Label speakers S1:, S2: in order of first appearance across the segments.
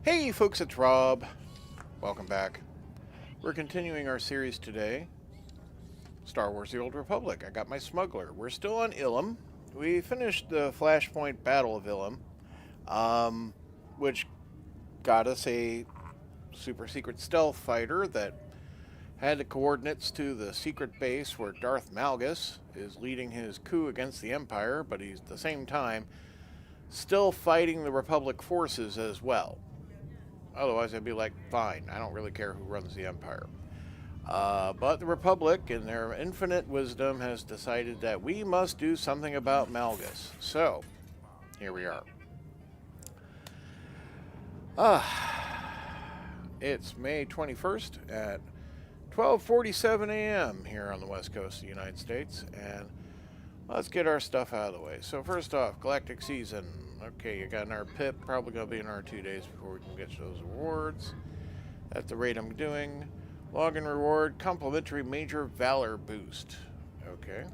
S1: Hey folks, it's Rob. Welcome back. We're continuing our series today, Star Wars The Old Republic. I got my Smuggler. We're still on Ilum. We finished the Flashpoint Battle of Ilum, which got us a super secret stealth fighter that had the coordinates to the secret base where Darth Malgus is leading his coup against the Empire, but he's at the same time still fighting the Republic forces as well. Otherwise, I'd be like, fine, I don't really care who runs the Empire. But the Republic, in their infinite wisdom, has decided that we must do something about Malgus. So, here we are. It's May 21st at 12:47 a.m. here on the west coast of the United States, and let's get our stuff out of the way. So first off, Galactic Season. Okay, you got an R-Pip, probably going to be another 2 days before we can get to those rewards. At the rate I'm doing. Login reward, complimentary Major Valor boost. Okay.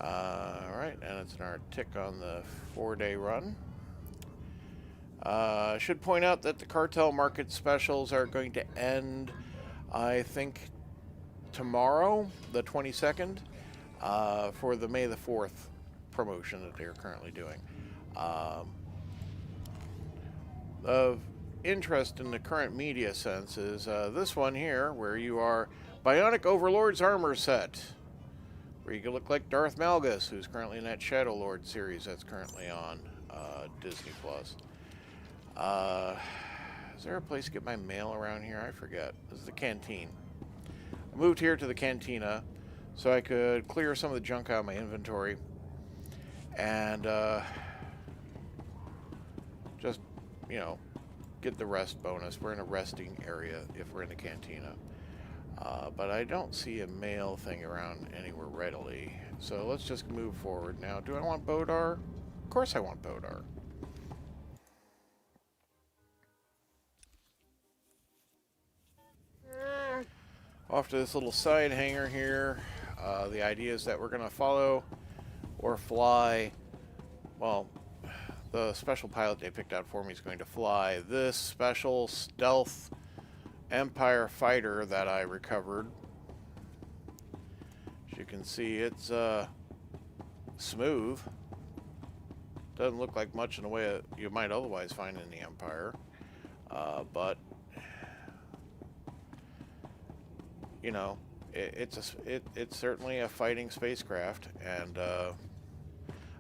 S1: Alright, and it's an tick on the 4-day run. I should point out that the cartel market specials are going to end, I think, tomorrow, the 22nd, for the May the 4th promotion that they're currently doing. Of interest in the current media sense is this one here, where you are Bionic Overlord's armor set, where you can look like Darth Malgus, who's currently in that Shadow Lord series that's currently on Disney Plus. Is there a place to get my mail around here? I forget. This is the canteen. I moved here to the cantina so I could clear some of the junk out of my inventory and just, you know, get the rest bonus. We're in a resting area if we're in the cantina. But I don't see a mail thing around anywhere readily. So let's just move forward now. Do I want Bodar? Of course I want Bodar. Off to this little side hangar here. The idea is that we're going to follow or fly, well, the special pilot they picked out for me is going to fly this special stealth Empire fighter that I recovered. As you can see, it's smooth. Doesn't look like much in the way that you might otherwise find in the Empire. But, you know, it's certainly a fighting spacecraft, and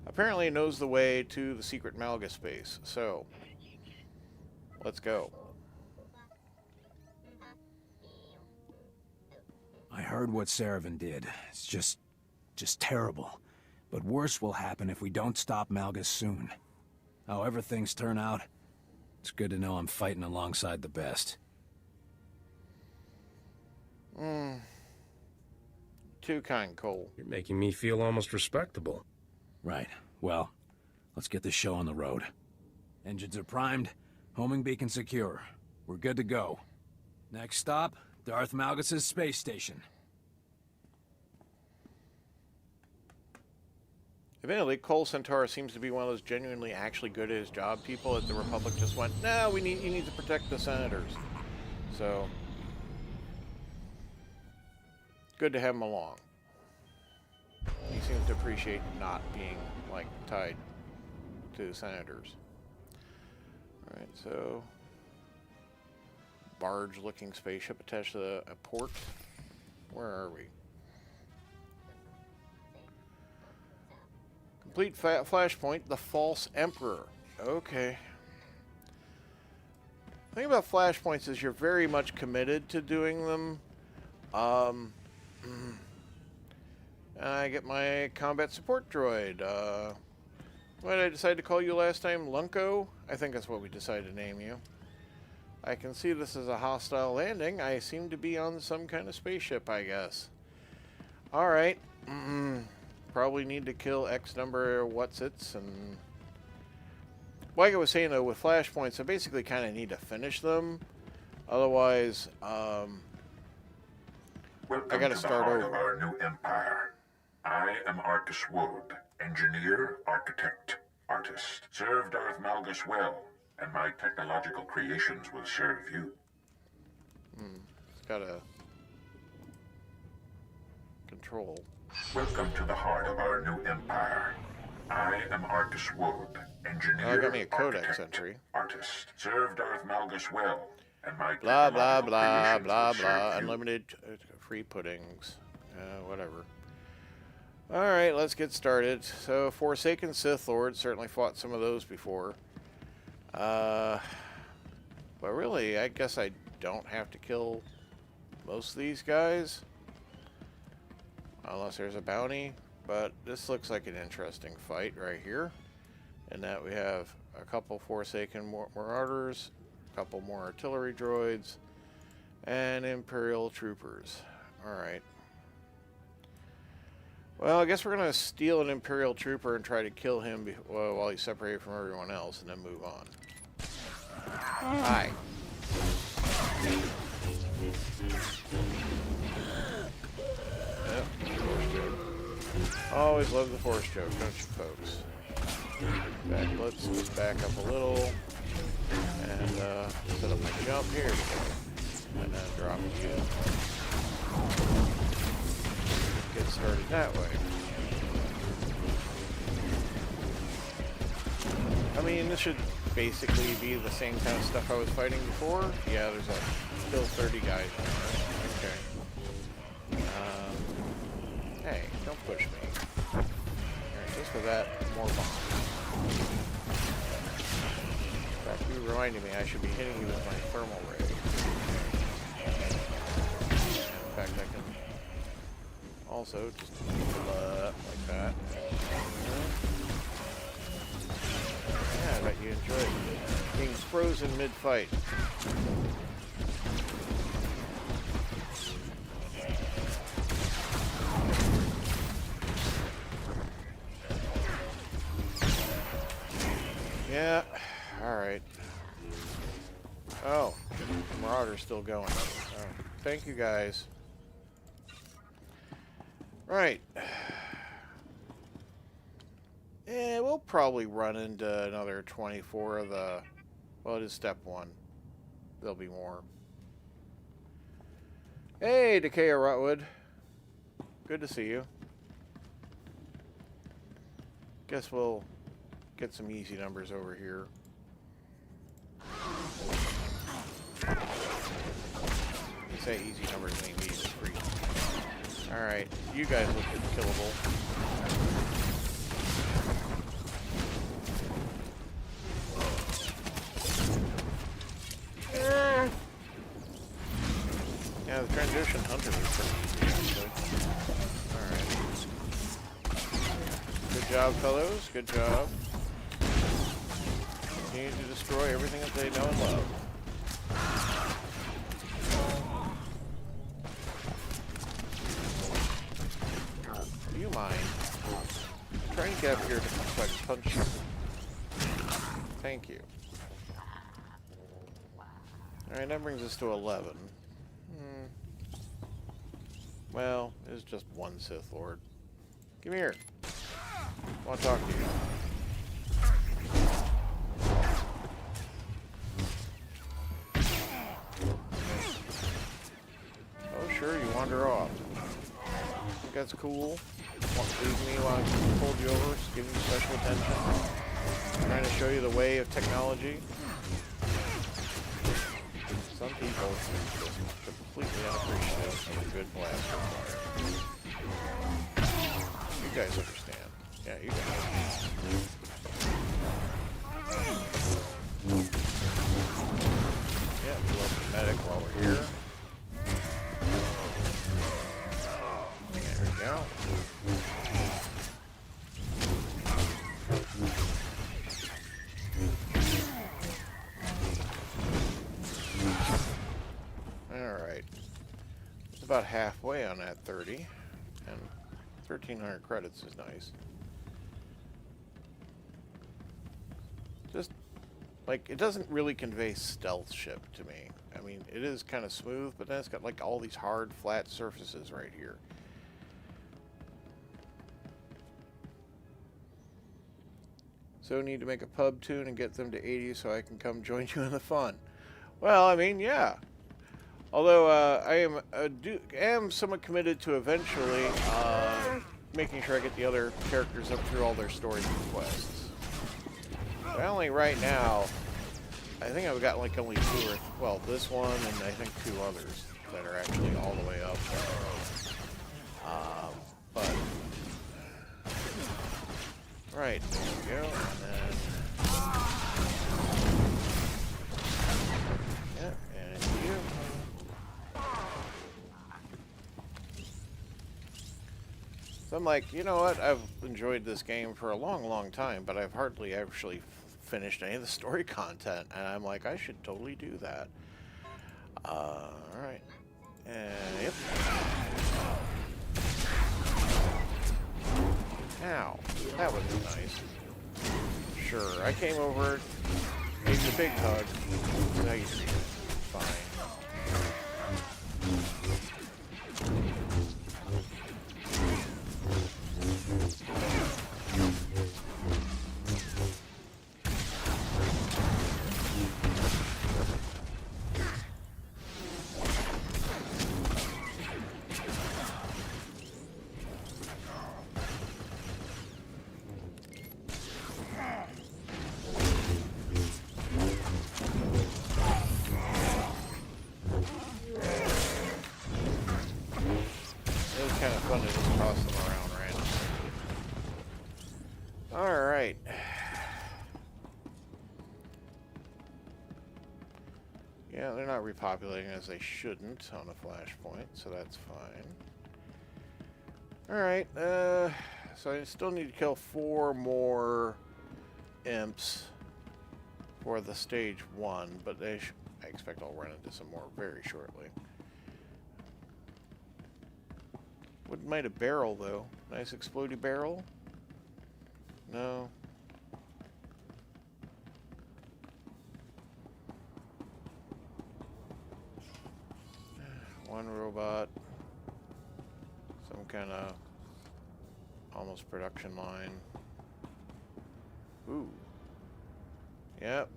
S1: apparently it knows the way to the secret Malgus base. So, let's go.
S2: I heard what Saravan did. It's just terrible. But worse will happen if we don't stop Malgus soon. However things turn out, it's good to know I'm fighting alongside the best.
S1: Too kind, Cole.
S3: You're making me feel almost respectable.
S2: Right. Well, let's get this show on the road. Engines are primed, homing beacon secure. We're good to go. Next stop, Darth Malgus' space station.
S1: Admittedly, Cole Centaur seems to be one of those genuinely actually good at his job people that the Republic just went, nah, you need to protect the senators. So, good to have him along. He seems to appreciate not being, like, tied to senators. Alright, so barge-looking spaceship attached to a port. Where are we? Complete flashpoint, the False Emperor. Okay. The thing about flashpoints is you're very much committed to doing them. I get my combat support droid. What did I decide to call you last time? Lunko? I think that's what we decided to name you. I can see this is a hostile landing. I seem to be on some kind of spaceship, I guess. Alright. Probably need to kill X number of what's-its, and like I was saying though, with flashpoints, I basically kind of need to finish them. Otherwise, I gotta start over.
S4: Welcome to the heart of our new empire. I am Arcus Wood, engineer, architect, artist. Serve Darth Malgus well, and my technological creations will serve you.
S1: It's got a control.
S4: Welcome to the heart of our new empire. I am Arcus Wood, engineer,
S1: Got me a codex
S4: architect,
S1: entry.
S4: artist. Serve Darth Malgus well, and my
S1: Blah, blah,
S4: technological
S1: blah,
S4: creations
S1: blah,
S4: will serve
S1: blah.
S4: you.
S1: Unlimited free puddings. Whatever. Alright, let's get started. So, Forsaken Sith Lord. Certainly fought some of those before. But really, I guess I don't have to kill most of these guys. Unless there's a bounty. But this looks like an interesting fight right here. In that we have a couple Forsaken Marauders, a couple more artillery droids, and Imperial troopers. Alright. Well, I guess we're going to steal an Imperial trooper and try to kill him while he's separated from everyone else, and then move on. Hi. Yep, force joke. Always love the force joke, don't you folks? Let's just back up a little and set up my jump here, and then drop again. Get started that way. I mean, this should basically be the same kind of stuff I was fighting before. Yeah, there's still 30 guys in there. Okay. Hey, don't push me. Alright, just for that, more bombs. In fact, you reminded me I should be hitting you with my thermal ray. In fact, I can also just like that. Yeah, I bet you enjoyed being frozen mid-fight. Yeah, alright. Oh, the Marauder's still going. Oh, thank you guys. Right. Yeah, we'll probably run into another 24 of the... Well, it is step 1. There'll be more. Hey, Decay of Rotwood. Good to see you. Guess we'll get some easy numbers over here. You say easy numbers mean easy free. Alright, you guys look killable. Yeah, the transition hunter was pretty easy, actually. Alright. Good job, fellows. Good job. Continue to destroy everything that they know and love. Do you mind? I'm trying to get up here so I can punch you. Thank you. Alright, that brings us to 11. Well, it's just one Sith Lord. Come here. I want to talk to you. Oh, sure, you wander off. Think that's cool? Leave me while I hold you over, just giving you special attention. Trying to show you the way of technology. Some people are just completely unappreciative of a good blaster fire. You guys understand. Yeah, you guys understand. Yeah, we love the medic while we're here. There we go. Alright. It's about halfway on that 30. And 1,300 credits is nice. Just, like, it doesn't really convey stealth ship to me. I mean, it is kind of smooth, but then it's got, like, all these hard, flat surfaces right here. So need to make a pub tune and get them to 80 so I can come join you in the fun. Well, I mean, yeah. Although I am somewhat committed to eventually making sure I get the other characters up through all their story quests. But only right now, I think I've got like only 2 or, well, this one and I think 2 others that are actually all the way up. But right, there we go, and then yeah, and you. So I'm like, you know what? I've enjoyed this game for a long, long time, but I've hardly actually finished any of the story content, and I'm like, I should totally do that. All right, and yep. Ow, that was nice. Sure, I came over, gave you a big hug. Now you see it. Fine. Kind of fun to just toss them around randomly. Alright. Yeah, they're not repopulating as they shouldn't on a flashpoint, so that's fine. Alright, so I still need to kill 4 more imps for the stage 1, but I expect I'll run into some more very shortly. Wouldn't mind a barrel, though. Nice explodey barrel? No. One robot. Some kind of almost production line. Ooh. Yep.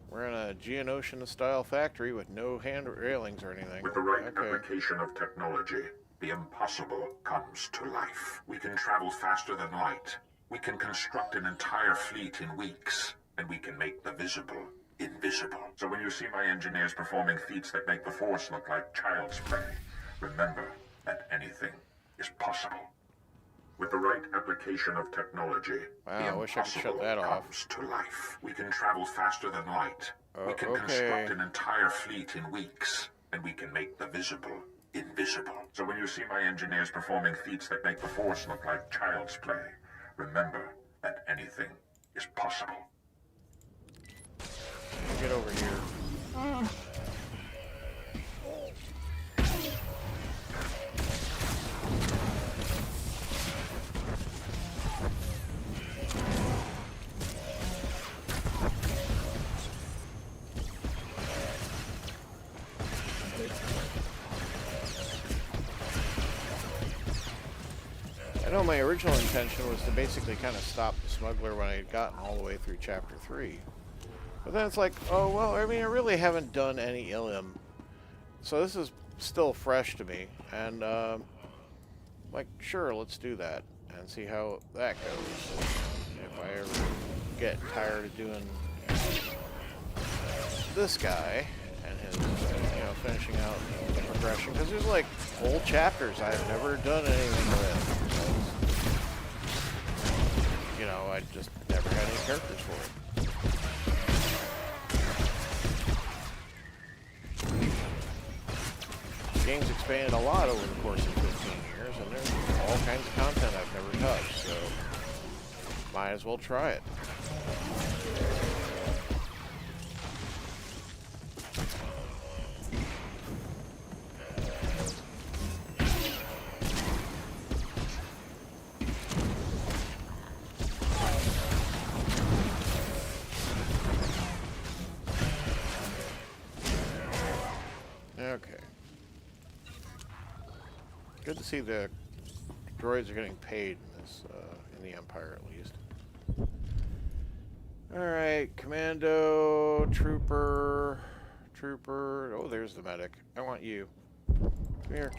S1: We're in a Geonosian-style factory with no hand railings or anything.
S4: With the right application of technology, the impossible comes to life. We can travel faster than light. We can construct an entire fleet in weeks. And we can make the visible invisible. So when you see my engineers performing feats that make the Force look like child's play, remember that anything is possible. With the right application of technology,
S1: wow,
S4: the
S1: I wish I could shut
S4: impossible
S1: that off.
S4: comes to life. We can travel faster than light. We can construct an entire fleet in weeks. And we can make the visible invisible. So when you see my engineers performing feats that make the Force look like child's play, remember that anything is possible.
S1: Get over here. I know my original intention was to basically kind of stop the Smuggler when I had gotten all the way through Chapter 3. But then it's like, oh, well, I mean, I really haven't done any Ilum. So this is still fresh to me. And, like, sure, let's do that. And see how that goes. If I ever get tired of doing this guy and his, you know, finishing out the progression. Because there's, like, whole chapters I've never done anything with. You know, I just never had any characters for it. The game's expanded a lot over the course of 15 years, and there's all kinds of content I've never touched, so might as well try it. Okay. Good to see the droids are getting paid in this, in the Empire at least. Alright, commando, trooper, trooper. Oh, there's the medic. I want you. Come here.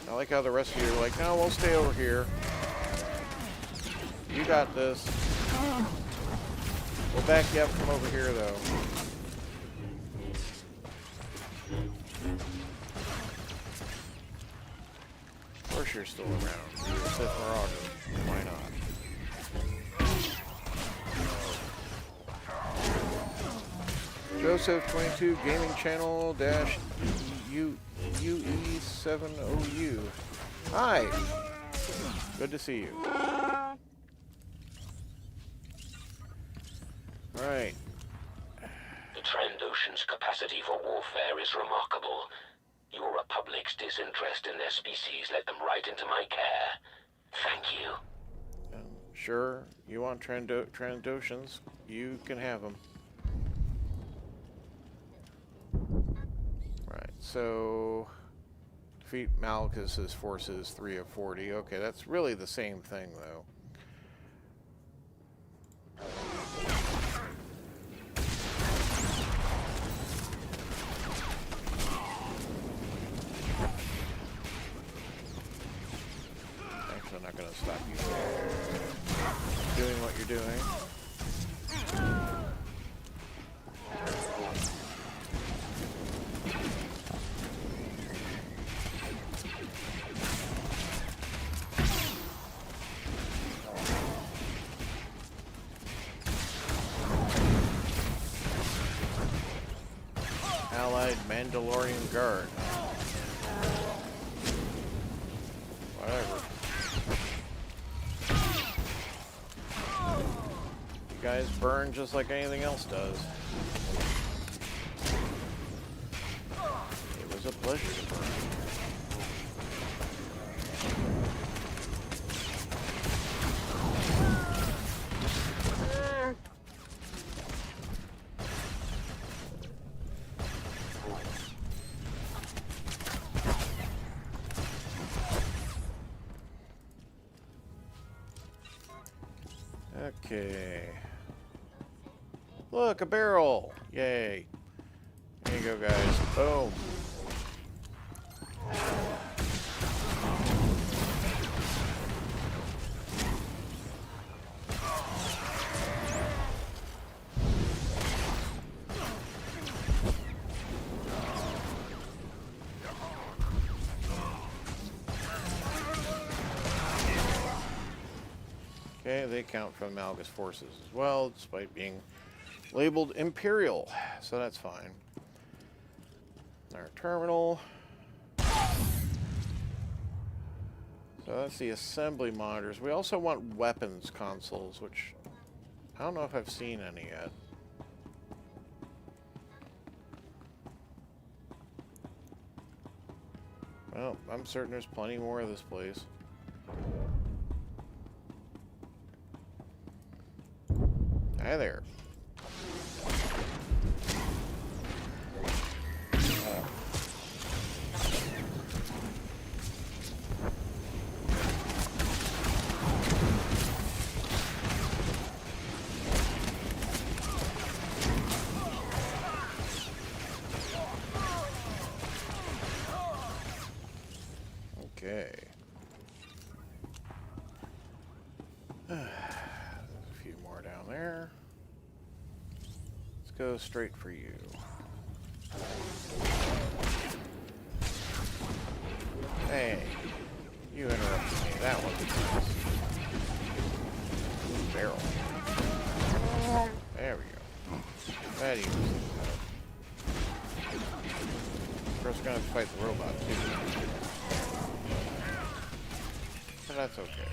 S1: I like how the rest of you are like, no, we'll stay over here. You got this. We'll back you up from over here, though. Of course you're still around. You're a Sith Marauder. Why not? Joseph 22 Gaming Channel dash UE7OU. Hi. Good to see you. Right.
S5: The Trandoshans' capacity for warfare is remarkable. Your Republic's disinterest in their species led them right into my care. Thank you.
S1: Sure, you want Trandoshans, you can have them. Right, so defeat Malgus' forces 3 of 40. Okay, that's really the same thing, though. Actually, I'm not going to stop you from doing what you're doing. Allied Mandalorian Guard. Whatever. You guys burn just like anything else does. It was a pleasure to burn. Okay. Look, a barrel! Yay. There you go, guys. Boom. Okay, they count from Malgus forces as well, despite being labeled Imperial, so that's fine. Our terminal. So that's the assembly monitors. We also want weapons consoles, which I don't know if I've seen any yet. Well, I'm certain there's plenty more of this place. Hi there. Okay. There's a few more down there. Let's go straight for you. Hey, you interrupted me. That wasn't nice. Ooh, barrel. There we go. That evens things out. Of course, we're gonna have to fight the robot too. But that's okay.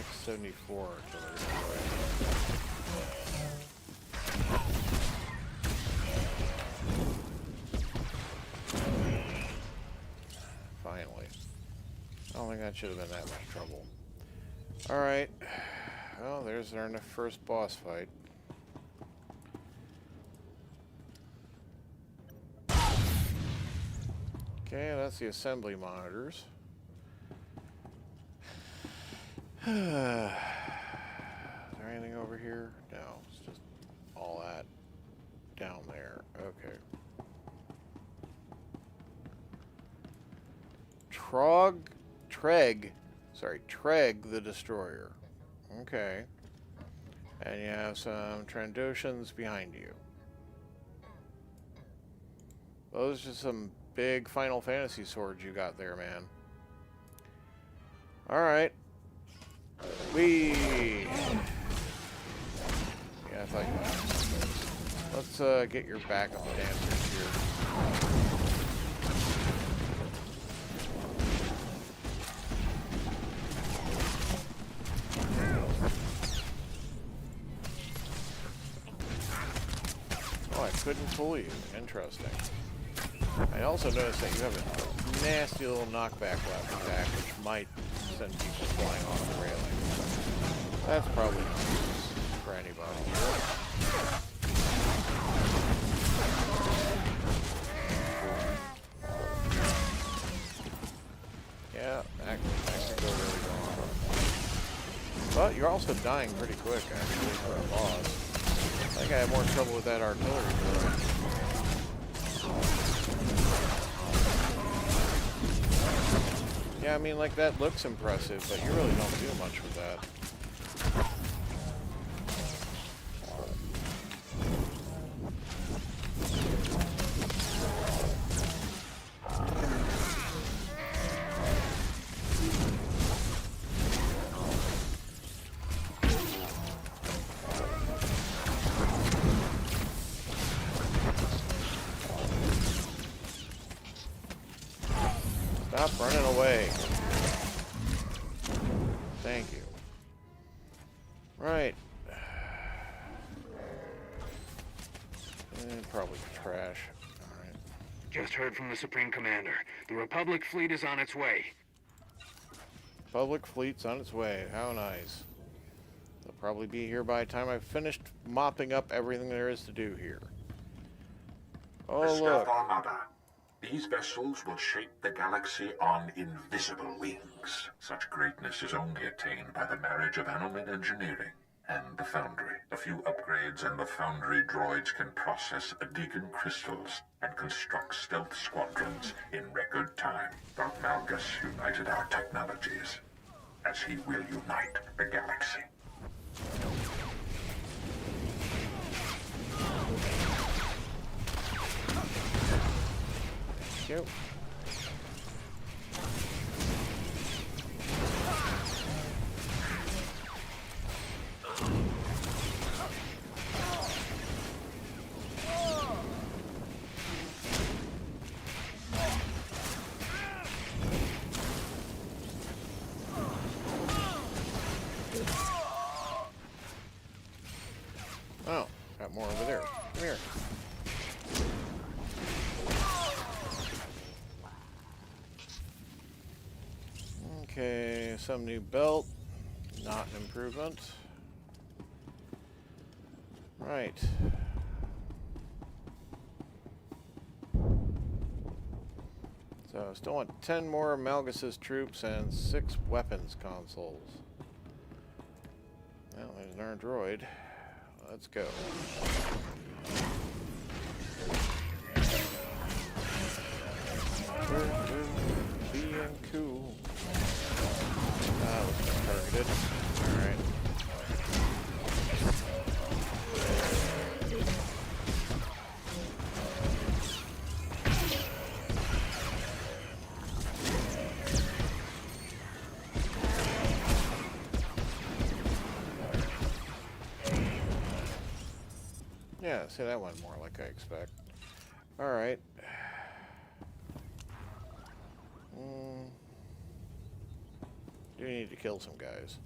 S1: X-74 artillery. Finally. I don't think that should have been that much trouble. Alright. Well, there's our first boss fight. Okay, that's the assembly monitors. Is there anything over here? No, it's just all that down there. Okay. Treg the Destroyer. Okay. And you have some Trandoshans behind you. Those are some big Final Fantasy swords you got there, man. Alright. Whee! Yeah, I thought you might. Let's get your backup dancers here. Oh, I couldn't fool you. Interesting. I also noticed that you have a nasty little knockback weapon attack, which might send people flying off the railing. That's probably no use for anybody. Yeah, that could go really wrong. But you're also dying pretty quick, actually, for a boss. I think I have more trouble with that artillery droid. Yeah, I mean, like, that looks impressive, but you really don't do much with that. Stop running away. Thank you. Right. And probably trash. Alright.
S6: Just heard from the Supreme Commander. The Republic fleet is on its way.
S1: Public fleet's on its way. How nice. They'll probably be here by the time I've finished mopping up everything there is to do here. Oh,
S4: The
S1: look.
S4: Stealth Armada. These vessels will shape the galaxy on invisible wings. Such greatness is only attained by the marriage of Anomen engineering and the Foundry. A few upgrades and the Foundry droids can process Adigan crystals and construct stealth squadrons in record time. Darth Malgus united our technologies, as he will unite the galaxy.
S1: Yep. Oh, got more over there. Come here. Okay, some new belt. Not an improvement. Right. So, still want 10 more Malgus's troops and 6 weapons consoles. Well, there's our droid. Let's go. Being cool. That was targeted. Alright. Yeah, see, that went more like I expect. Alright. Do need to kill some guys.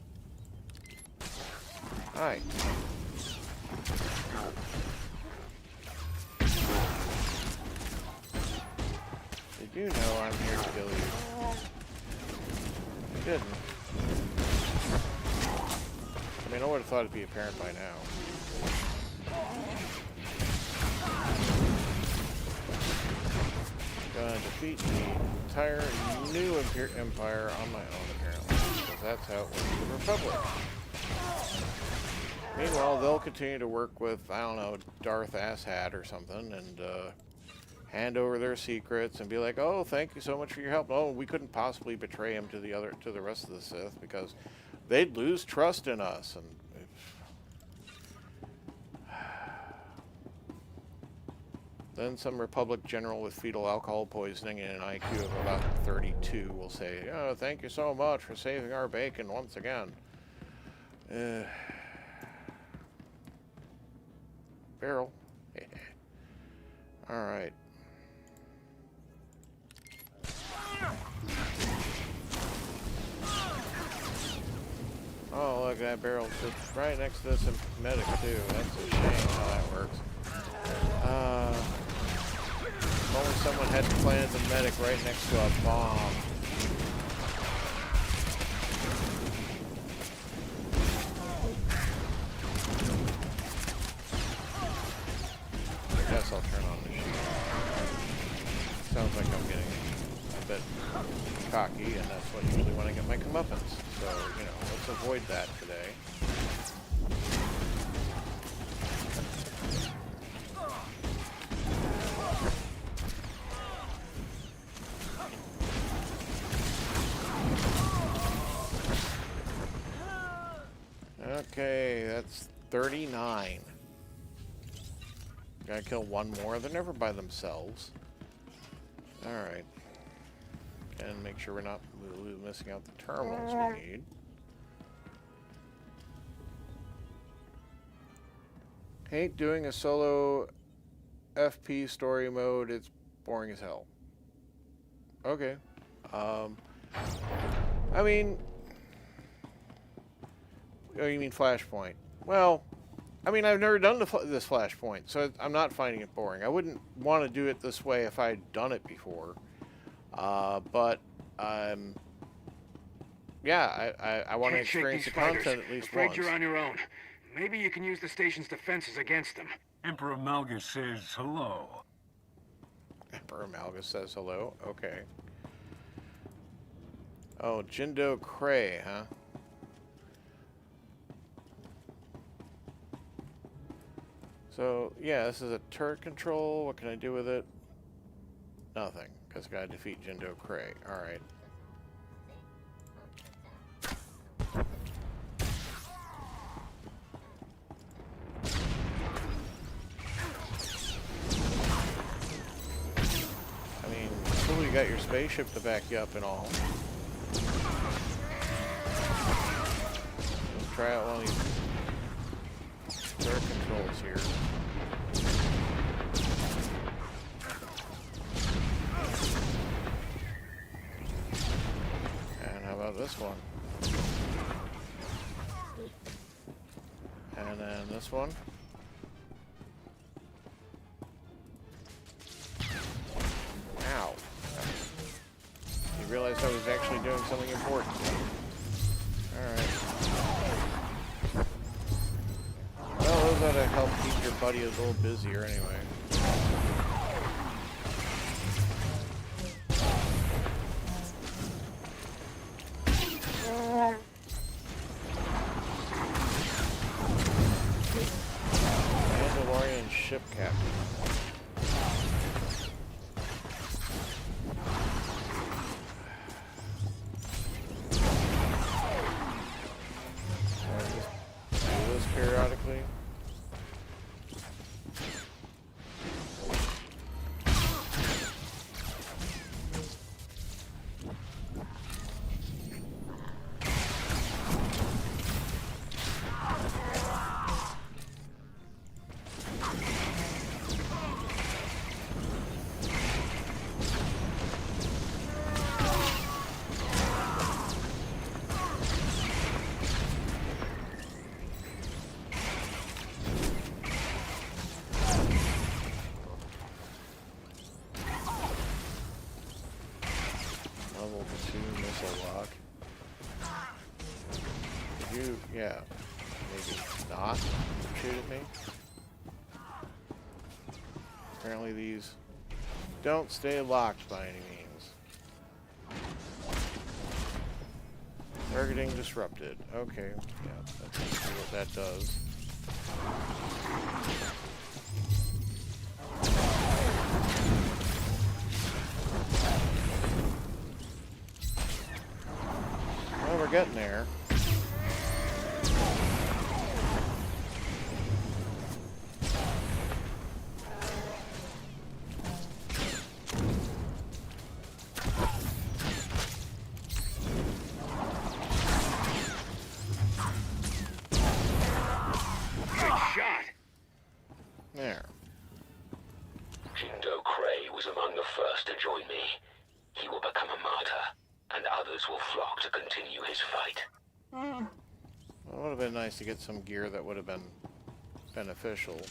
S1: Hi. Did you know I'm here to kill you? You didn't. I mean, I would have thought it'd be apparent by now. Gonna defeat the entire new empire on my own, apparently. Because that's how it works with the Republic. Meanwhile, they'll continue to work with, I don't know, Darth Asshat or something, and hand over their secrets and be like, "Oh, thank you so much for your help." Oh, we couldn't possibly betray him to the rest of the Sith because they'd lose trust in us. And then some Republic general with fetal alcohol poisoning and an IQ of about 32 will say, "Oh, thank you so much for saving our bacon once again." Barrel. All right. Oh, look, that barrel's just right next to this medic, too. That's a shame how that works. If only someone had planted the medic right next to a bomb. I guess I'll turn on the shield. Sounds like I'm getting a bit cocky, and that's what usually when I get my comeuppance. So, you know, let's avoid that today. Okay, that's 39. Gotta kill one more. They're never by themselves. Alright. And make sure we're not missing out the terminals we need. Hate doing a solo FP story mode. It's boring as hell. Okay. I mean... Oh, you mean Flashpoint? Well, I mean, I've never done this Flashpoint, so I'm not finding it boring. I wouldn't want to do it this way if I'd done it before. But, yeah, I want to experience the content at least once.
S6: You're on your own. Maybe you can use the station's defenses against them.
S7: Emperor Malgus says hello.
S1: Emperor Malgus says hello? Okay. Oh, Jindo Cray, huh? So, yeah, this is a turret control. What can I do with it? Nothing, because I gotta defeat Jindo Cray. Alright. I mean, cool, you got your spaceship to back you up and all. Let's try out one of these turret controls here. And how about this one? And then this one. Ow. You realized I was actually doing something important. Alright. Well, those ought to help keep your buddy a little busier anyway. Mandalorian ship captain. Do this periodically. you, yeah, maybe not shoot at me. Apparently these don't stay locked by any means. Targeting disrupted. Okay, yeah, that's basically what that does. Well, we're getting there. There.
S5: Jindo Cray was among the first to join me. He will become a martyr, and others will flock to continue his fight.
S1: Well, it would have been nice to get some gear that would have been beneficial.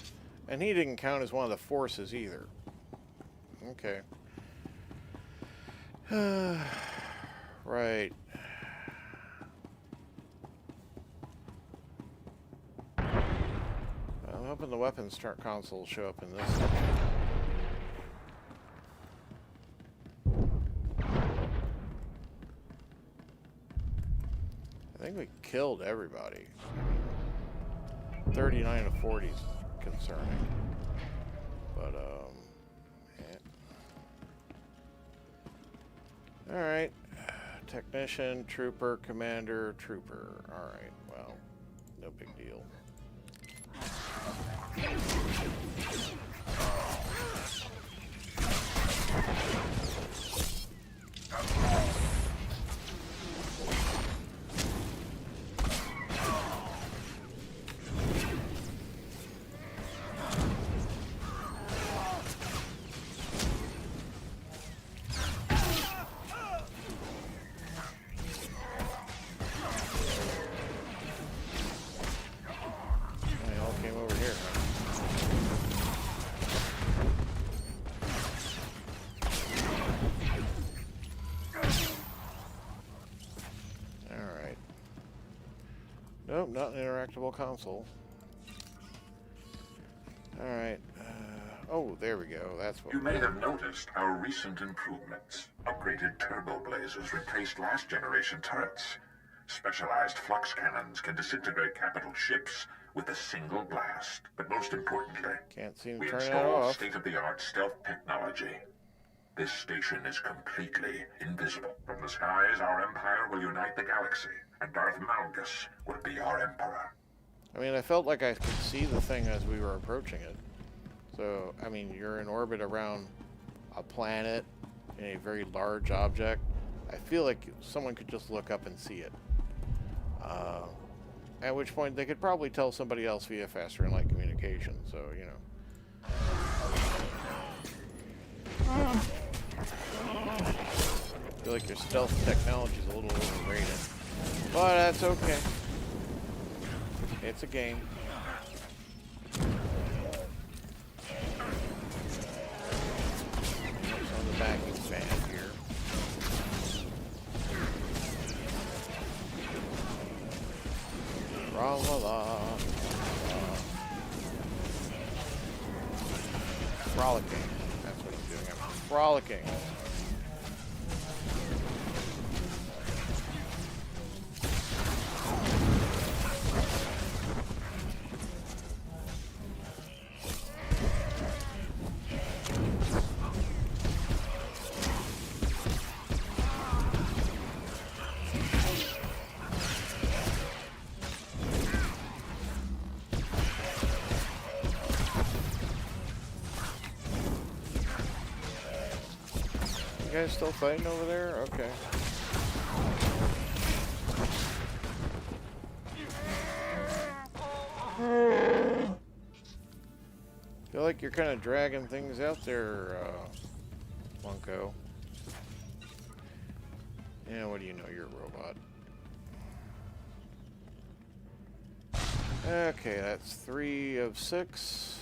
S1: And he didn't count as one of the forces either. Okay. Right. I'm hoping the weapons console will show up in this section. I think we killed everybody. 39 to 40 is concerning. But, yeah. Alright. Technician, trooper, commander, trooper. Alright, well, no big deal. They all came over here, huh? Alright. Nope, not an interactable console. Alright. Oh, there we go. That's what
S4: You may have noticed our recent improvements. Upgraded turbo blazers replaced last generation turrets. Specialized flux cannons can disintegrate capital ships with a single blast. But most importantly,
S1: can't seem to
S4: we
S1: turn it
S4: installed
S1: off.
S4: state-of-the-art stealth technology. This station is completely invisible. From the skies, our empire will unite the galaxy, and Darth Malgus will be our emperor.
S1: I mean, I felt like I could see the thing as we were approaching it. So, I mean, you're in orbit around a planet in a very large object. I feel like someone could just look up and see it. At which point they could probably tell somebody else via faster and light communication. So, you know. I feel like your stealth technology is a little overrated. But that's okay. It's a game. What's on the backing fan here? Ra la la. Frolicking. That's what I'm doing. I'm frolicking. You guys still fighting over there? Okay. Feel like you're kind of dragging things out there, Funko. Yeah, what do you know? You're a robot. Okay, that's 3 of 6.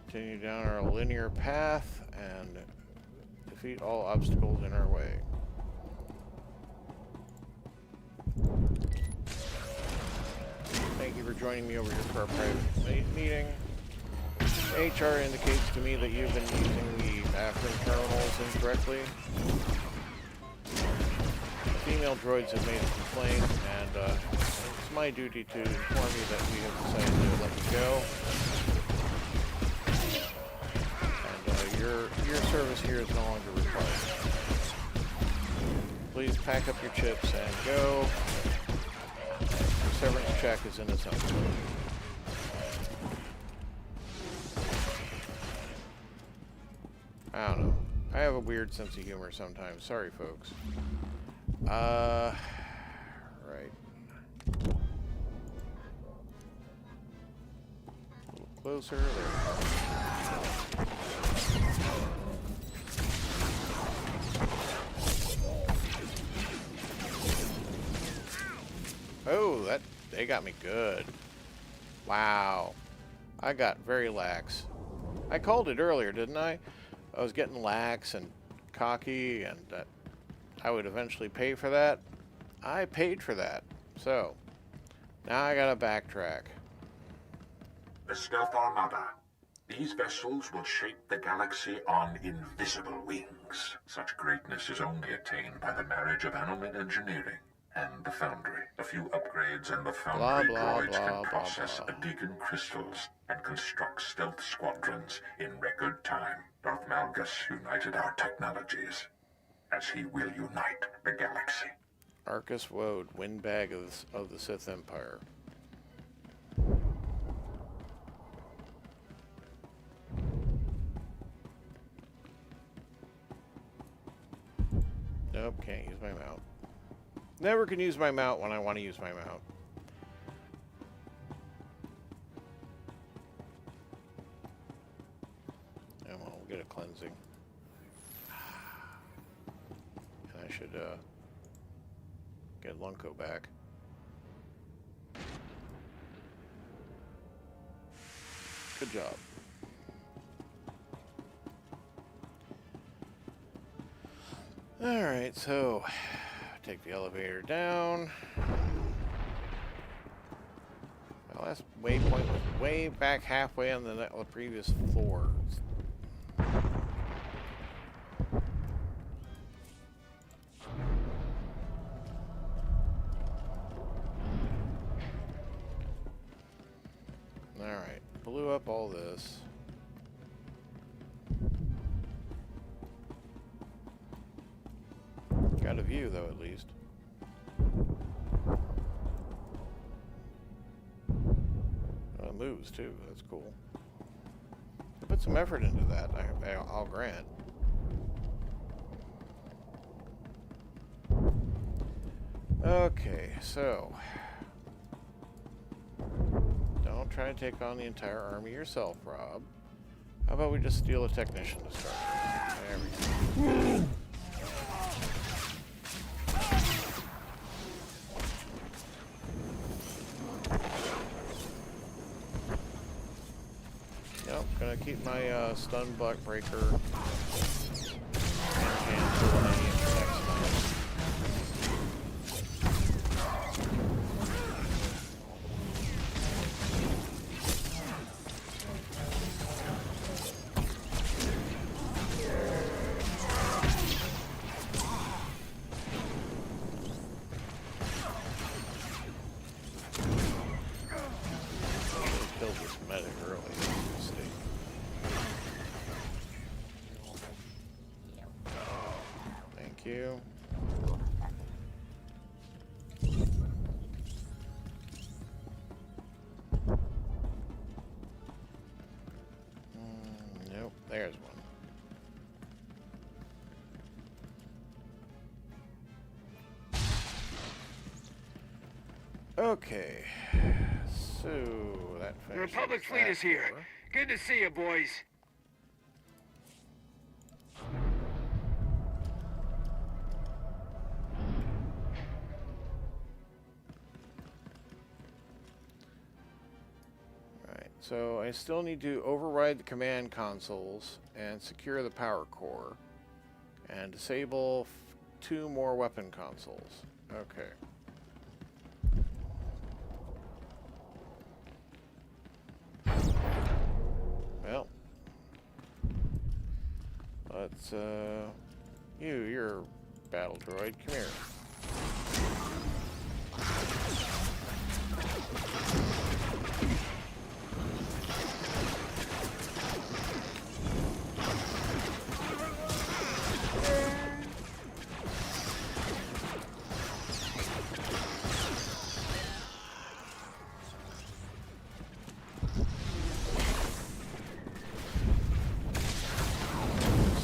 S1: Continue down our linear path and defeat all obstacles in our way. joining me over here for our private meeting. HR indicates to me that you've been using the bathroom terminals incorrectly. The female droids have made a complaint, and it's my duty to inform you that we have decided to let you go. And your service here is no longer required. Please pack up your chips and go. Your severance check is in the zone. I don't know. I have a weird sense of humor sometimes. Sorry, folks. Right. A little closer. There. Oh, they got me good. Wow. I got very lax. I called it earlier, didn't I? I was getting lax and cocky, and that I would eventually pay for that. I paid for that. So, now I gotta backtrack.
S4: The Stealth Armada. These vessels will shape the galaxy on invisible wings. Such greatness is only attained by the marriage of animal engineering and the Foundry. A few upgrades and the Foundry droids can process Adegan crystals and construct stealth squadrons in record time. Darth Malgus united our technologies, as he will unite the galaxy.
S1: Arcus Woad, windbag of the Sith Empire. Nope, can't use my mount. Never can use my mount when I want to use my mount. And we'll get a cleansing. And I should get Lunko back. Good job. Alright, so take the elevator down. My last waypoint was way back halfway on the previous floor. Alright, blew up all this. Got a view, though, at least. Well, it moves, too. That's cool. I put some effort into that, I'll grant. Okay, so... don't try to take on the entire army yourself, Rob. How about we just steal a technician to start with? There we go. Nope, gonna keep my stun block breaker and cancel any next time. Killed this medic early. Thank you. Nope, there's one. Okay, so that
S6: The Republic fleet is here.
S1: door.
S6: Good to see you, boys.
S1: Right, so I still need to override the command consoles and secure the power core and disable 2 more weapon consoles. Okay. Well, let's, you're a battle droid. Come here.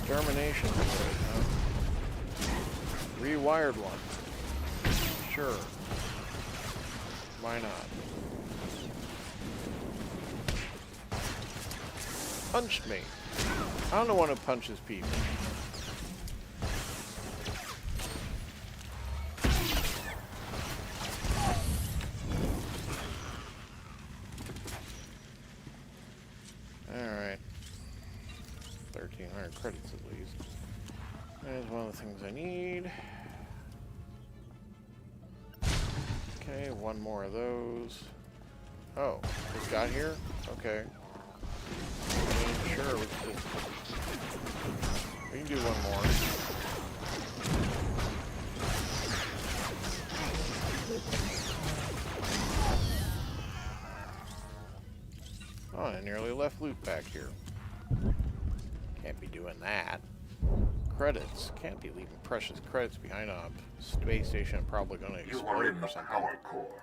S1: Extermination droid, huh? Rewired one. Sure. Why not? Punched me. I don't want to punch his people. Alright. 1,300 credits at least. There's one of the things I need. Okay, one more of those. Oh, just got here? Okay. I mean, sure, we can do one more. Oh, I nearly left loot back here. Can't be doing that. Credits. Can't be leaving precious credits behind on a space station probably going to
S4: You are
S1: explode
S4: in
S1: or
S4: the
S1: something.
S4: power core,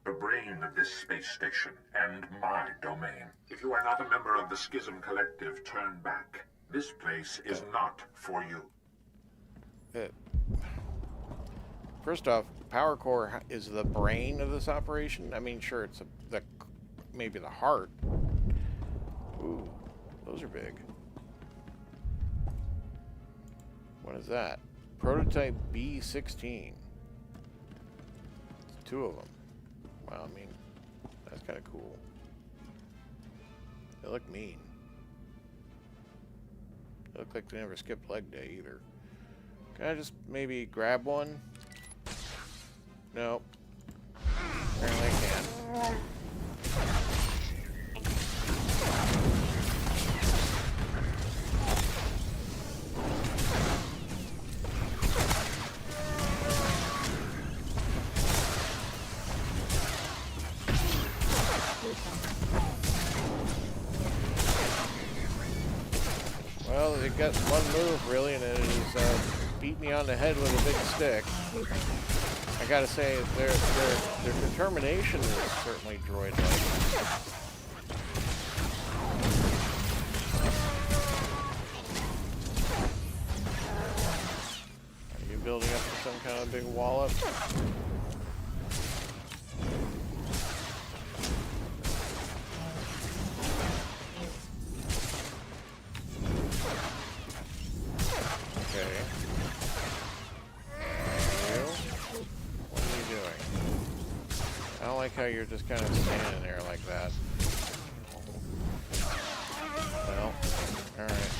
S4: the brain of this space station, and my domain. If you are not a member of the Schism Collective, turn back. This place is not for you.
S1: First off, power core is the brain of this operation. I mean, sure, it's maybe the heart. Ooh, those are big. What is that? Prototype B16. It's 2 of them. Wow, I mean, that's kind of cool. They look mean. They look like they never skipped leg day either. Can I just maybe grab one? No. Apparently I can't. Well, it got one move really, and it is beat me on the head with a big stick. I gotta say, their determination is certainly droid-like. Are you building up to some kind of big wallop? Okay. What are you doing? I don't like how you're just kind of standing there like that. Well, alright.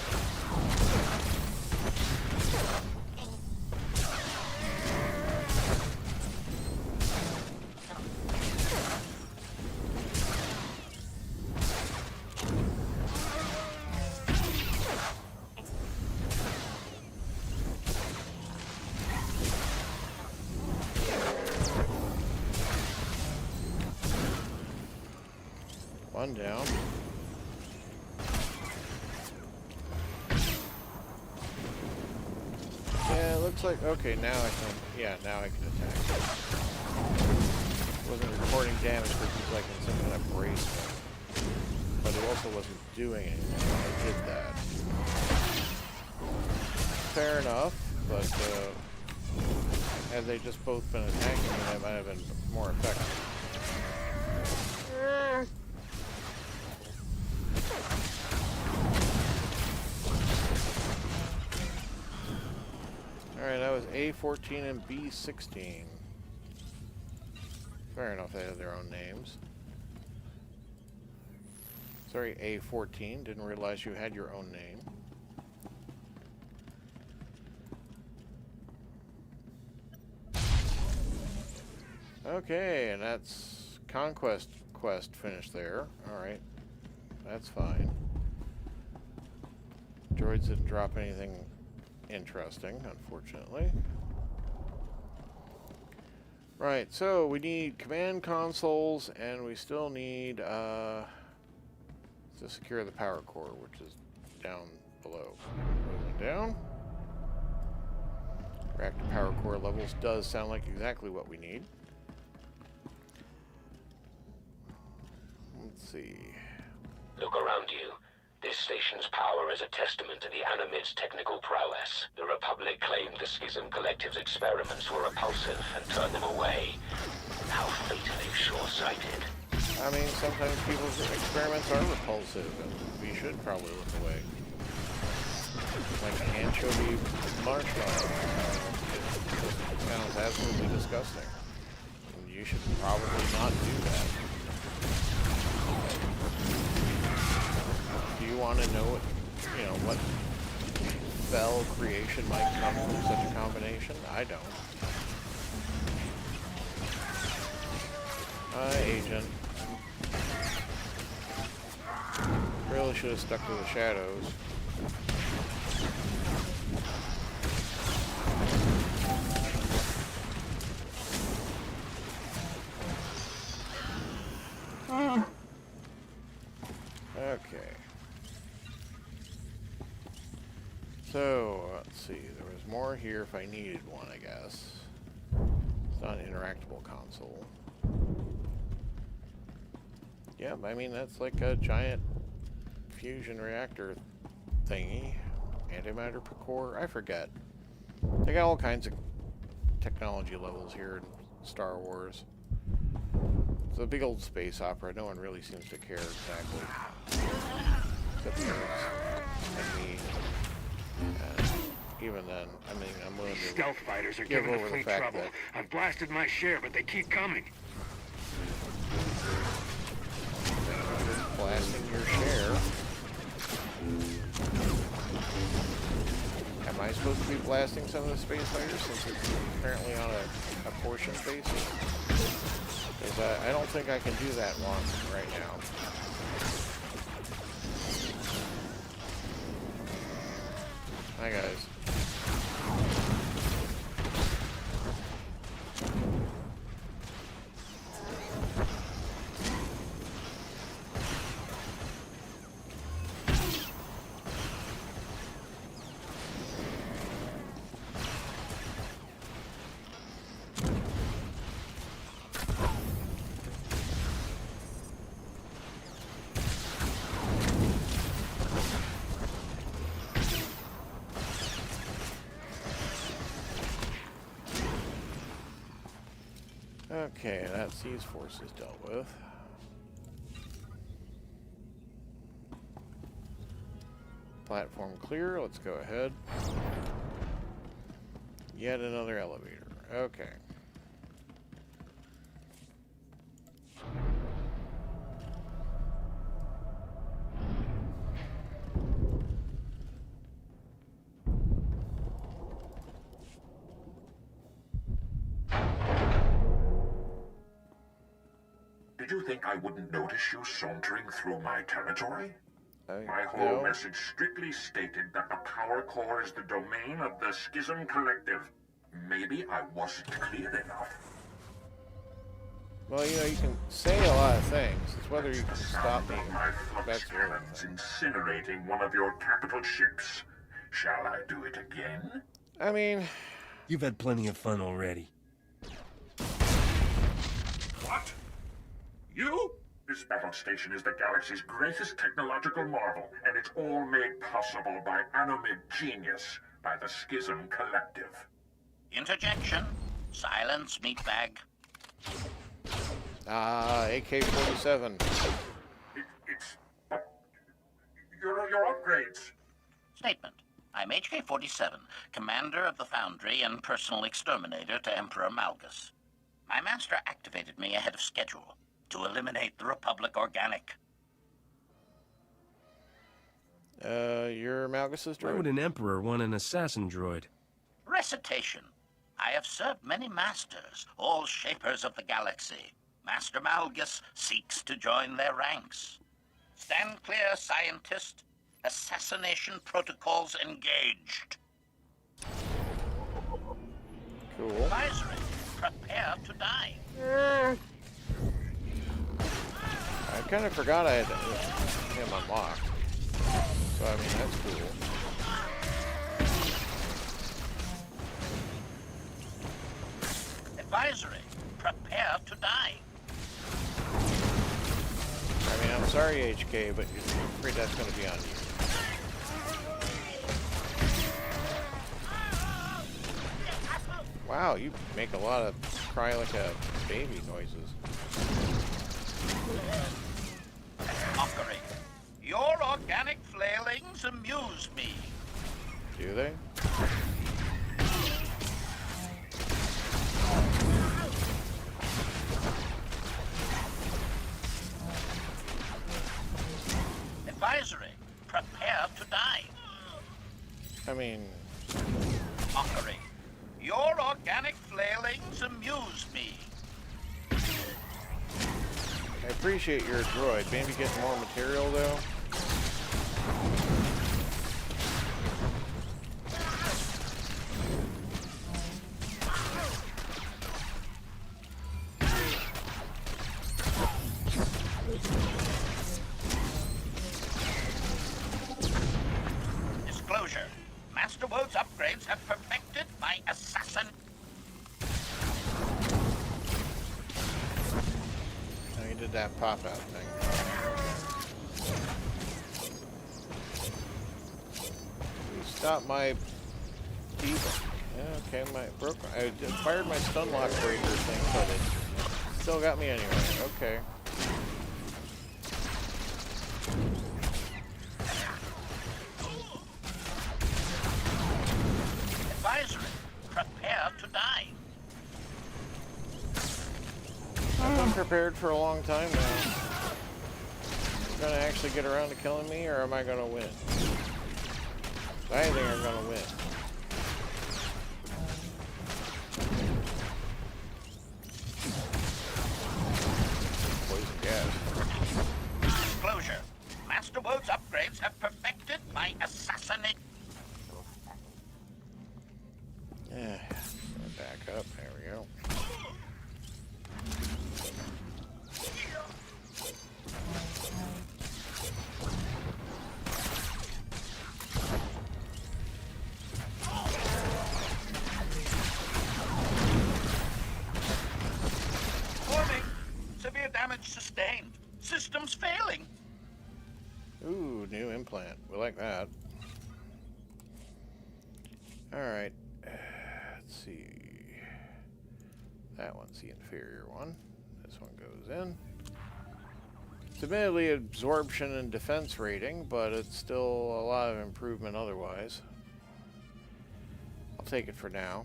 S1: One down. Yeah, it looks like, okay, now I can, yeah, now I can attack. Wasn't recording damage because he's like in some kind of bracelet. But it also wasn't doing anything when I did that. Fair enough, but had they just both been attacking me, that might have been more effective. Alright, that was A14 and B16. Fair enough, they have their own names. Sorry, A14. Didn't realize you had your own name. Okay, and that's Conquest quest finished there. Alright, that's fine. Droids didn't drop anything interesting, unfortunately. Right, so we need command consoles, and we still need to secure the power core, which is down below. Moving down. Reactor power core levels does sound like exactly what we need. Let's see.
S5: Look around you. This station's power is a testament to the Animid's technical prowess. The Republic claimed the Schism Collective's experiments were repulsive and turned them away. How fatally short-sighted.
S1: I mean, sometimes people's experiments are repulsive, and we should probably look away. Like anchovy marshmallow. It sounds absolutely disgusting. And you should probably not do that. Do you want to know what, what fell creation might come from such a combination? I don't. Hi, Agent. Really should have stuck to the shadows. Okay. So, let's see. There was more here if I needed one, I guess. It's not an interactable console. Yeah, I mean, that's like a giant fusion reactor thingy. Antimatter per core? I forget. They got all kinds of technology levels here in Star Wars. It's a big old space opera. No one really seems to care exactly. Except nerds and me. And even then, I mean, I'm willing to
S6: Stealth fighters are
S1: give
S6: giving the
S1: over the
S6: fleet
S1: fact
S6: trouble.
S1: that
S6: I've blasted my share, but they keep coming.
S1: blasting your share. Am I supposed to be blasting some of the space fighters since it's apparently on a portion basis? Because I don't think I can do that one right now. Hi guys. Okay, that's these forces dealt with. Platform clear, let's go ahead. Yet another elevator. Okay.
S4: Did you think I wouldn't notice you sauntering through my territory? My whole
S1: No.
S4: message strictly stated that the power core is the domain of the Schism Collective. Maybe I wasn't clear enough.
S1: Well, you can say a lot of things. It's whether you can
S4: The
S1: stop
S4: sound
S1: me.
S4: of my flux
S1: That's the other
S4: cannons
S1: thing.
S4: incinerating one of your capital ships. Shall I do it again?
S1: I mean,
S8: You've had plenty of fun already.
S4: What? You? This battle station is the galaxy's greatest technological marvel, and it's all made possible by Animid genius, by the Schism Collective.
S9: Interjection. Silence, meatbag.
S1: AK-47.
S4: It's... Your upgrades.
S9: Statement. I'm HK-47, commander of the Foundry and personal exterminator to Emperor Malgus. My master activated me ahead of schedule to eliminate the Republic Organic.
S1: You're Malgus's
S8: Why would
S1: droid?
S8: an Emperor want an assassin droid?
S9: Recitation. I have served many masters, all shapers of the galaxy. Master Malgus seeks to join their ranks. Stand clear, scientist. Assassination protocols engaged.
S1: Cool.
S9: Advisory. Prepare to die.
S1: I kind of forgot I had him unlocked. So, I mean, that's cool.
S9: Advisory. Prepare to die.
S1: I mean, I'm sorry, HK, but I'm afraid that's going to be on you. Wow, you make a lot of cry like a baby noises.
S9: Mockery. Your organic flailings amuse me.
S1: Do they?
S9: Advisory. Prepare to die.
S1: I mean...
S9: Mockery. Your organic flailings amuse me.
S1: I appreciate your droid. Maybe get more material, though.
S9: Disclosure. Master World's upgrades have perfected my assassin.
S1: Oh, you did that pop-out thing. You stopped my... Yeah, okay, I fired my stun lock breaker thing, but it still got me anyway. Okay.
S9: Advisory. Prepare to die.
S1: I've been prepared for a long time now. Gonna actually get around to killing me, or am I gonna win? I think I'm gonna win. Poison gas.
S9: Disclosure. Master World's upgrades have perfected my assassinate.
S1: Yeah, back up. There we go.
S9: Warning. Severe damage sustained. Systems failing.
S1: Ooh, new implant. We like that. Alright. Let's see. That one's the inferior one. This one goes in. It's admittedly absorption and defense rating, but it's still a lot of improvement otherwise. I'll take it for now.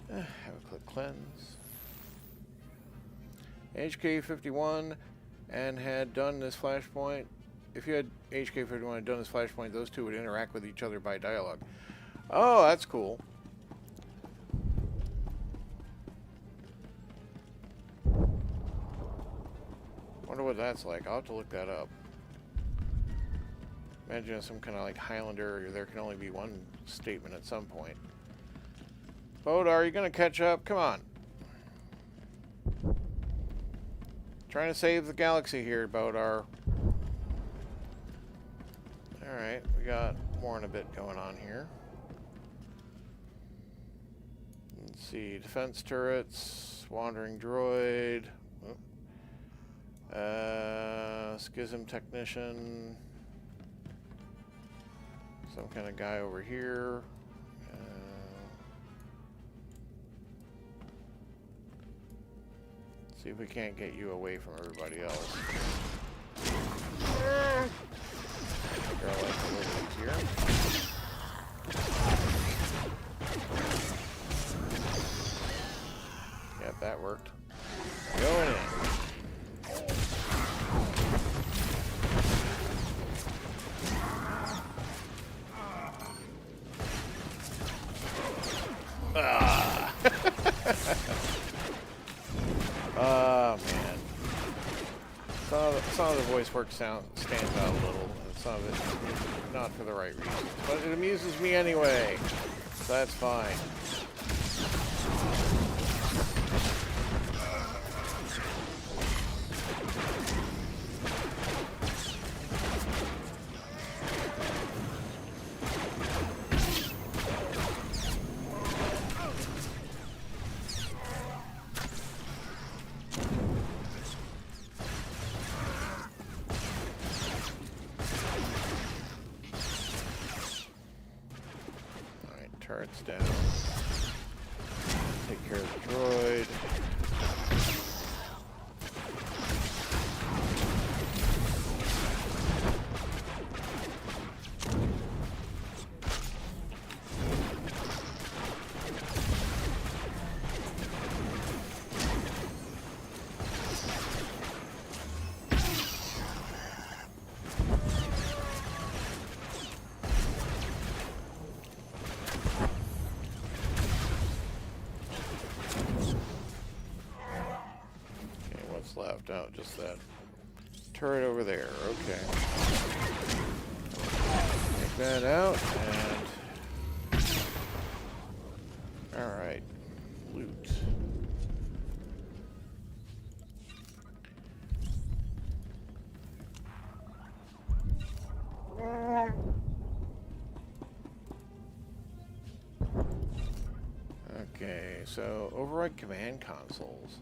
S1: Have a quick cleanse. HK 51 and had done this flashpoint. If you had HK 51 and done this flashpoint, those two would interact with each other by dialogue. Oh, that's cool. Wonder what that's like. I'll have to look that up. Imagine some kind of like Highlander, there can only be one statement at some point. Bodar, are you gonna catch up? Come on. Trying to save the galaxy here, Bodar. Alright, we got more in a bit going on here. Let's see, defense turrets, wandering droid, schism technician, some kind of guy over here. See if we can't get you away from everybody else. Girl like a little easier. Yep, that worked. Going in. Ah. Oh, man. Some of the voice work stands out a little, and some of it not for the right reasons. But it amuses me anyway, so that's fine. Turrets down. Take care of the droid. Left out just that turret over there. Okay, take that out and all right, loot. Okay, so override command consoles.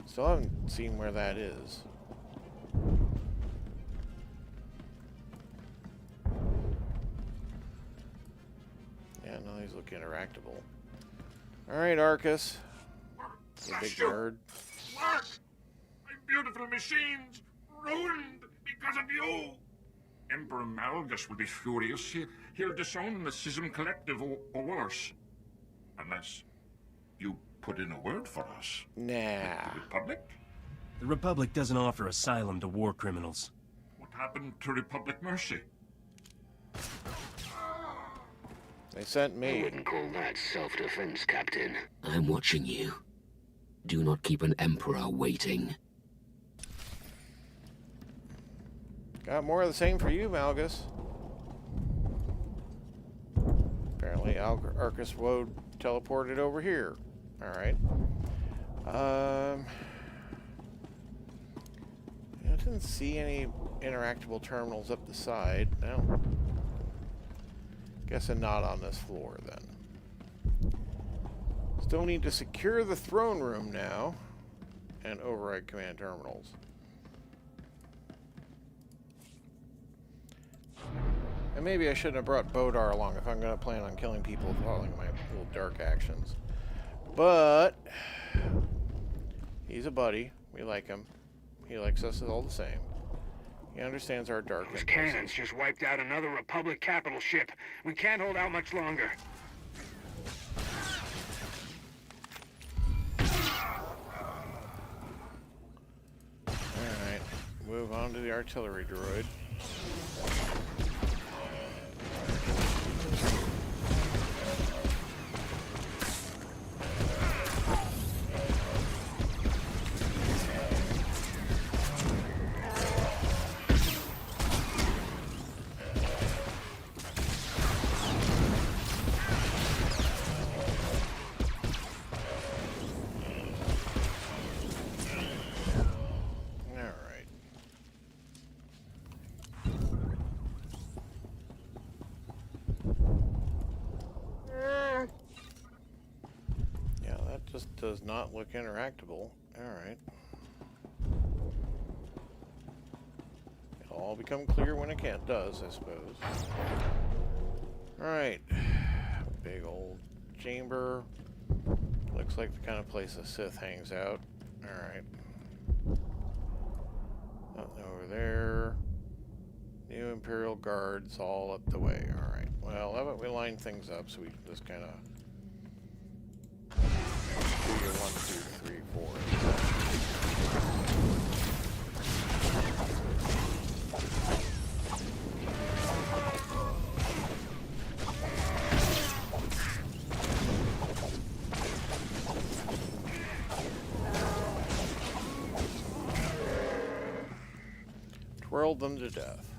S1: Still haven't seen where that is. Yeah, no, these look interactable. Alright, Arcus. You big nerd.
S4: Look! My beautiful machines ruined because of you! Emperor Malgus will be furious. He'll disown the Schism Collective or worse. Unless you put in a word for us.
S1: Nah.
S4: The Republic?
S8: The Republic doesn't offer asylum to war criminals.
S4: What happened to Republic Mercy?
S1: They sent
S6: I
S1: me.
S6: wouldn't call that self-defense, Captain.
S10: I'm watching you. Do not keep an Emperor waiting.
S1: Got more of the same for you, Malgus. Apparently, Arcus Woad teleported over here. Alright. I didn't see any interactable terminals up the side. No. Guessing not on this floor, then. Still need to secure the throne room now. And override command terminals. And maybe I shouldn't have brought Bodar along if I'm going to plan on killing people following my little dark actions. But he's a buddy. We like him. He likes us all the same. He understands our dark
S6: Those
S1: impulses.
S6: cannons just wiped out another Republic capital ship. We can't hold out much longer.
S1: Alright, move on to the artillery droid. Just does not look interactable. Alright. It'll all become clear when it does, I suppose. Alright. Big old chamber. Looks like the kind of place a Sith hangs out. Alright. Nothing over there. New Imperial guards all up the way. Alright. Well, how about we line things up so we can just kind of... 1, 2, 3, 4. Twirled them to death.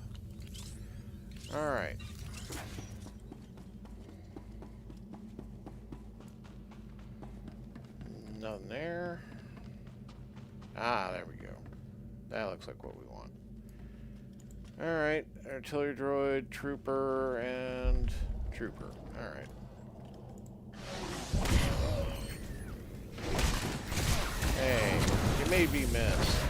S1: Alright. Nothing there. Ah, there we go. That looks like what we want. Alright, artillery droid, trooper, and trooper. Alright. Hey, you made me miss.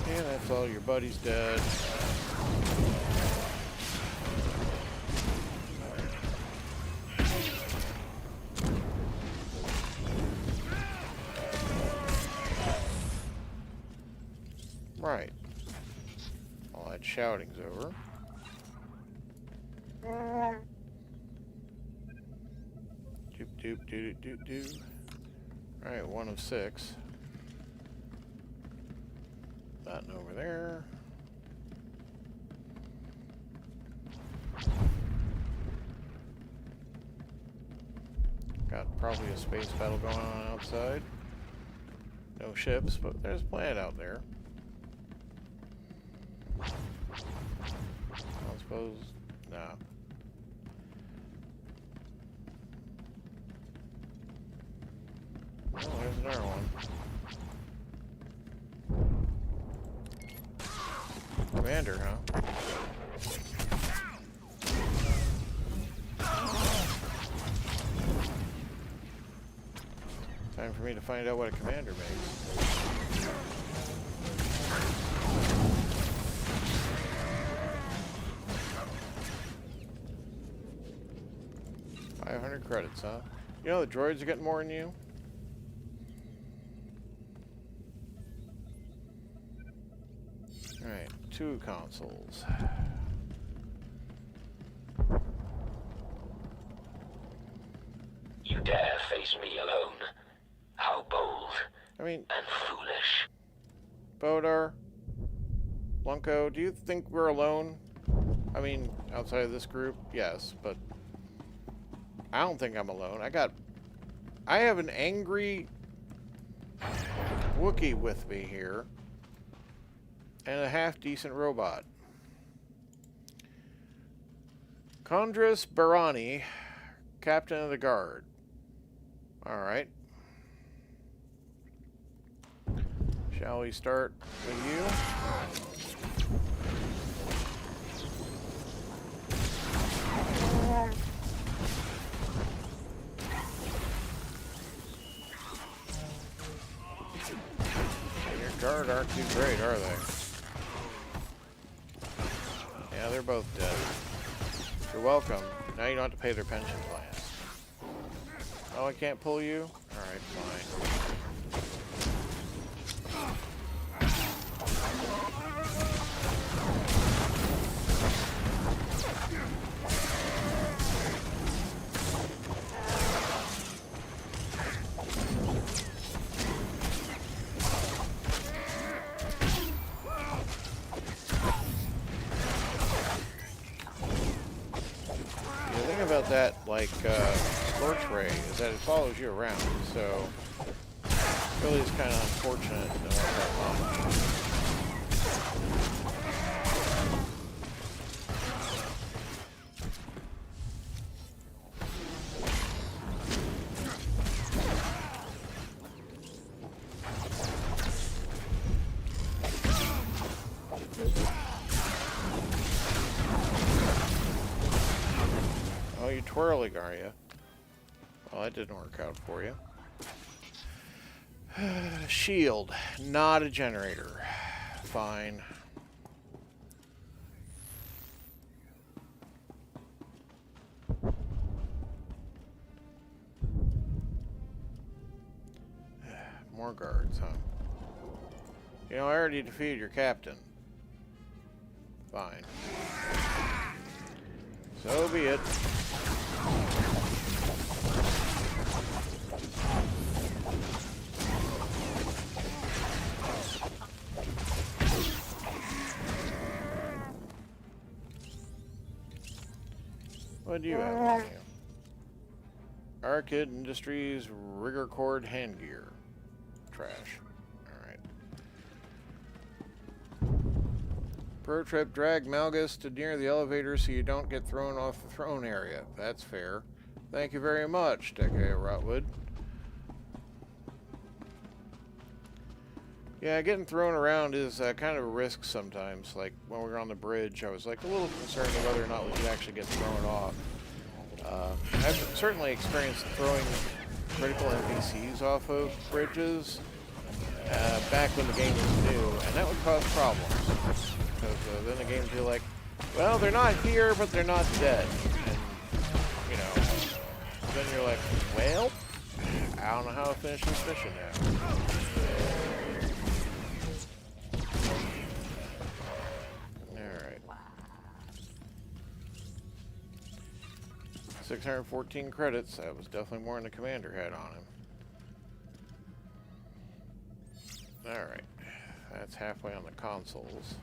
S1: And that's all, your buddy's dead. Right. All that shouting's over. Doop doop doo doo doo doo. Alright, 1 of 6. Nothing over there. Got probably a space battle going on outside. No ships, but there's a planet out there. I suppose, no. Oh, there's another one. Commander, huh? Time for me to find out what a commander makes. 500 credits, huh? You know the droids are getting more than you? Alright, 2 consoles.
S5: You dare face me alone? How bold
S1: I mean,
S5: and foolish.
S1: Bodar, Lunko, do you think we're alone? I mean, outside of this group, yes, but I don't think I'm alone. I have an angry Wookiee with me here, and a half-decent robot. Condris Barani, Captain of the Guard. Alright. Shall we start with you? Your guard aren't too great, are they? Yeah, they're both dead. You're welcome. Now you don't have to pay their pension plans. Oh, I can't pull you? Alright, fine. About that, like, Lurch Ray, is that it follows you around, so really is kind of unfortunate to know that much. Oh, you're twirling, are you? Well, that didn't work out for you. Shield, not a generator. Fine. More guards, huh? You know, I already defeated your captain. Fine. So be it. What do you have on you? Arcade Industries Rigger Cord Handgear. Trash. Alright. Pro trip, drag Malgus to near the elevator so you don't get thrown off the throne area. That's fair. Thank you very much, Decay Rotwood. Yeah, getting thrown around is kind of a risk sometimes. Like, when we were on the bridge, I was like a little concerned of whether or not we could actually get thrown off. I've certainly experienced throwing critical NPCs off of bridges back when the game was new, and that would cause problems. Because then the game would be like, well, they're not here, but they're not dead. And, you know, then you're like, well, I don't know how to finish this mission now. 614 credits. That was definitely more than the commander had on him. Alright. That's halfway on the consoles.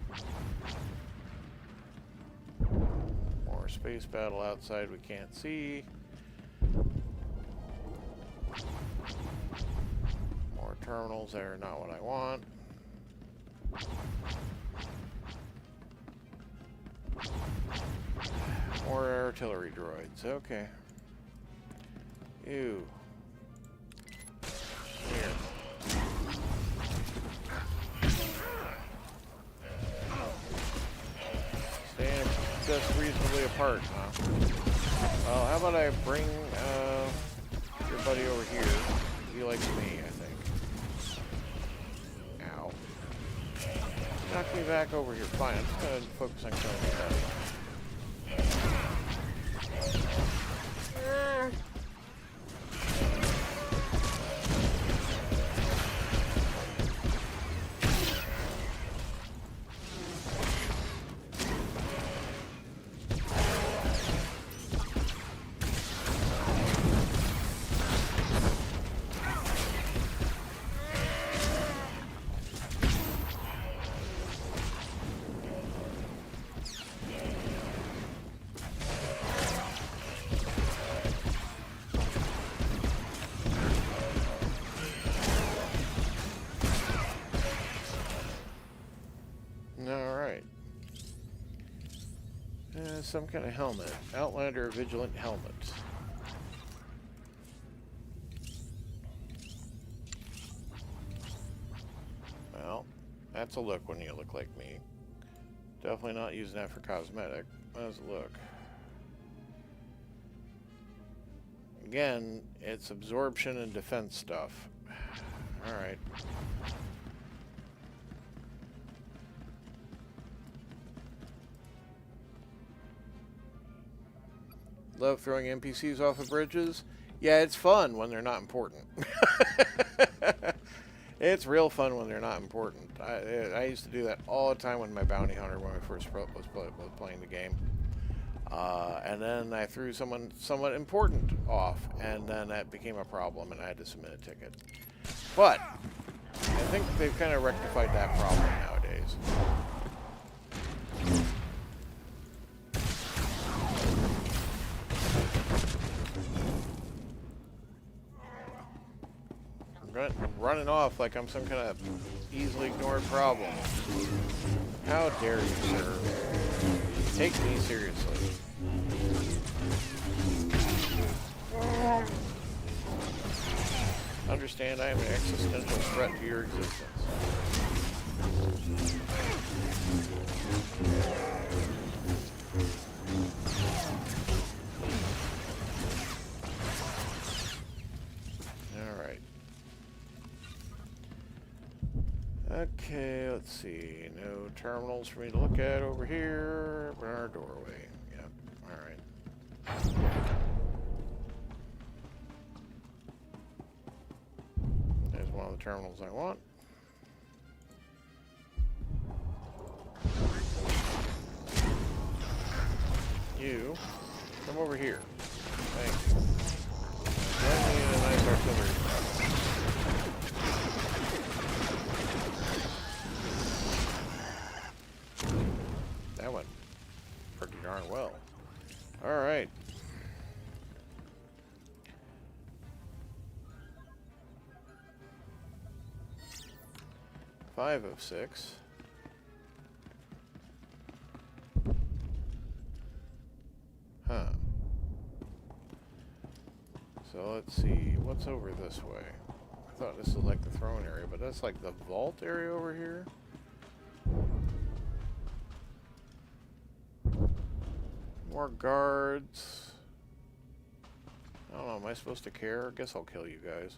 S1: More space battle outside we can't see. More terminals that are not what I want. More artillery droids. Okay. Ew. Here. Staying just reasonably apart, huh? Well, how about I bring your buddy over here? He likes me, I think. Ow. Knock me back over here. Fine, I'm just gonna focus on killing the guy. Some kind of helmet. Outlander Vigilant Helmet. Well, that's a look when you look like me. Definitely not using that for cosmetic. How's it look? Again, it's absorption and defense stuff. Alright. Love throwing NPCs off of bridges. Yeah, it's fun when they're not important. It's real fun when they're not important. I used to do that all the time with my bounty hunter when I first was playing the game. And then I threw someone somewhat important off, and then that became a problem, and I had to submit a ticket. But I think they've kind of rectified that problem nowadays. Running off like I'm some kind of easily ignored problem. How dare you, sir? Take me seriously. Understand I am an existential threat to your existence. Okay, let's see. No terminals for me to look at over here. We're in our doorway. Yep. Alright. There's one of the terminals I want. You, come over here. Thank you. Then we need a nice artillery. That went pretty darn well. Alright. 5 of 6. Huh. So let's see, what's over this way? I thought this was like the throne area, but that's like the vault area over here. More guards. I don't know, am I supposed to care? I guess I'll kill you guys.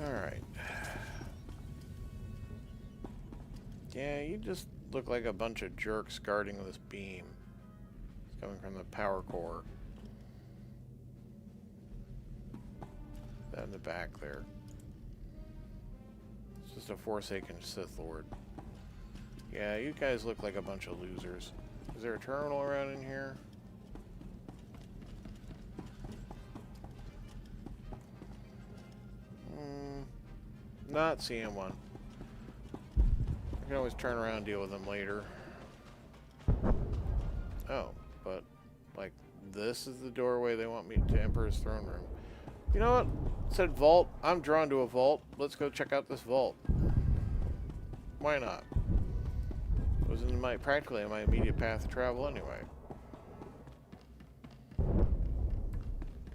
S1: Alright. Yeah, you just look like a bunch of jerks guarding this beam. It's coming from the power core. That in the back there. It's just a Forsaken Sith Lord. Yeah, you guys look like a bunch of losers. Is there a terminal around in here? Not seeing one. I can always turn around and deal with them later. Oh, but like this is the doorway they want me to Emperor's throne room. You know what? It said vault. I'm drawn to a vault. Let's go check out this vault. Why not? It was in my practically in my immediate path of travel anyway.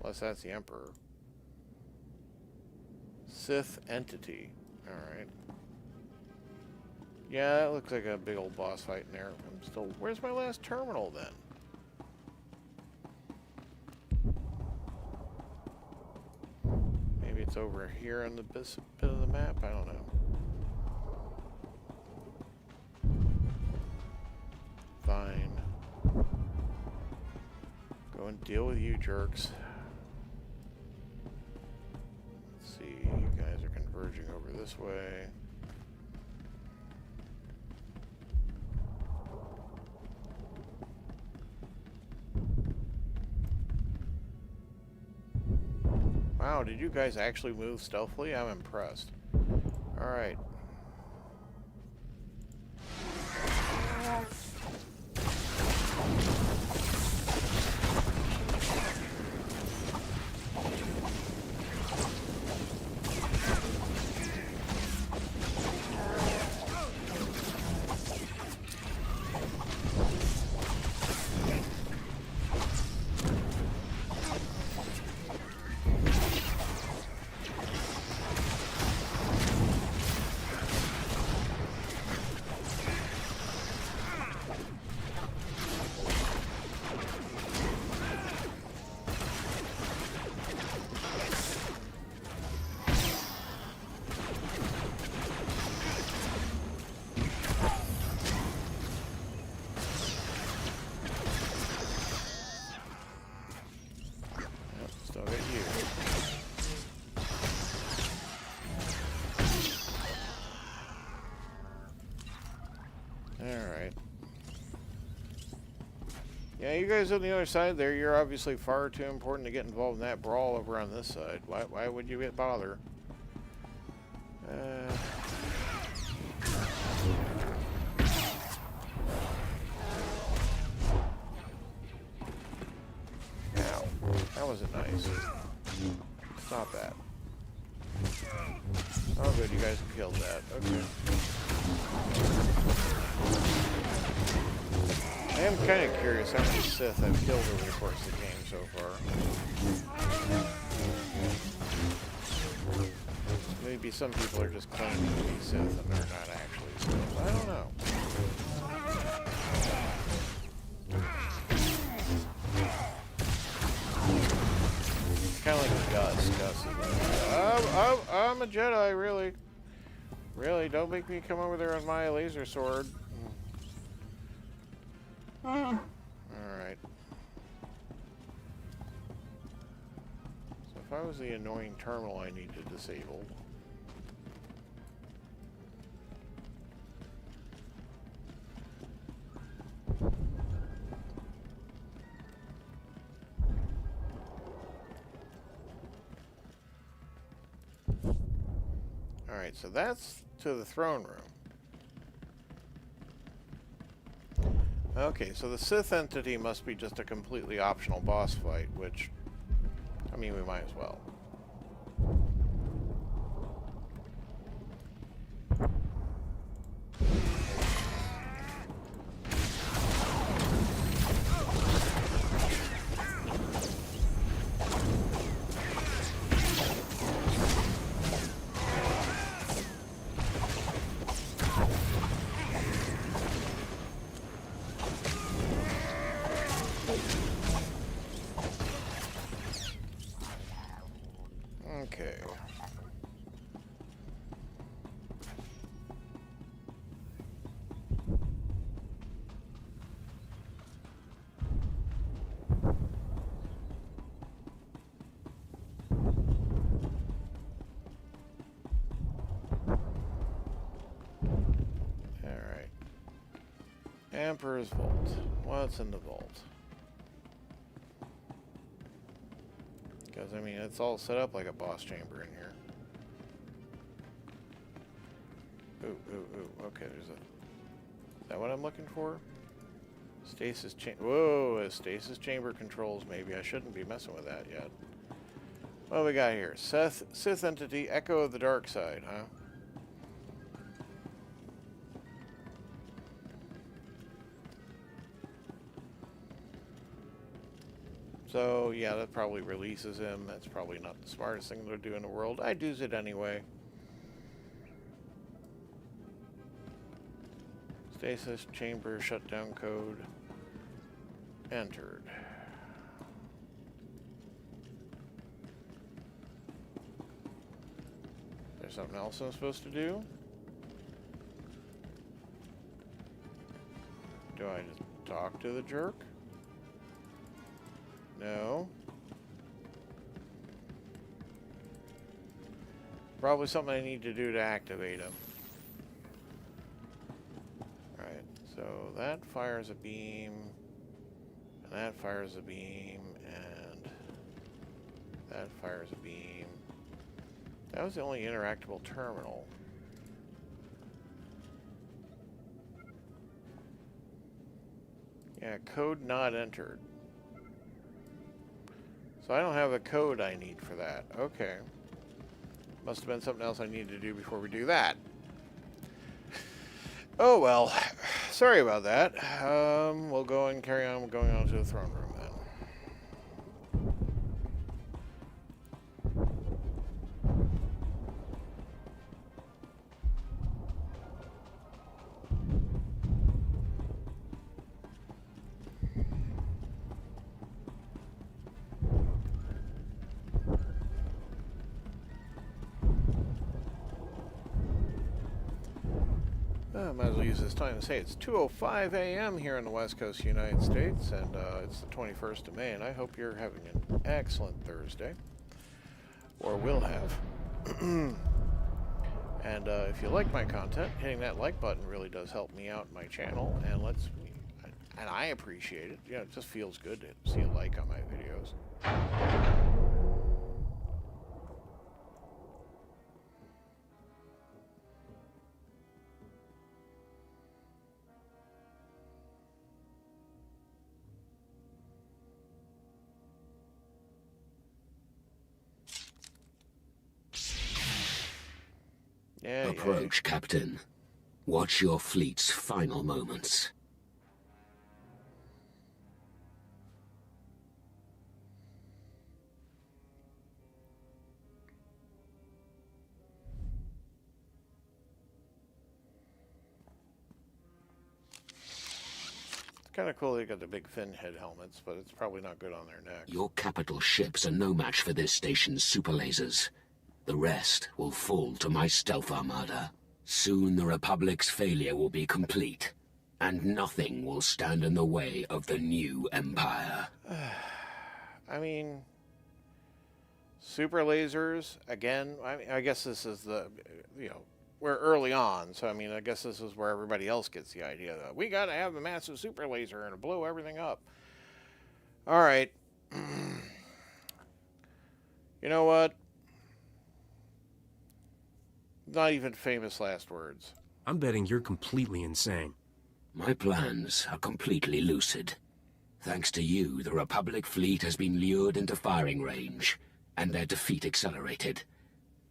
S1: Unless that's the Emperor. Sith entity. Alright. Yeah, that looks like a big old boss fight in there. I'm still... Where's my last terminal, then? Maybe it's over here on the bit of the map? I don't know. Fine. Go and deal with you jerks. Let's see, you guys are converging over this way. Wow, did you guys actually move stealthily? I'm impressed. Alright. Alright. Yeah, you guys on the other side there, you're obviously far too important to get involved in that brawl over on this side. Why would you bother? Ow. That wasn't nice. Stop that. Oh good, you guys killed that. Okay. I am kind of curious how many Sith I've killed over the course of the game so far. Maybe some people are just claiming to be Sith and they're not actually Sith. I don't know. It's kind of like Gus. Gus is like, I'm a Jedi, really. Really, don't make me come over there with my laser sword. Alright. So if I was the annoying terminal I need to disable. Alright, so that's to the throne room. Okay, so the Sith entity must be just a completely optional boss fight, which, I mean, we might as well. Okay. Alright. Emperor's Vault. What's in the vault? Because, I mean, it's all set up like a boss chamber in here. Ooh, ooh, ooh. Okay, there's a... Is that what I'm looking for? Stasis chamber. Whoa, a stasis chamber controls. Maybe I shouldn't be messing with that yet. What do we got here? Sith entity, Echo of the Dark Side, huh? So, yeah, that probably releases him. That's probably not the smartest thing to do in the world. I'd use it anyway. Stasis chamber shutdown code entered. There's something else I'm supposed to do? Do I just talk to the jerk? No. Probably something I need to do to activate him. Alright, so that fires a beam, and that fires a beam, and that fires a beam. That was the only interactable terminal. Yeah, code not entered. So I don't have a code I need for that. Okay. Must have been something else I needed to do before we do that. Oh well. Sorry about that. We'll go and carry on going on to the throne room then. I might as well use this time to say it's 2:05 a.m. here in the West Coast United States, and it's the 21st of May, and I hope you're having an excellent Thursday, or will have. And if you like my content, hitting that like button really does help me out in my channel, and and I appreciate it. You know, it just feels good to see a like on my videos.
S10: Approach, Captain. Watch your fleet's final moments.
S1: It's kind of cool they got the big fin head helmets, but it's probably not good on their necks.
S10: Your capital ships are no match for this station's super lasers. The rest will fall to my stealth armada. Soon the Republic's failure will be complete, and nothing will stand in the way of the new Empire.
S1: I mean, super lasers, again, I guess this is the, you know, we're early on, so I mean, I guess this is where everybody else gets the idea that we gotta have the massive super laser and blow everything up. Alright. You know what? Not even famous last words.
S8: I'm betting you're completely insane.
S10: My plans are completely lucid. Thanks to you, the Republic fleet has been lured into firing range, and their defeat accelerated.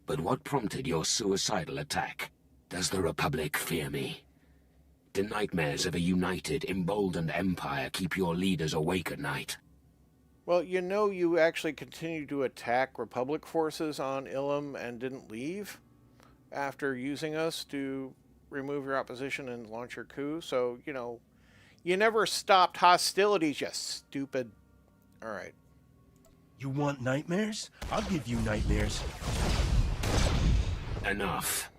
S10: But what prompted your suicidal attack? Does the Republic fear me? Do nightmares of a united, emboldened empire keep your leaders awake at night?
S1: Well, you know you actually continued to attack Republic forces on Ilum and didn't leave after using us to remove your opposition and launch your coup. So, you know, you never stopped hostilities, you stupid... Alright.
S8: You want nightmares? I'll give you nightmares.
S10: Enough.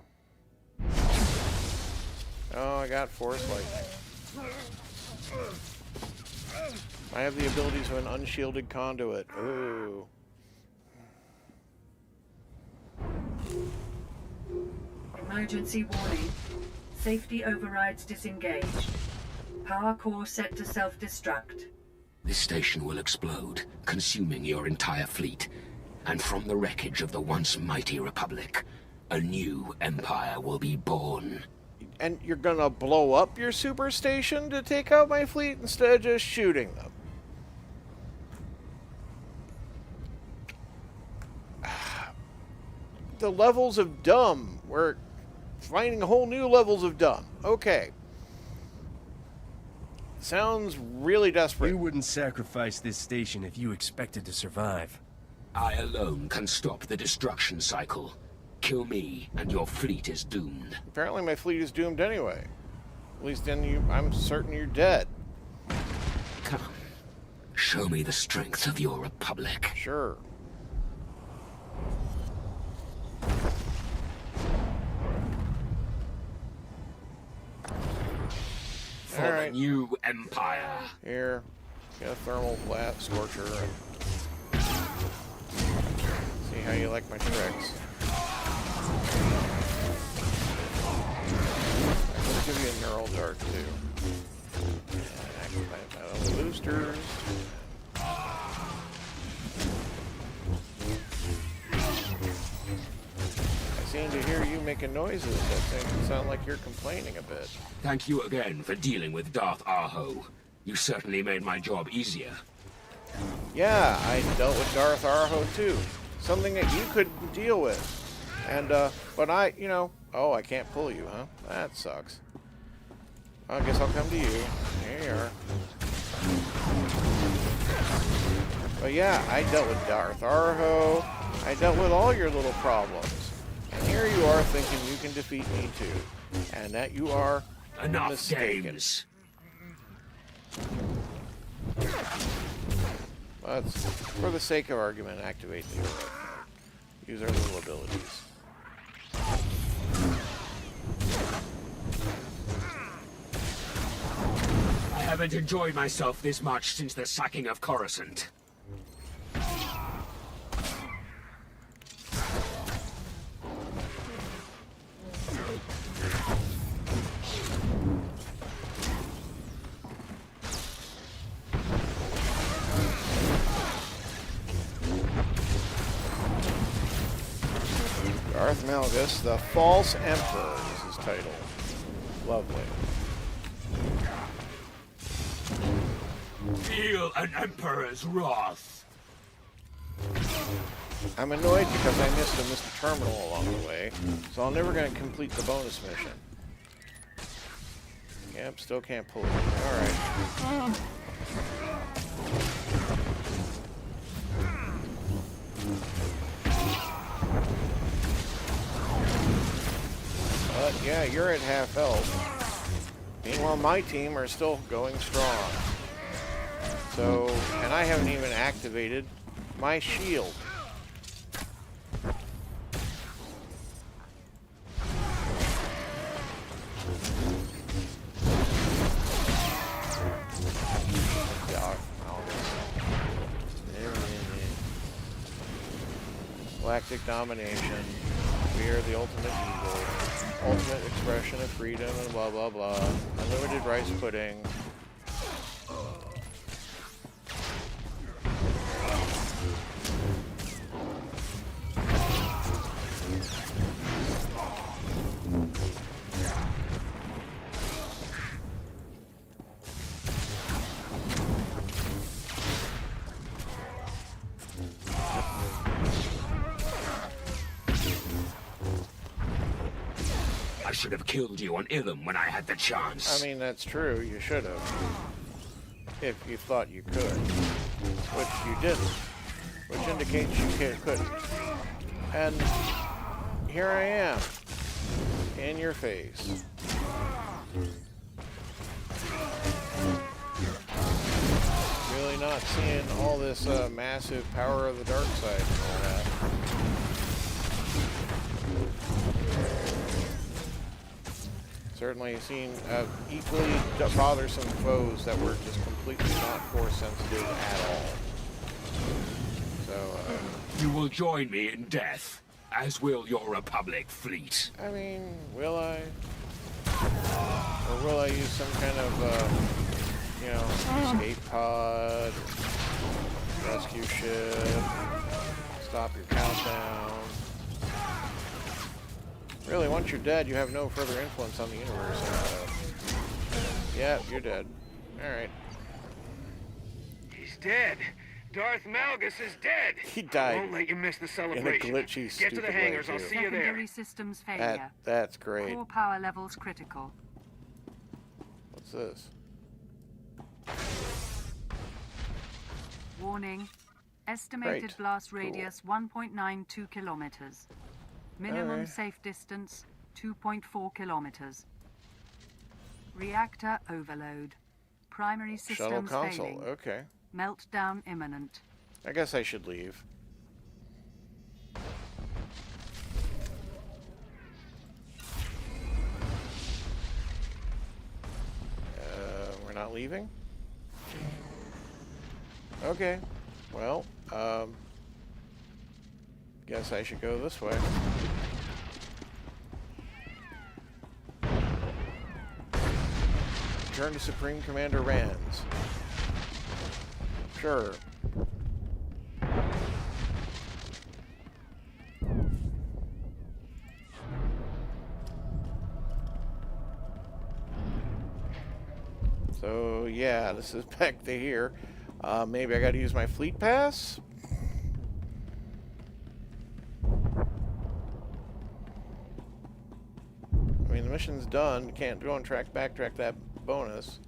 S1: Oh, I got Force Lightning. I have the abilities of an unshielded conduit. Ooh.
S11: Emergency warning. Safety overrides disengaged. Power core set to self-destruct.
S10: This station will explode, consuming your entire fleet. And from the wreckage of the once mighty Republic, a new empire will be born.
S1: And you're gonna blow up your super station to take out my fleet instead of just shooting them? The levels of dumb. We're finding whole new levels of dumb. Okay. Sounds really desperate.
S8: You wouldn't sacrifice this station if you expected to survive.
S10: I alone can stop the destruction cycle. Kill me, and your fleet is doomed.
S1: Apparently my fleet is doomed anyway. At least then I'm certain you're dead.
S10: Come. Show me the strength of your Republic.
S1: Sure.
S10: For the new empire.
S1: Here. Get a thermal blast scorcher. See how you like my tricks. Let's give you a neural dart too. And activate metal boosters. I seem to hear you making noises that sound like you're complaining a bit.
S10: Thank you again for dealing with Darth Arho. You certainly made my job easier.
S1: Yeah, I dealt with Darth Arho too. Something that you couldn't deal with. And, but I, you know... Oh, I can't pull you, huh? That sucks. I guess I'll come to you. Here you are. But yeah, I dealt with Darth Arho. I dealt with all your little problems. And here you are thinking you can defeat me too. And that you are
S10: Enough
S1: mistaken.
S10: games.
S1: Let's, for the sake of argument, activate the aura. Use our little abilities.
S10: I haven't enjoyed myself this much since the sacking of Coruscant.
S1: Darth Malgus, the False Emperor is his title. Lovely.
S10: Feel an Emperor's wrath.
S1: I'm annoyed because I missed a Mr. Terminal along the way, so I'm never going to complete the bonus mission. Yep, still can't pull it. Alright. But yeah, you're at half health. Meanwhile, my team are still going strong. So, and I haven't even activated my shield. Galactic domination. We are the ultimate evil. Ultimate expression of freedom and blah blah blah. Unlimited rice pudding.
S10: I should have killed you on Ilum when I had the chance.
S1: I mean, that's true. You should have. If you thought you could. Which you didn't. Which indicates you couldn't. And here I am. In your face. Really not seeing all this massive power of the dark side and all that. Certainly seen equally bothersome foes that were just completely not force sensitive at all. So,
S10: you will join me in death, as will your Republic fleet.
S1: I mean, will I? Or will I use some kind of, you know, escape pod, rescue ship, stop your countdown? Really, once you're dead, you have no further influence on the universe. Yeah, you're dead. Alright.
S6: He's dead. Darth Malgus is dead.
S1: He died.
S6: I won't let you miss the
S1: In a
S6: celebration.
S1: glitchy,
S6: Get to the
S1: stupid
S6: hangars.
S1: way,
S6: I'll
S1: too.
S6: see you there.
S11: Secondary systems failure.
S1: That's great.
S11: Core power levels critical.
S1: What's this?
S11: Warning. Estimated
S1: Great.
S11: blast
S1: Cool.
S11: radius 1.92 kilometers. Minimum
S1: Alright.
S11: safe distance 2.4 kilometers. Reactor overload. Primary
S1: Shuttle
S11: systems
S1: console.
S11: failing.
S1: Okay.
S11: Meltdown imminent.
S1: I guess I should leave. We're not leaving? Okay. Well, guess I should go this way. Return to Supreme Commander Rands. Sure. So, yeah, this is back to here. Maybe I gotta use my fleet pass? I mean, the mission's done. You can't go and backtrack that bonus.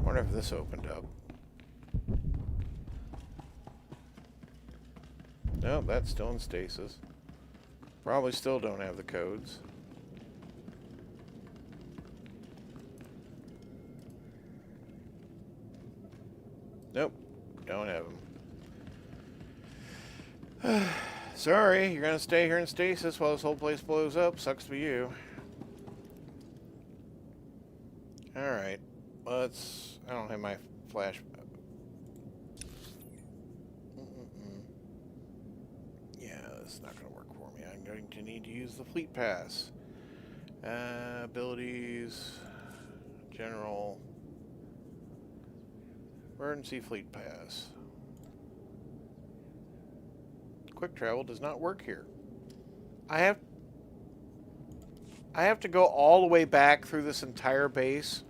S1: Wonder if this opened up. Nope, that's still in stasis. Probably still don't have the codes. Nope, don't have them. Sorry, you're gonna stay here in stasis while this whole place blows up. Sucks to be you. Alright, let's... I don't have my flash... Yeah, this is not gonna work for me. I'm going to need to use the fleet pass. Abilities... General... Emergency fleet pass. Quick travel does not work here. I have to go all the way back through this entire base.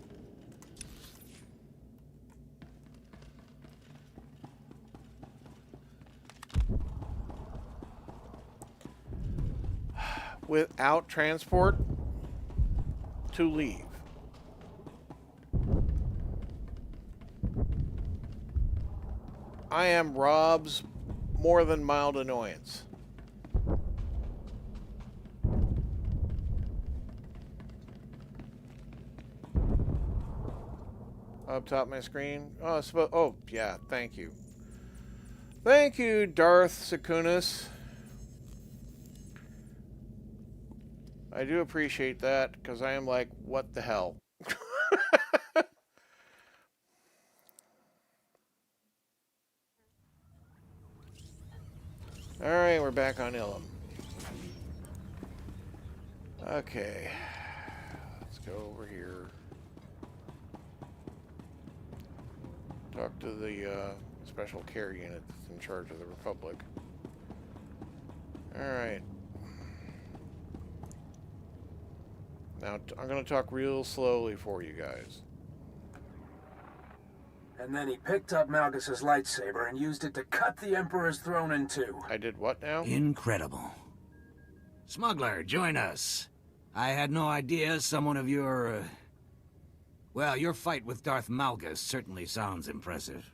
S1: Without transport to leave. I am Rob's more than mild annoyance. Up top of my screen. Oh, yeah, thank you. Thank you, Darth Sakunis. I do appreciate that, because I am like, what the hell? Alright, we're back on Ilum. Okay. Let's go over here. Talk to the special care unit that's in charge of the Republic. Alright. Now, I'm going to talk real slowly for you guys.
S2: And then he picked up Malgus's lightsaber and used it to cut the Emperor's throne in two.
S1: I did what now?
S2: Incredible. Smuggler, join us. I had no idea someone of your... Well, your fight with Darth Malgus certainly sounds impressive.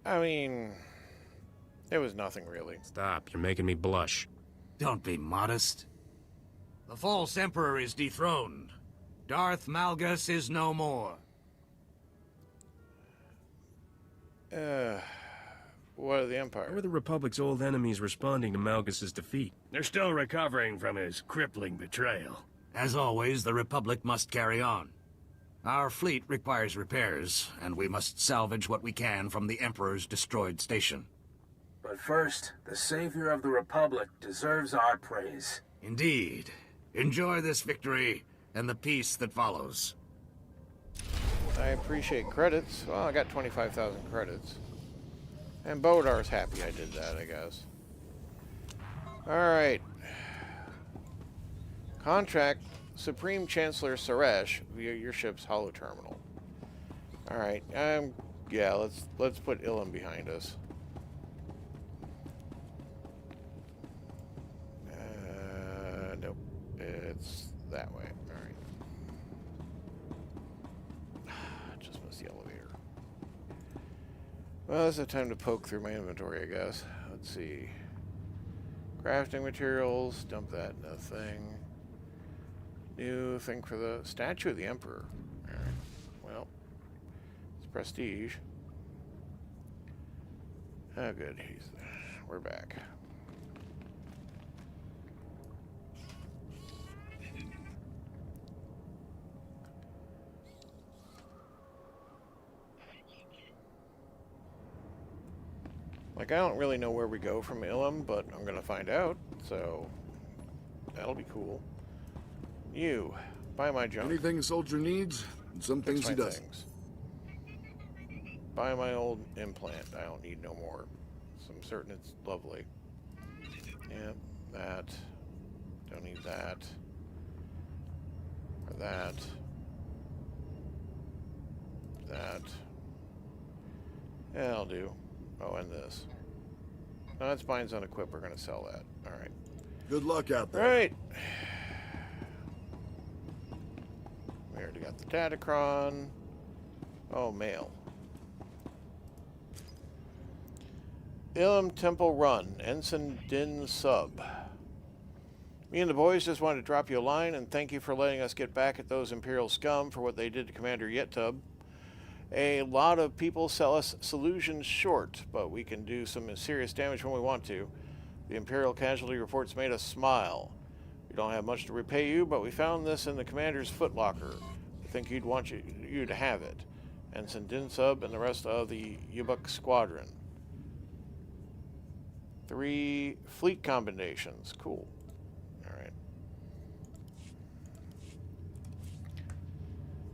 S1: I mean, it was nothing really.
S3: Stop, you're making me blush.
S2: Don't be modest. The false Emperor is dethroned. Darth Malgus is no more.
S1: What of the Empire?
S3: How are the Republic's old enemies responding to Malgus's defeat?
S8: They're still recovering from his crippling betrayal.
S2: As always, the Republic must carry on. Our fleet requires repairs, and we must salvage what we can from the Emperor's destroyed station. But first, the savior of the Republic deserves our praise. Indeed. Enjoy this victory, and the peace that follows.
S1: I appreciate credits. Well, I got 25,000 credits. And Bodar's happy I did that, I guess. Alright. Contract Supreme Chancellor Suresh via your ship's holo terminal. Alright, yeah, let's put Ilum behind us. Nope. It's that way. Alright. Just missed the elevator. Well, this is time to poke through my inventory, I guess. Let's see. Crafting materials, dump that in the thing. New thing for the statue of the Emperor. Alright. Well, it's prestige. Oh, good. We're back. Like, I don't really know where we go from Ilum, but I'm gonna find out, so that'll be cool. You, buy my junk.
S12: Anything a soldier needs, and some things he doesn't.
S1: Things. Buy my old implant. I don't need no more. So I'm certain it's lovely. Yep, that. Don't need that. Or that. That. Yeah, I'll do. Oh, and this. No, that's mine's unequipped. We're gonna sell that. Alright.
S12: Good luck out there.
S1: Alright. We already got the Datacron. Oh, mail. Ilum Temple Run, Ensign Din Sub. Me and the boys just wanted to drop you a line and thank you for letting us get back at those Imperial scum for what they did to Commander Yettub. A lot of people sell us solutions short, but we can do some serious damage when we want to. The Imperial casualty reports made us smile. We don't have much to repay you, but we found this in the Commander's footlocker. I think he'd want you to have it. Ensign Din Sub and the rest of the Yubuk Squadron. 3 fleet combinations. Cool. Alright.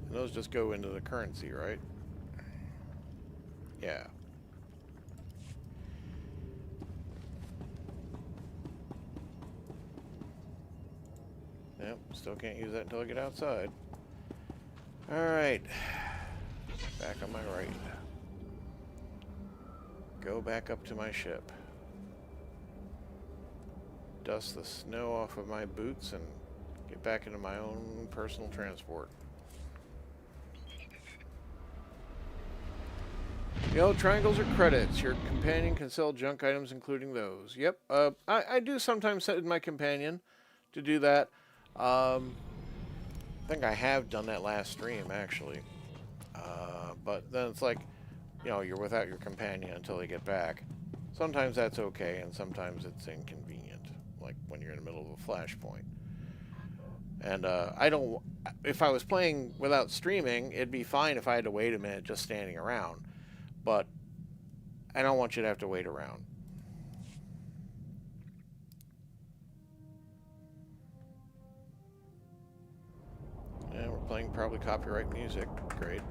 S1: And those just go into the currency, right? Yeah. Yep, still can't use that until I get outside. Alright. Back on my right. Go back up to my ship. Dust the snow off of my boots and get back into my own personal transport. Yellow triangles are credits. Your companion can sell junk items, including those. Yep. I do sometimes set in my companion to do that. I think I have done that last stream, actually. But then it's like, you know, you're without your companion until they get back. Sometimes that's okay, and sometimes it's inconvenient, like when you're in the middle of a flashpoint. And I don't... If I was playing without streaming, it'd be fine if I had to wait a minute just standing around. But I don't want you to have to wait around. Yeah, we're playing probably copyright music. Great.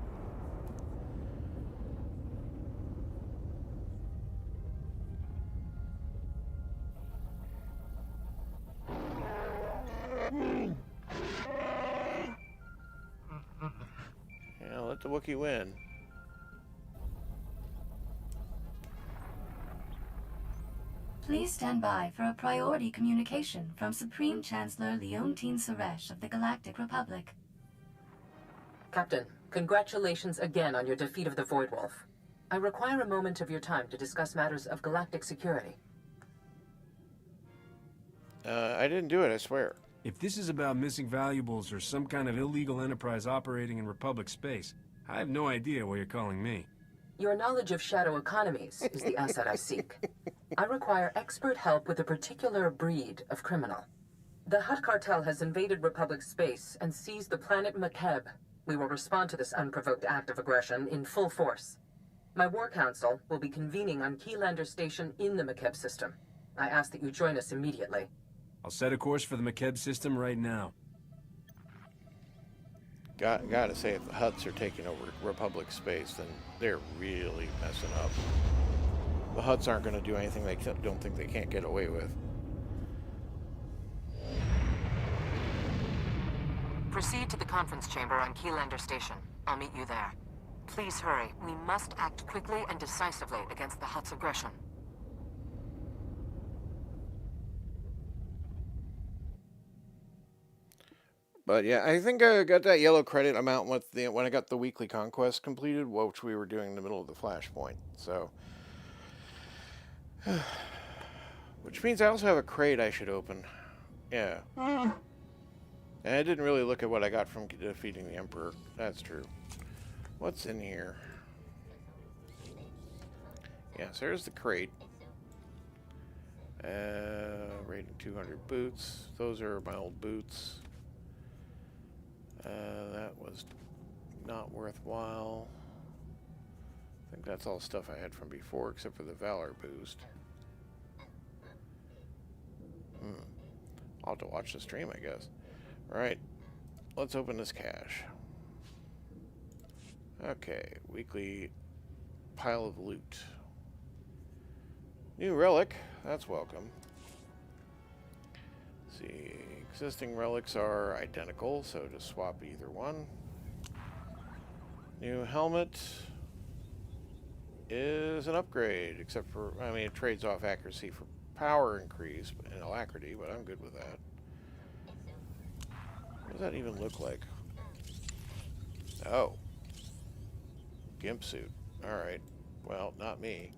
S1: the Wookiee win.
S13: Please stand by for a priority communication from Supreme Chancellor Leontine Suresh of the Galactic Republic.
S14: Captain, congratulations again on your defeat of the Void Wolf. I require a moment of your time to discuss matters of galactic security.
S1: I didn't do it, I swear.
S8: If this is about missing valuables or some kind of illegal enterprise operating in Republic space, I have no idea why you're calling me.
S14: Your knowledge of shadow economies is the asset I seek. I require expert help with a particular breed of criminal. The Hutt cartel has invaded Republic space and seized the planet Makeb. We will respond to this unprovoked act of aggression in full force. My War Council will be convening on Keylander Station in the Makeb system. I ask that you join us immediately.
S8: I'll set a course for the Makeb system right now.
S1: Gotta say, if the Hutts are taking over Republic space, then they're really messing up. The Hutts aren't going to do anything they don't think they can't get away with.
S14: Proceed to the conference chamber on Keylander Station. I'll meet you there. Please hurry. We must act quickly and decisively against the Hutt's aggression.
S1: But yeah, I think I got that yellow credit amount with when I got the weekly conquest completed, which we were doing in the middle of the flashpoint. So, which means I also have a crate I should open. Yeah. And I didn't really look at what I got from defeating the Emperor. That's true. What's in here? Yes, there's the crate. Rating 200 boots. Those are my old boots. That was not worthwhile. I think that's all stuff I had from before, except for the Valor boost. I'll have to watch the stream, I guess. Alright, let's open this cache. Okay, weekly pile of loot. New relic, that's welcome. Let's see, existing relics are identical, so just swap either one. New helmet is an upgrade, except for, I mean, it trades off accuracy for power increase and alacrity, but I'm good with that. What does that even look like? Oh. Gimp suit. Alright. Well, not me.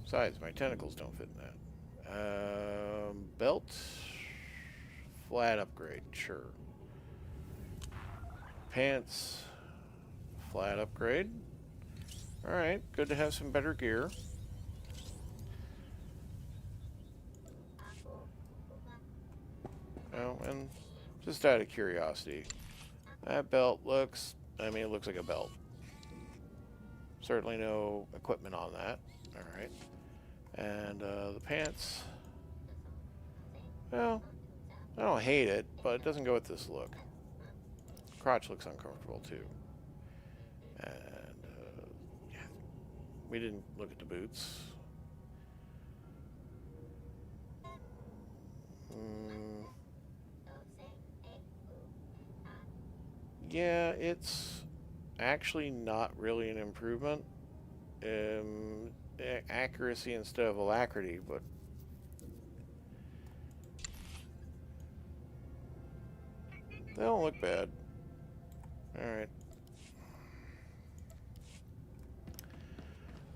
S1: Besides, my tentacles don't fit in that. Belt. Flat upgrade. Sure. Pants. Flat upgrade. Alright. Good to have some better gear. Oh, and just out of curiosity, that belt looks, I mean, it looks like a belt. Certainly no equipment on that. Alright. And the pants, well, I don't hate it, but it doesn't go with this look. Crotch looks uncomfortable too. And yeah, we didn't look at the boots. Yeah, it's actually not really an improvement. Accuracy instead of alacrity, but they don't look bad. Alright.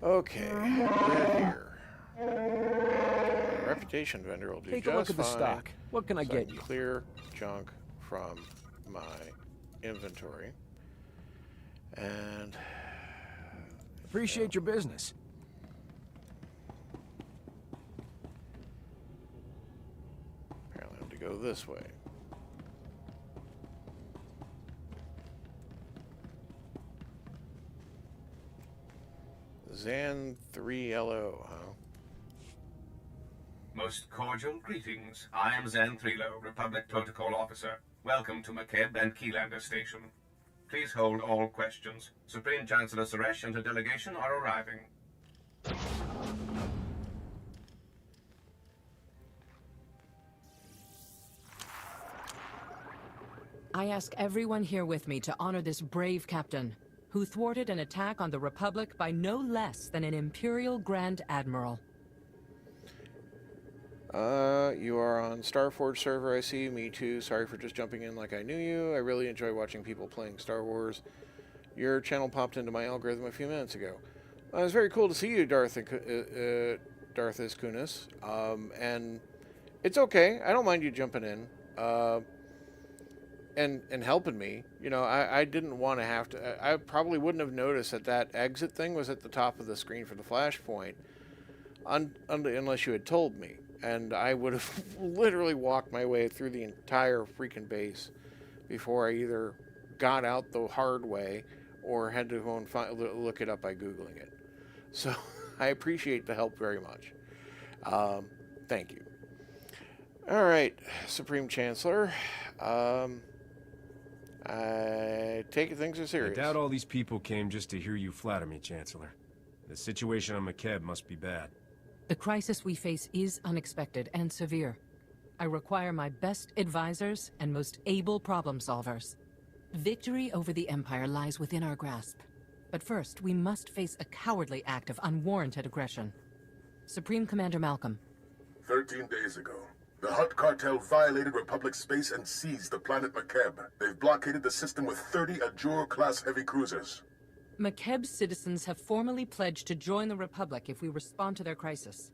S1: Okay, we're here. Reputation vendor will do
S2: Take
S1: just
S2: a look at the
S1: fine.
S2: stock. What can I
S1: So
S2: get you?
S1: Clear junk from my inventory. And
S2: Appreciate your business.
S1: apparently I have to go this way. Zan 3LO, huh?
S15: Most cordial greetings. I am Zan Thrilo, Republic Protocol Officer. Welcome to Makeb and Keylander Station. Please hold all questions. Supreme Chancellor Suresh and her delegation are arriving.
S14: I ask everyone here with me to honor this brave captain, who thwarted an attack on the Republic by no less than an Imperial Grand Admiral.
S1: You are on Starforge server, I see. Me too. Sorry for just jumping in like I knew you. I really enjoy watching people playing Star Wars. Your channel popped into my algorithm a few minutes ago. It was very cool to see you, Darth Kunis. And it's okay. I don't mind you jumping in and helping me. You know, I didn't want to have to. I probably wouldn't have noticed that exit thing was at the top of the screen for the flashpoint unless you had told me. And I would have literally walked my way through the entire freaking base before I either got out the hard way or had to go and look it up by Googling it. So I appreciate the help very much. Thank you. All right, Supreme Chancellor. I take it things are serious.
S8: I doubt all these people came just to hear you flatter me, Chancellor. The situation on McKeb must be bad.
S14: The crisis we face is unexpected and severe. I require my best advisors and most able problem solvers. Victory over the Empire lies within our grasp. But first, we must face a cowardly act of unwarranted aggression. Supreme Commander Malcolm.
S12: 13 days ago, the Hutt cartel violated Republic space and seized the planet McKeb. They've blockaded the system with 30 Ajur-class heavy cruisers.
S14: McKeb's citizens have formally pledged to join the Republic if we respond to their crisis.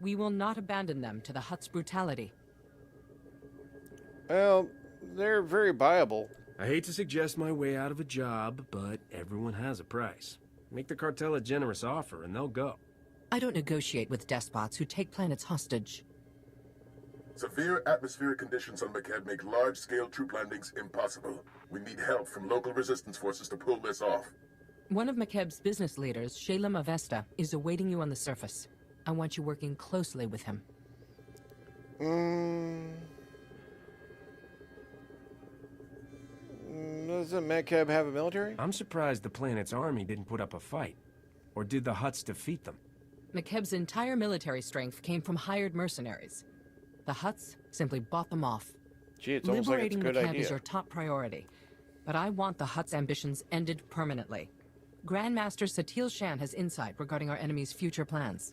S14: We will not abandon them to the Hutt's brutality.
S1: Well, they're very viable.
S8: I hate to suggest my way out of a job, but everyone has a price. Make the cartel a generous offer and they'll go.
S14: I don't negotiate with despots who take planets hostage.
S12: Severe atmospheric conditions on McKeb make large-scale troop landings impossible. We need help from local resistance forces to pull this off.
S14: One of McKeb's business leaders, Ilum Avesta, is awaiting you on the surface. I want you working closely with him.
S1: Doesn't McKeb have a military?
S8: I'm surprised the planet's army didn't put up a fight. Or did the Hutts defeat them?
S14: McKeb's entire military strength came from hired mercenaries. The Hutts simply bought them off.
S1: Gee, it's almost like it's a good
S14: Liberating McKeb
S1: idea.
S14: is your top priority. But I want the Hutts' ambitions ended permanently. Grandmaster Satil Shan has insight regarding our enemy's future plans.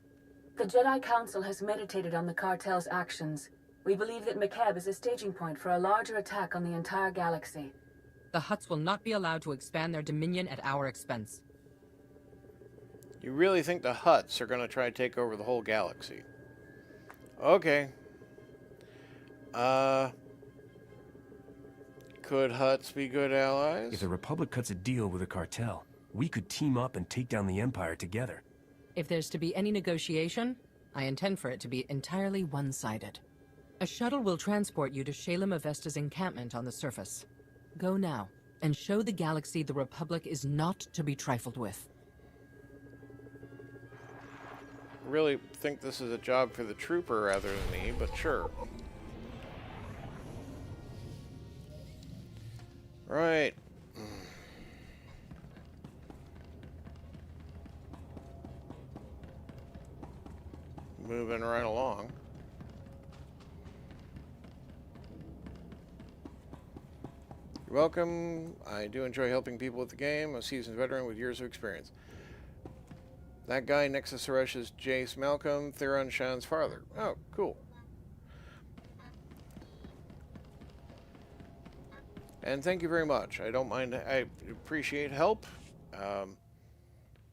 S16: The Jedi Council has meditated on the cartel's actions. We believe that McKeb is a staging point for a larger attack on the entire galaxy.
S14: The Hutts will not be allowed to expand their dominion at our expense.
S1: You really think the Hutts are going to try to take over the whole galaxy? Okay. Could Hutts be good allies?
S8: If the Republic cuts a deal with the cartel, we could team up and take down the Empire together.
S14: If there's to be any negotiation, I intend for it to be entirely one-sided. A shuttle will transport you to Ilum Avesta's encampment on the surface. Go now, and show the galaxy the Republic is not to be trifled with.
S1: Really think this is a job for the trooper rather than me, but sure. Right. Moving right along. You're welcome. I do enjoy helping people with the game. I'm a seasoned veteran with years of experience. That guy next to Suresh is Jace Malcolm, Theron Shan's father. Oh, cool. And thank you very much. I don't mind. I appreciate help.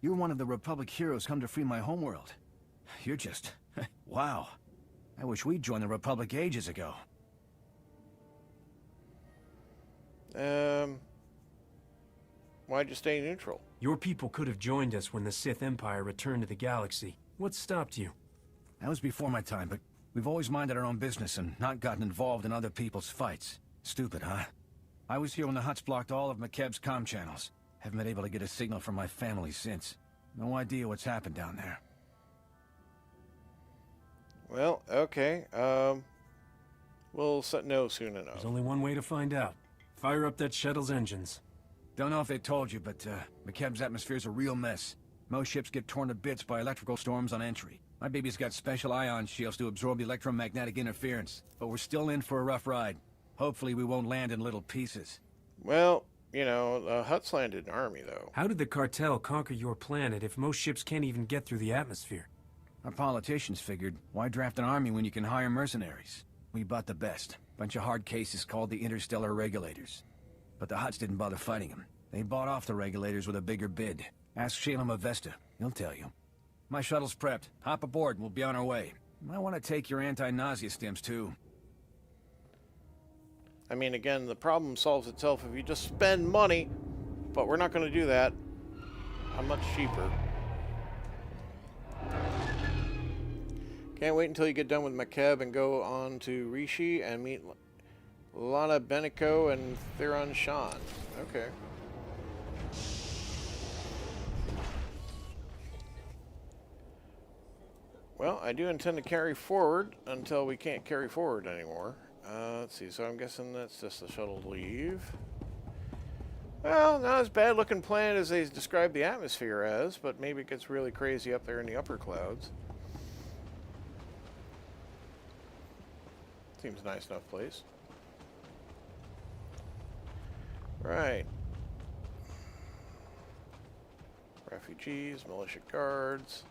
S2: You're one of the Republic heroes come to free my homeworld. You're just... wow. I wish we'd joined the Republic ages ago.
S1: Why'd you stay neutral?
S8: Your people could have joined us when the Sith Empire returned to the galaxy. What stopped you?
S2: That was before my time, but we've always minded our own business and not gotten involved in other people's fights. Stupid, huh? I was here when the Hutts blocked all of McKeb's comm channels. Haven't been able to get a signal from my family since. No idea what's happened down there.
S1: Well, okay. We'll know soon enough.
S8: There's only one way to find out. Fire up that shuttle's engines.
S2: Don't know if they told you, but McKeb's atmosphere's a real mess. Most ships get torn to bits by electrical storms on entry. My baby's got special ion shields to absorb the electromagnetic interference, but we're still in for a rough ride. Hopefully we won't land in little pieces.
S1: Well, You know, the Hutts landed an army, though.
S8: How did the cartel conquer your planet if most ships can't even get through the atmosphere?
S2: Our politicians figured, why draft an army when you can hire mercenaries? We bought the best. Bunch of hard cases called the Interstellar Regulators. But the Hutts didn't bother fighting them. They bought off the Regulators with a bigger bid. Ask Shalem Avesta. He'll tell you. My shuttle's prepped. Hop aboard and we'll be on our way. Might want to take your anti-nausea stims, too.
S1: I mean, again, the problem solves itself if you just spend money. But we're not going to do that. How much cheaper? Can't wait until you get done with Makeb and go on to Rishi and meet Lana Benico and Theron Shan. Okay. Well, I do intend to carry forward until we can't carry forward anymore. Let's see, so I'm guessing that's just the shuttle leave. Well, not as bad looking planet as they describe the atmosphere as, but maybe it gets really crazy up there in the upper clouds. Seems a nice enough place. Right. Refugees, militia guards.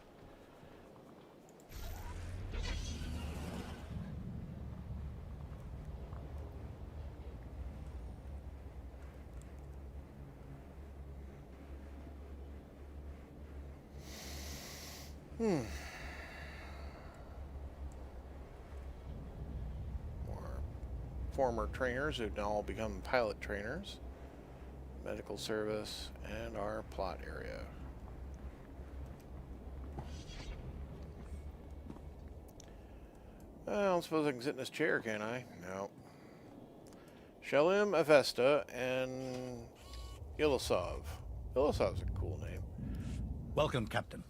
S1: More former trainers who've now all become pilot trainers. Medical service and our plot area. I don't suppose I can sit in this chair, can I? No. Shalem Avesta and Ilisov. Ilisov's a cool name.
S17: Welcome, Captain.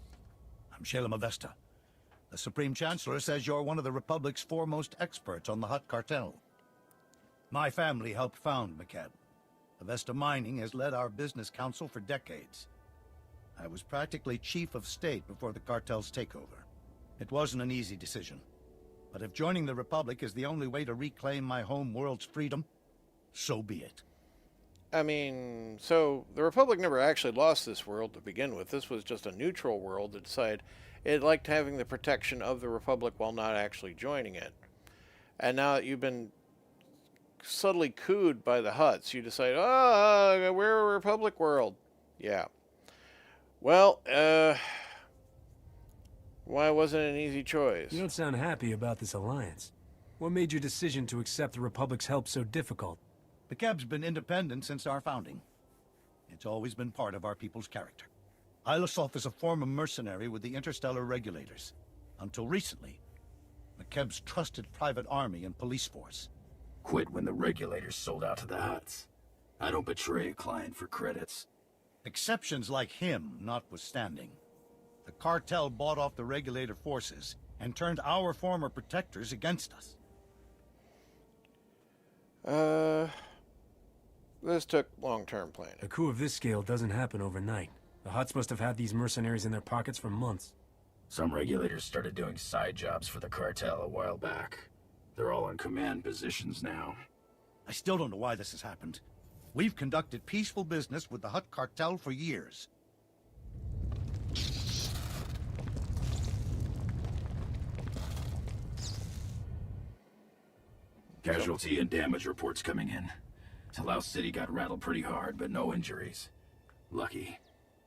S17: I'm Shalem Avesta. The Supreme Chancellor says you're one of the Republic's foremost experts on the Hutt cartel. My family helped found Makeb. Avesta Mining has led our business council for decades. I was practically chief of state before the cartel's takeover. It wasn't an easy decision. But if joining the Republic is the only way to reclaim my home world's freedom, so be it.
S1: I mean, so the Republic never actually lost this world to begin with. This was just a neutral world that decided it liked having the protection of the Republic while not actually joining it. And now that you've been subtly cooed by the Hutts, you decide, oh, we're a Republic world. Yeah. Well, why wasn't it an easy choice?
S8: You don't sound happy about this alliance. What made your decision to accept the Republic's help so difficult?
S17: Makeb's been independent since our founding. It's always been part of our people's character. Ilisov is a former mercenary with the Interstellar Regulators. Until recently, Makeb's trusted private army and police force.
S2: Quit when the Regulators sold out to the Hutts. I don't betray a client for credits.
S17: Exceptions like him notwithstanding. The cartel bought off the Regulator forces and turned our former protectors against us.
S1: This took long-term planning.
S8: A coup of this scale doesn't happen overnight. The Hutts must have had these mercenaries in their pockets for months.
S2: Some Regulators started doing side jobs for the cartel a while back. They're all in command positions now.
S17: I still don't know why this has happened. We've conducted peaceful business with the Hutt cartel for years.
S2: Casualty and damage reports coming in. Talau City got rattled pretty hard, but no injuries. Lucky.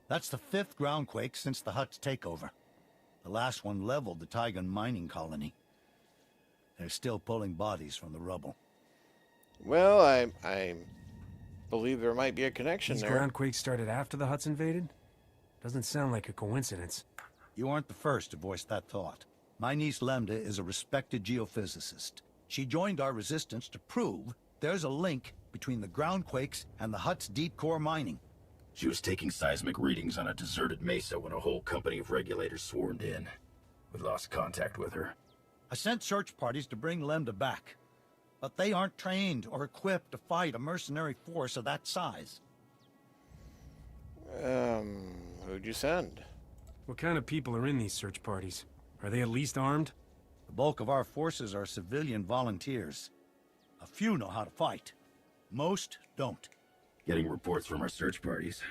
S17: That's the 5th groundquake since the Hutt's takeover. The last one leveled the Taigan mining colony. They're still pulling bodies from the rubble.
S1: Well, I believe there might be a connection there.
S8: These groundquakes started after the Hutts invaded? Doesn't sound like a coincidence.
S17: You aren't the first to voice that thought. My niece Lemda is a respected geophysicist. She joined our resistance to prove there's a link between the groundquakes and the Hutt's deep core mining.
S2: She was taking seismic readings on a deserted mesa when a whole company of Regulators swarmed in. We lost contact with her.
S17: I sent search parties to bring Lemda back. But they aren't trained or equipped to fight a mercenary force of that size.
S1: Who'd you send?
S8: What kind of people are in these search parties? Are they at least armed?
S17: The bulk of our forces are civilian volunteers. A few know how to fight. Most don't.
S18: Getting reports from our search parties.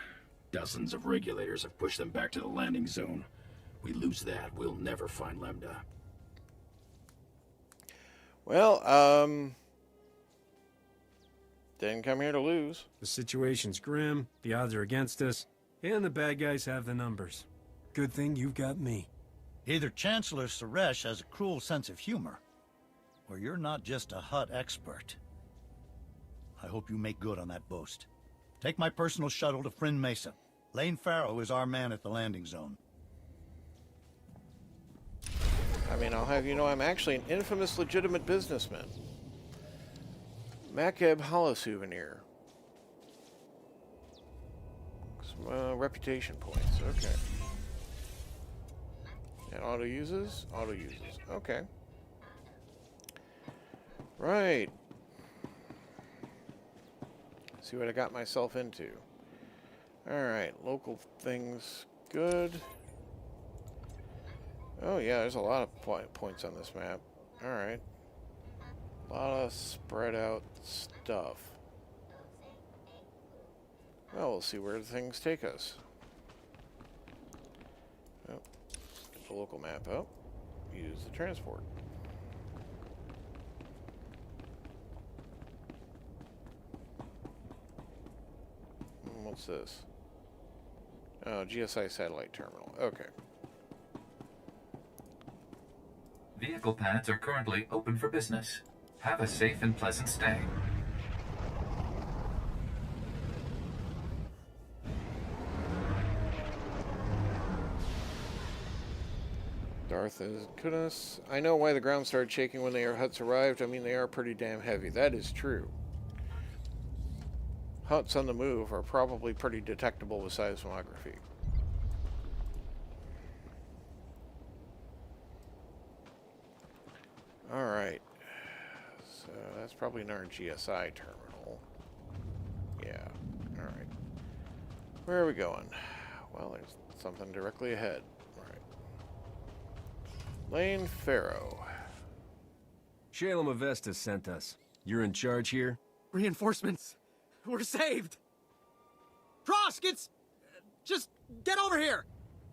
S18: Dozens of regulators have pushed them back to the landing zone. We lose that, we'll never find Lambda.
S1: Well, didn't come here to lose.
S8: The situation's grim, the odds are against us, and the bad guys have the numbers. Good thing you've got me.
S17: Either Chancellor Suresh has a cruel sense of humor, or you're not just a Hutt expert. I hope you make good on that boast. Take my personal shuttle to Friend Mesa. Lane Farrow is our man at the landing zone.
S1: I mean, I'll have you know I'm actually an infamous legitimate businessman. Makeb Holosouvenir. Some reputation points, okay. And auto uses? Auto uses, okay. Right. See what I got myself into. Alright, local things, good. Oh yeah, there's a lot of points on this map. Alright. A lot of spread out stuff. Well, we'll see where things take us. Oh, get the local map up. Use the transport. What's this? Oh, GSI satellite terminal. Okay.
S19: Vehicle pads are currently open for business. Have a safe and pleasant stay.
S1: Darth is goodness. I know why the ground started shaking when the air huts arrived. I mean, they are pretty damn heavy. That is true. Huts on the move are probably pretty detectable with seismography. Alright. So that's probably in our GSI terminal. Yeah. Alright. Where are we going? Well, there's something directly ahead. Alright. Lane Farrow.
S8: Shalem Avesta sent us. You're in charge here?
S20: Reinforcements. We're saved! Prosk, it's... just get over here!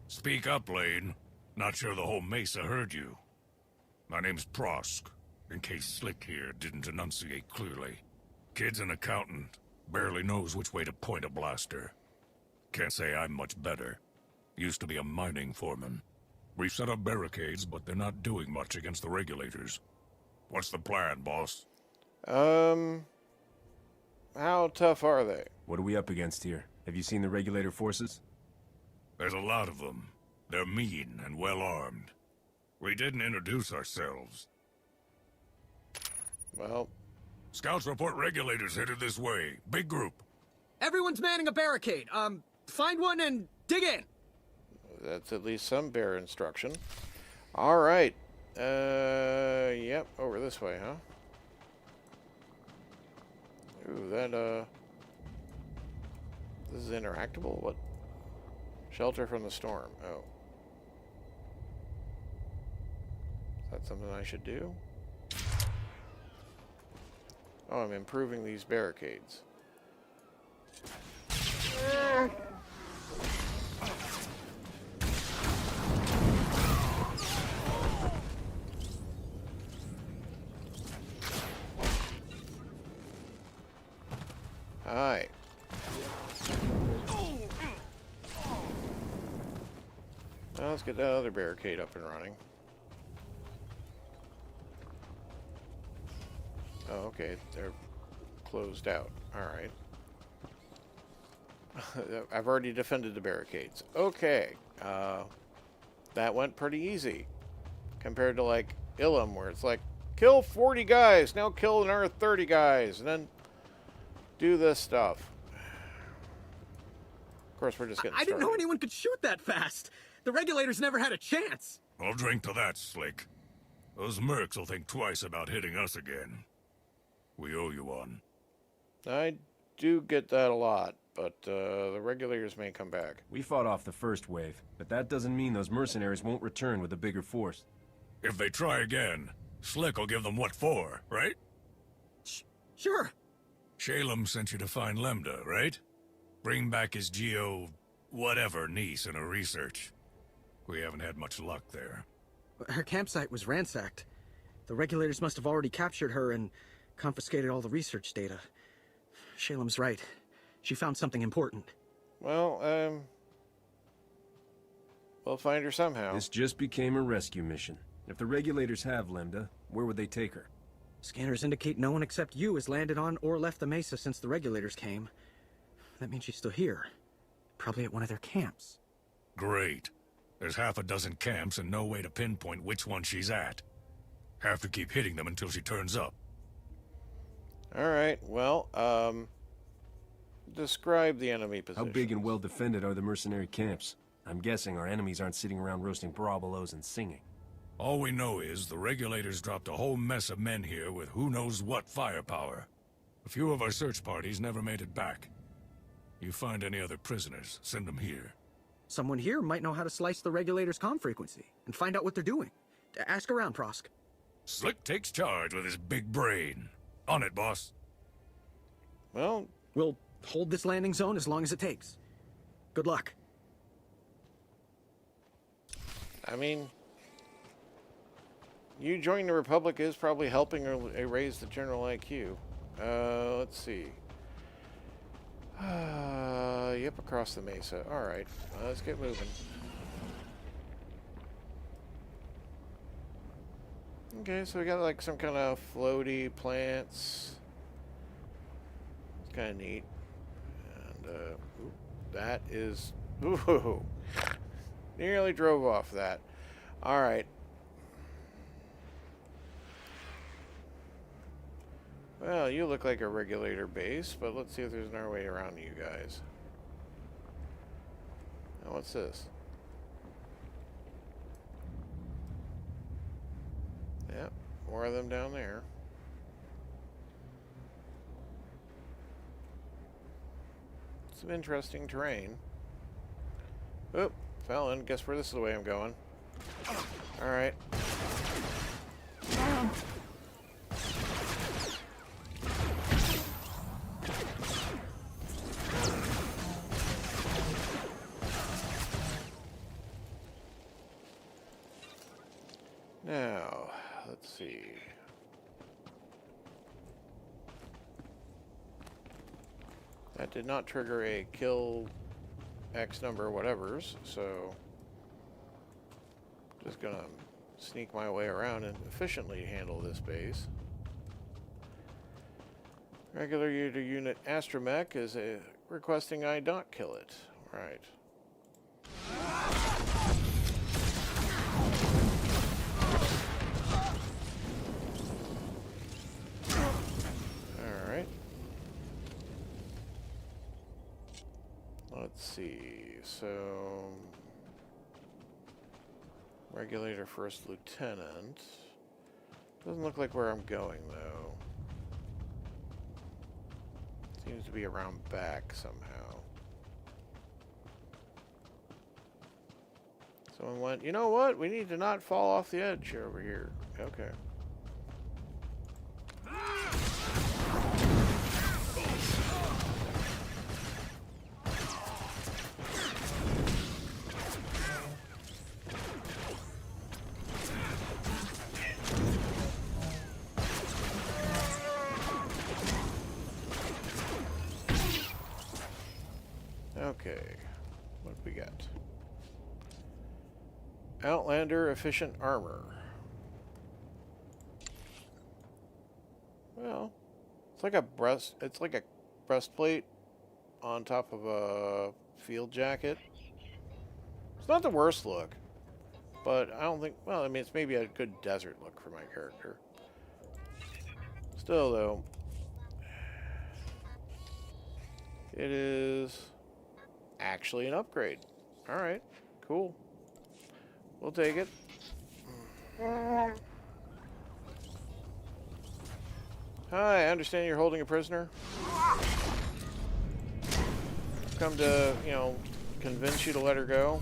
S21: Speak up, Lane. Not sure the whole Mesa heard you. My name's Prosk, in case Slick here didn't enunciate clearly. Kid's an accountant. Barely knows which way to point a blaster. Can't say I'm much better. Used to be a mining foreman. We've set up barricades, but they're not doing much against the regulators. What's the plan, boss?
S1: How tough are they?
S8: What are we up against here? Have you seen the regulator forces?
S21: There's a lot of them. They're mean and well-armed. We didn't introduce ourselves.
S1: Well...
S21: Scouts report regulators headed this way. Big group.
S20: Everyone's manning a barricade. Find one and dig in.
S1: That's at least some bear instruction. Alright. Yep, over this way, huh? Ooh, that, this is interactable? What? Shelter from the storm. Oh. Is that something I should do? Oh, I'm improving these barricades. Hi. Well, let's get that other barricade up and running. Oh, okay. They're closed out. Alright. I've already defended the barricades. Okay. That went pretty easy. Compared to, like, Ilum, where it's like, kill 40 guys, now kill another 30 guys, and then do this stuff. Of course, we're just getting started.
S20: I didn't know anyone could shoot that fast. The regulators never had a chance.
S21: I'll drink to that, Slick. Those mercs will think twice about hitting us again. We owe you one.
S1: I do get that a lot, but the regulators may come back.
S8: We fought off the first wave, but that doesn't mean those mercenaries won't return with a bigger force.
S21: If they try again, Slick will give them what for, right?
S20: Sure.
S21: Shalem sent you to find Lemda, right? Bring back his whatever niece in her research. We haven't had much luck there.
S20: Her campsite was ransacked. The regulators must have already captured her and confiscated all the research data. Shalem's right. She found something important.
S1: Well, we'll find her somehow.
S3: This just became a rescue mission. If the regulators have Lemda, where would they take her?
S20: Scanners indicate no one except you has landed on or left the mesa since the regulators came. That means she's still here. Probably at one of their camps.
S21: Great. There's half a dozen camps and no way to pinpoint which one she's at. Have to keep hitting them until she turns up.
S1: Alright, well, describe the enemy position.
S3: How big and well defended are the mercenary camps? I'm guessing our enemies aren't sitting around roasting parabolos and singing.
S21: All we know is the regulators dropped a whole mess of men here with who knows what firepower. A few of our search parties never made it back. You find any other prisoners, send them here.
S20: Someone here might know how to slice the regulators' comm frequency and find out what they're doing. Ask around, Prosk.
S21: Slick takes charge with his big brain. On it, boss.
S1: Well,
S20: we'll hold this landing zone as long as it takes. Good luck.
S1: I mean, you joining the Republic is probably helping her raise the general IQ. Let's see. Yep, across the mesa. Alright, let's get moving. Okay, so we got like some kind of floaty plants. It's kind of neat. And, ooh, that is... Ooh! Nearly drove off that. Alright. Well, you look like a regulator base, but let's see if there's another way around you guys. Now, what's this? Yep, more of them down there. Some interesting terrain. Oop, fell in. Guess where this is the way I'm going. Alright. Now, let's see. That did not trigger a kill X number of whatevers, so just gonna sneak my way around and efficiently handle this base. Regular unit astromech is requesting I not kill it. Right. Alright. Let's see. So, regulator first lieutenant. Doesn't look like where I'm going though. Seems to be around back somehow. Someone went, you know what? We need to not fall off the edge over here. Okay. Okay, what we got? Outlander efficient armor. Well, it's like a breastplate on top of a field jacket. It's not the worst look, but I don't think, well, I mean, it's maybe a good desert look for my character. Still though, it is actually an upgrade. Alright, cool. We'll take it. Hi, I understand you're holding a prisoner. Come to, you know, convince you to let her go.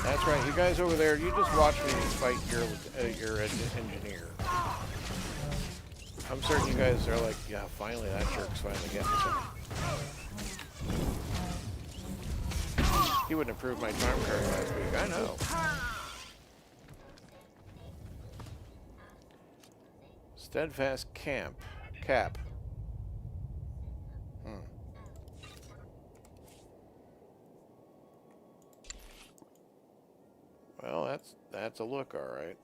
S1: That That's right. You guys over there, you just watch me fight your engineer. I'm certain you guys are like, yeah, finally that jerk's finally getting some. He wouldn't approve my time card last week. I know. Steadfast cap. Well, that's a look, all right.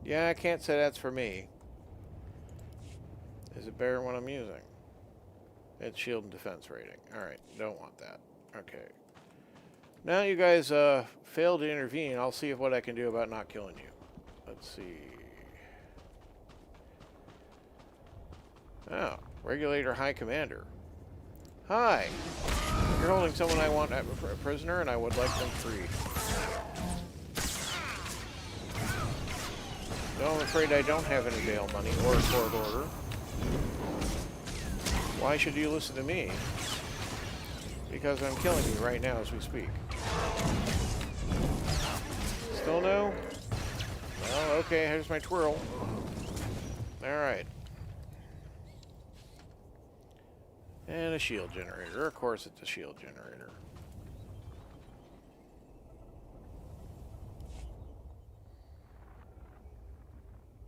S1: Yeah, I can't say that's for me. Is it better than what I'm using? It's shield and defense rating. All right, don't want that. Okay. Now you guys failed to intervene. I'll see what I can do about not killing you. Let's see. Oh, Regulator High Commander. Hi. You're holding someone I want a prisoner, and I would like them freed. No, I'm afraid I don't have any bail money or a court order. Why should you listen to me? Because I'm killing you right now as we speak. Still no? Well, okay, here's my twirl. Alright. And a shield generator. Of course it's a shield generator.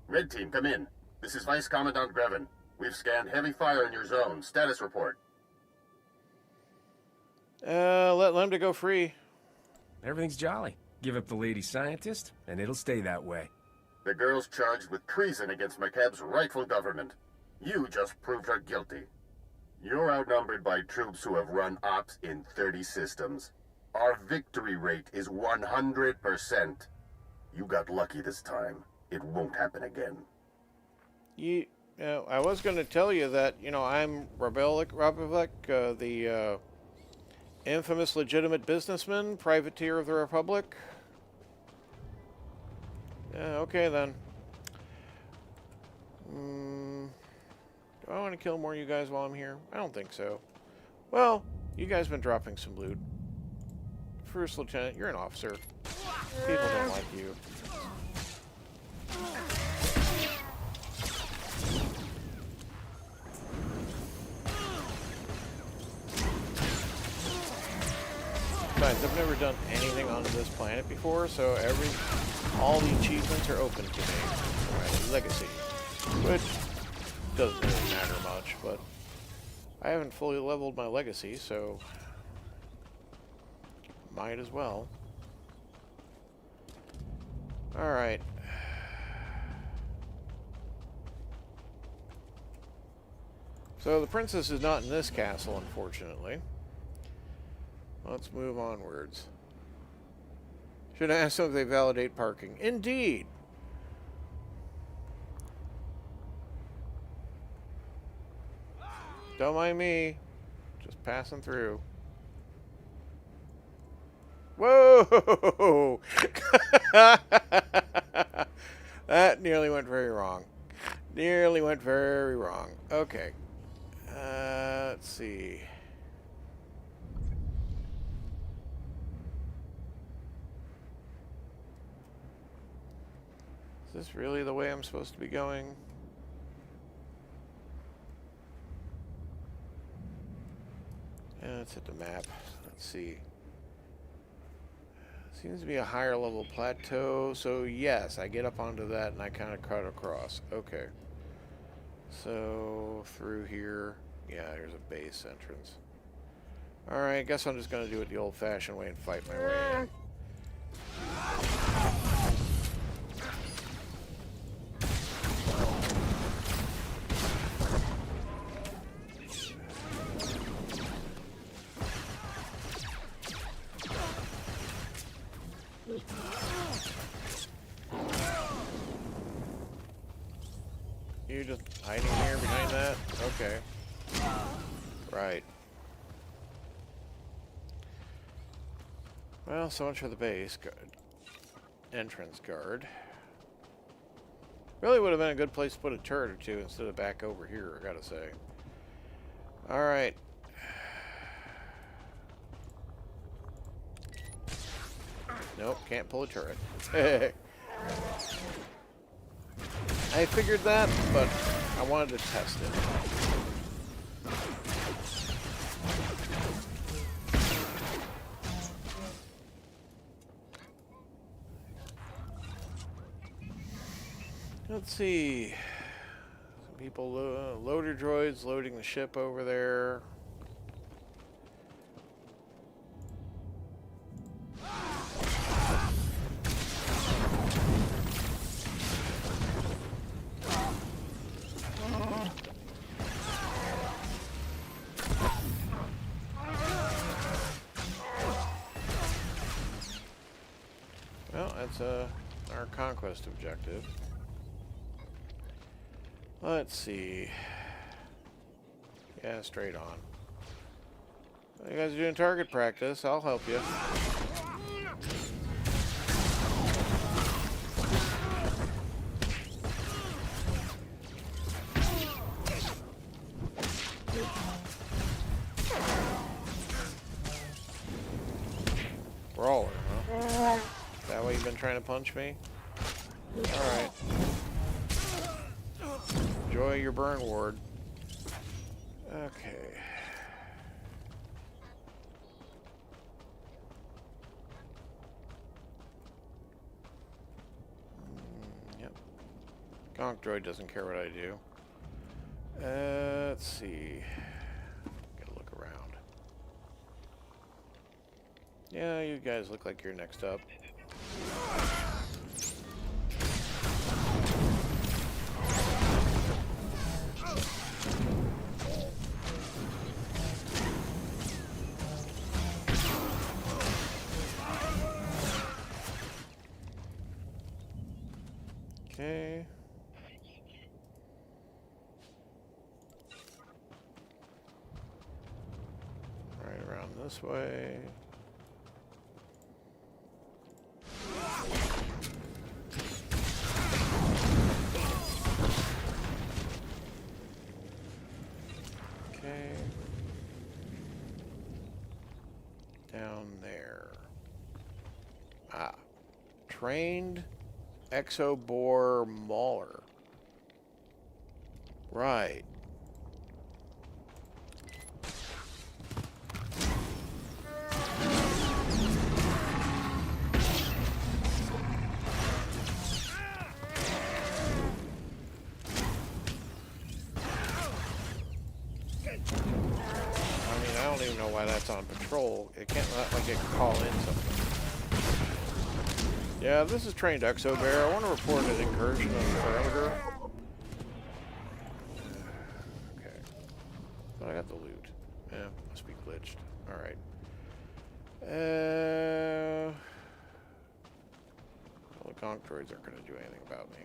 S12: Red Team, come in. This is Vice Commandant Grevin. We've scanned heavy fire in your zone. Status report.
S1: Let Lambda go free.
S3: Everything's jolly. Give up the lady scientist, and it'll stay that way.
S12: The girl's charged with treason against McCabe's rightful government. You just proved her guilty. You're outnumbered by troops who have run ops in 30 systems. Our victory rate is 100%. You got lucky this time. It won't happen again.
S1: I was going to tell you that, I'm Rabelek, the infamous legitimate businessman, privateer of the Republic. Okay then. Do I want to kill more of you guys while I'm here? I don't think so. Well, you guys been dropping some loot. First Lieutenant, you're an officer. People don't like you. Besides, I've never done anything on this planet before, so all the achievements are open to me. Right, legacy, which doesn't really matter much, but I haven't fully leveled my legacy, so might as well. All right. So the princess is not in this castle, unfortunately. Let's move onwards. Should I ask them if they validate parking? Indeed! Don't mind me. Just passing through. Whoa! That nearly went very wrong. Nearly went very wrong. Okay. Let's see. Is this really the way I'm supposed to be going? Let's hit the map. Let's see. Seems to be a higher level plateau, so yes, I get up onto that and I kind of cut across. Okay. So, through here. Yeah, here's a base entrance. Alright, I guess I'm just going to do it the old-fashioned way and fight my way in. You just hiding here behind that? Okay. Right. Well, so much for the base guard. Entrance guard. Really would have been a good place to put a turret or two instead of back over here, I gotta say. Alright. Nope, can't pull a turret. I figured that, but I wanted to test it. Let's see. Some people, loader droids loading the ship over there. Well, that's our conquest objective. Let's see. Yeah, straight on. You guys are doing target practice. I'll help you. Brawler, huh? Is that why you've been trying to punch me? Alright. Enjoy your burn ward. Okay. Yep. Gonk droid doesn't care what I do. Let's see. Gotta look around. Yeah, you guys look like you're next up. Okay. Right around this way. Okay. Down there. Ah. Trained Exobore Mauler. Right. I mean, I don't even know why that's on patrol. It can't, like, it can call in something. Yeah, this is trained Exobear. I want to report an incursion on the perimeter. Okay. But I got the loot. Yeah, must be glitched. Alright. Well, the conch droids aren't going to do anything about me.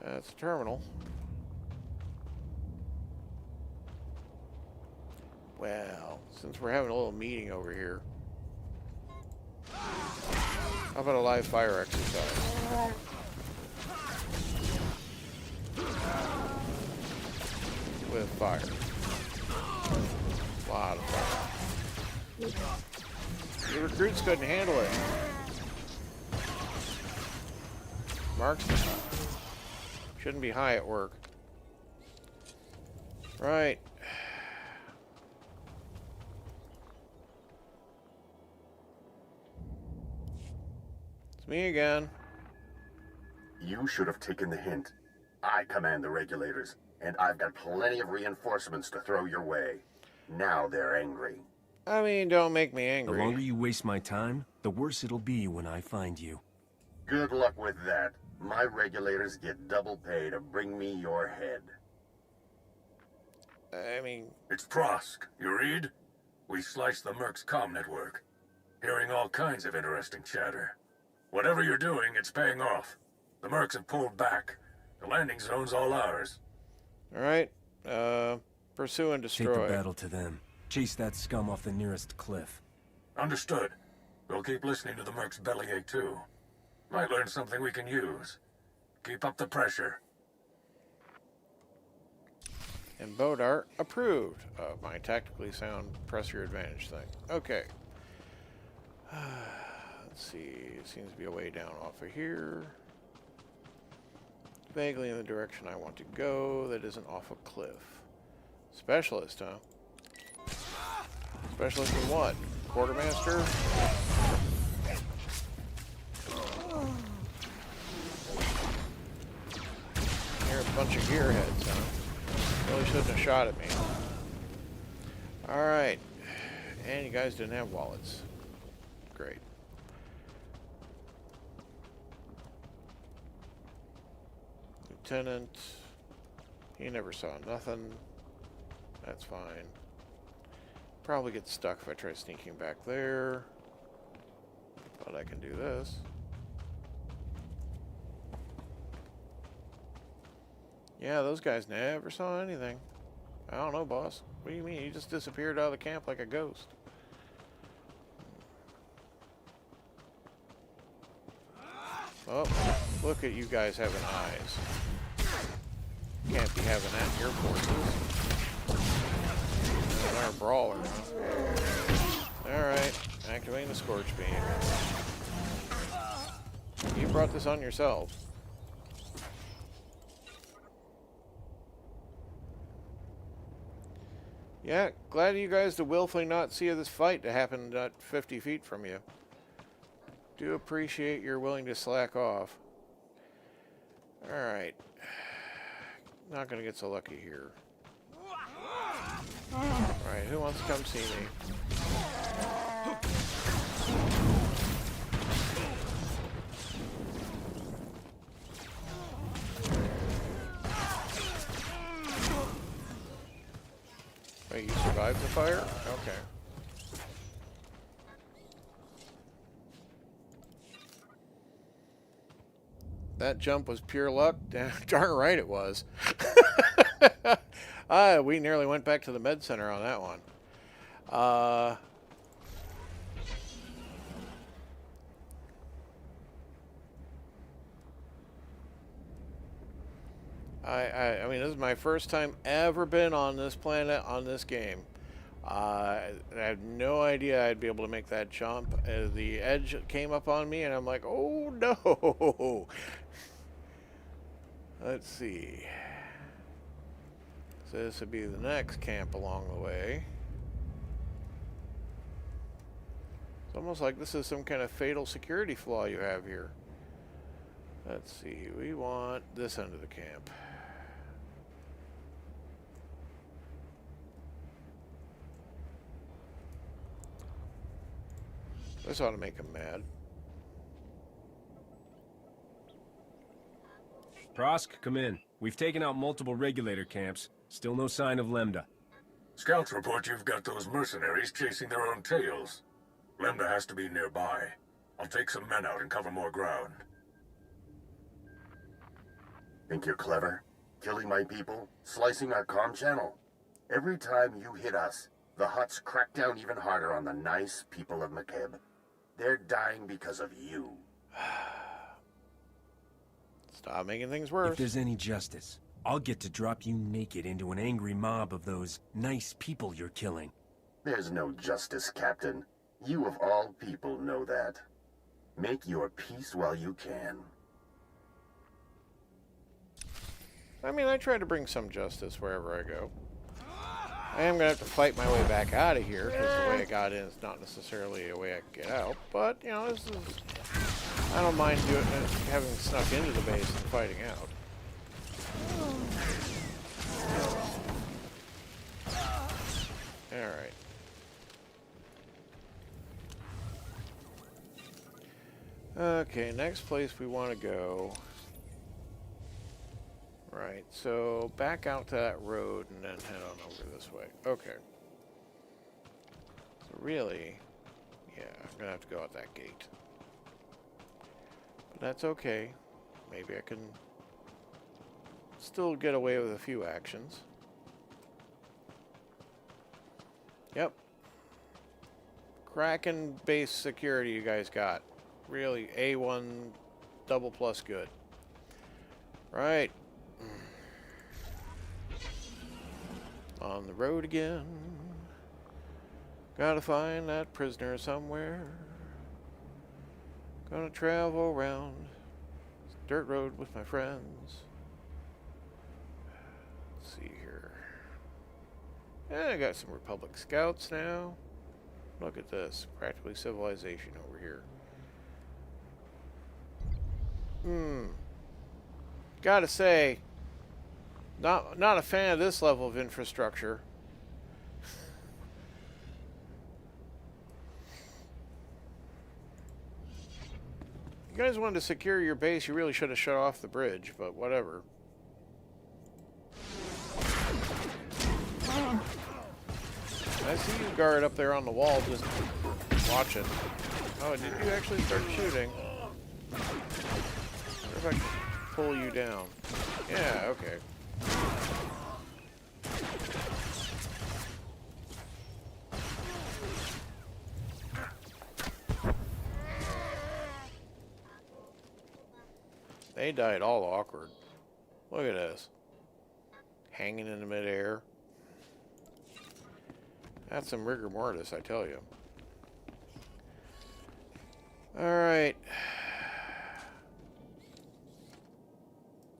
S1: That's a terminal. Well, since we're having a little meeting over here, how about a live fire exercise? With fire. A lot of fire. The recruits couldn't handle it. Marksman. Shouldn't be high at work. Right. It's me again.
S12: You should have taken the hint. I command the regulators, and I've got plenty of reinforcements to throw your way. Now they're angry.
S1: I mean, don't make me angry.
S3: The longer you waste my time, the worse it'll be when I find you.
S12: Good luck with that. My regulators get double pay to bring me your head.
S1: I mean...
S21: It's Prosk. You read? We sliced the Merc's comm network. Hearing all kinds of interesting chatter. Whatever you're doing, it's paying off. The Mercs have pulled back. The landing zone's all ours.
S1: Alright. Pursue and destroy.
S3: Take the battle to them. Chase that scum off the nearest cliff.
S21: Understood. We'll keep listening to the Merc's bellyache, too. Might learn something we can use. Keep up the pressure.
S1: And Bodart approved of my tactically sound press your advantage thing. Okay. Let's see. It seems to be a way down off of here. Vaguely in the direction I want to go. That isn't off a cliff. Specialist, huh? Specialist in what? Quartermaster? You're a bunch of gearheads, huh? Really shouldn't have shot at me. Alright. And you guys didn't have wallets. Great. Lieutenant. He never saw nothing. That's fine. Probably get stuck if I try sneaking back there. But I can do this. Yeah, those guys never saw anything. I don't know, boss. What do you mean? You just disappeared out of the camp like a ghost. Oh, look at you guys having eyes. Can't be having that in your forces. They're a brawler, huh? Alright, activating the Scorch Beam. You brought this on yourselves. Yeah, glad you guys to willfully not see this fight that happened at 50 feet from you. Do appreciate you're willing to slack off. Alright. Not gonna get so lucky here. Alright, who wants to come see me? Wait, you survived the fire? Okay. That jump was pure luck? Darn right it was. We nearly went back to the med center on that one. I mean, this is my first time ever been on this planet, on this game. I had no idea I'd be able to make that jump. The edge came up on me, and I'm like, oh no! Let's see. So this would be the next camp along the way. It's almost like this is some kind of fatal security flaw you have here. Let's see. We want this end of the camp. This ought to make him mad.
S8: Prosk, come in. We've taken out multiple regulator camps. Still no sign of Lambda.
S21: Scouts report you've got those mercenaries chasing their own tails. Lambda has to be nearby. I'll take some men out and cover more ground.
S12: Think you're clever? Killing my people? Slicing our comm channel? Every time you hit us, the Hutts crack down even harder on the nice people of McKeb. They're dying because of you.
S1: Stop making things worse.
S3: If there's any justice, I'll get to drop you naked into an angry mob of those nice people you're killing.
S12: There's no justice, Captain. You of all people know that. Make your peace while you can.
S1: I mean, I try to bring some justice wherever I go. I am going to have to fight my way back out of here, because the way I got in is not necessarily a way I can get out. But, you know, this is... I don't mind doing having snuck into the base and fighting out. Alright. Okay, next place we want to go. Right, so back out to that road and then head on over this way. Okay. So really, yeah, I'm going to have to go out that gate. But that's okay. Maybe I can still get away with a few actions. Yep. Cracking base security you guys got. Really, A1 double plus good. Right. On the road again. Gotta find that prisoner somewhere. Gonna travel around this dirt road with my friends. Let's see here. Yeah, I got some Republic Scouts now. Look at this. Practically civilization over here. Gotta say, not a fan of this level of infrastructure. If you guys wanted to secure your base, you really should have shut off the bridge, but whatever. I see you guard up there on the wall just watching. Oh, did you actually start shooting? I wonder if I can pull you down. Yeah, okay. They died all awkward. Look at this. Hanging in the midair. That's some rigor mortis, I tell you. Alright.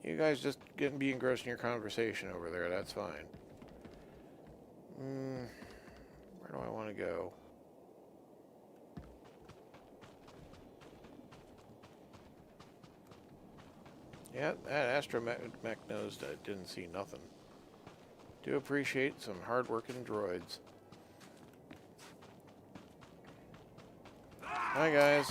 S1: You guys just be engrossed in your conversation over there, that's fine. Where do I want to go? Yeah, that astromech knows that didn't see nothing. Do appreciate some hard-working droids. Hi, guys.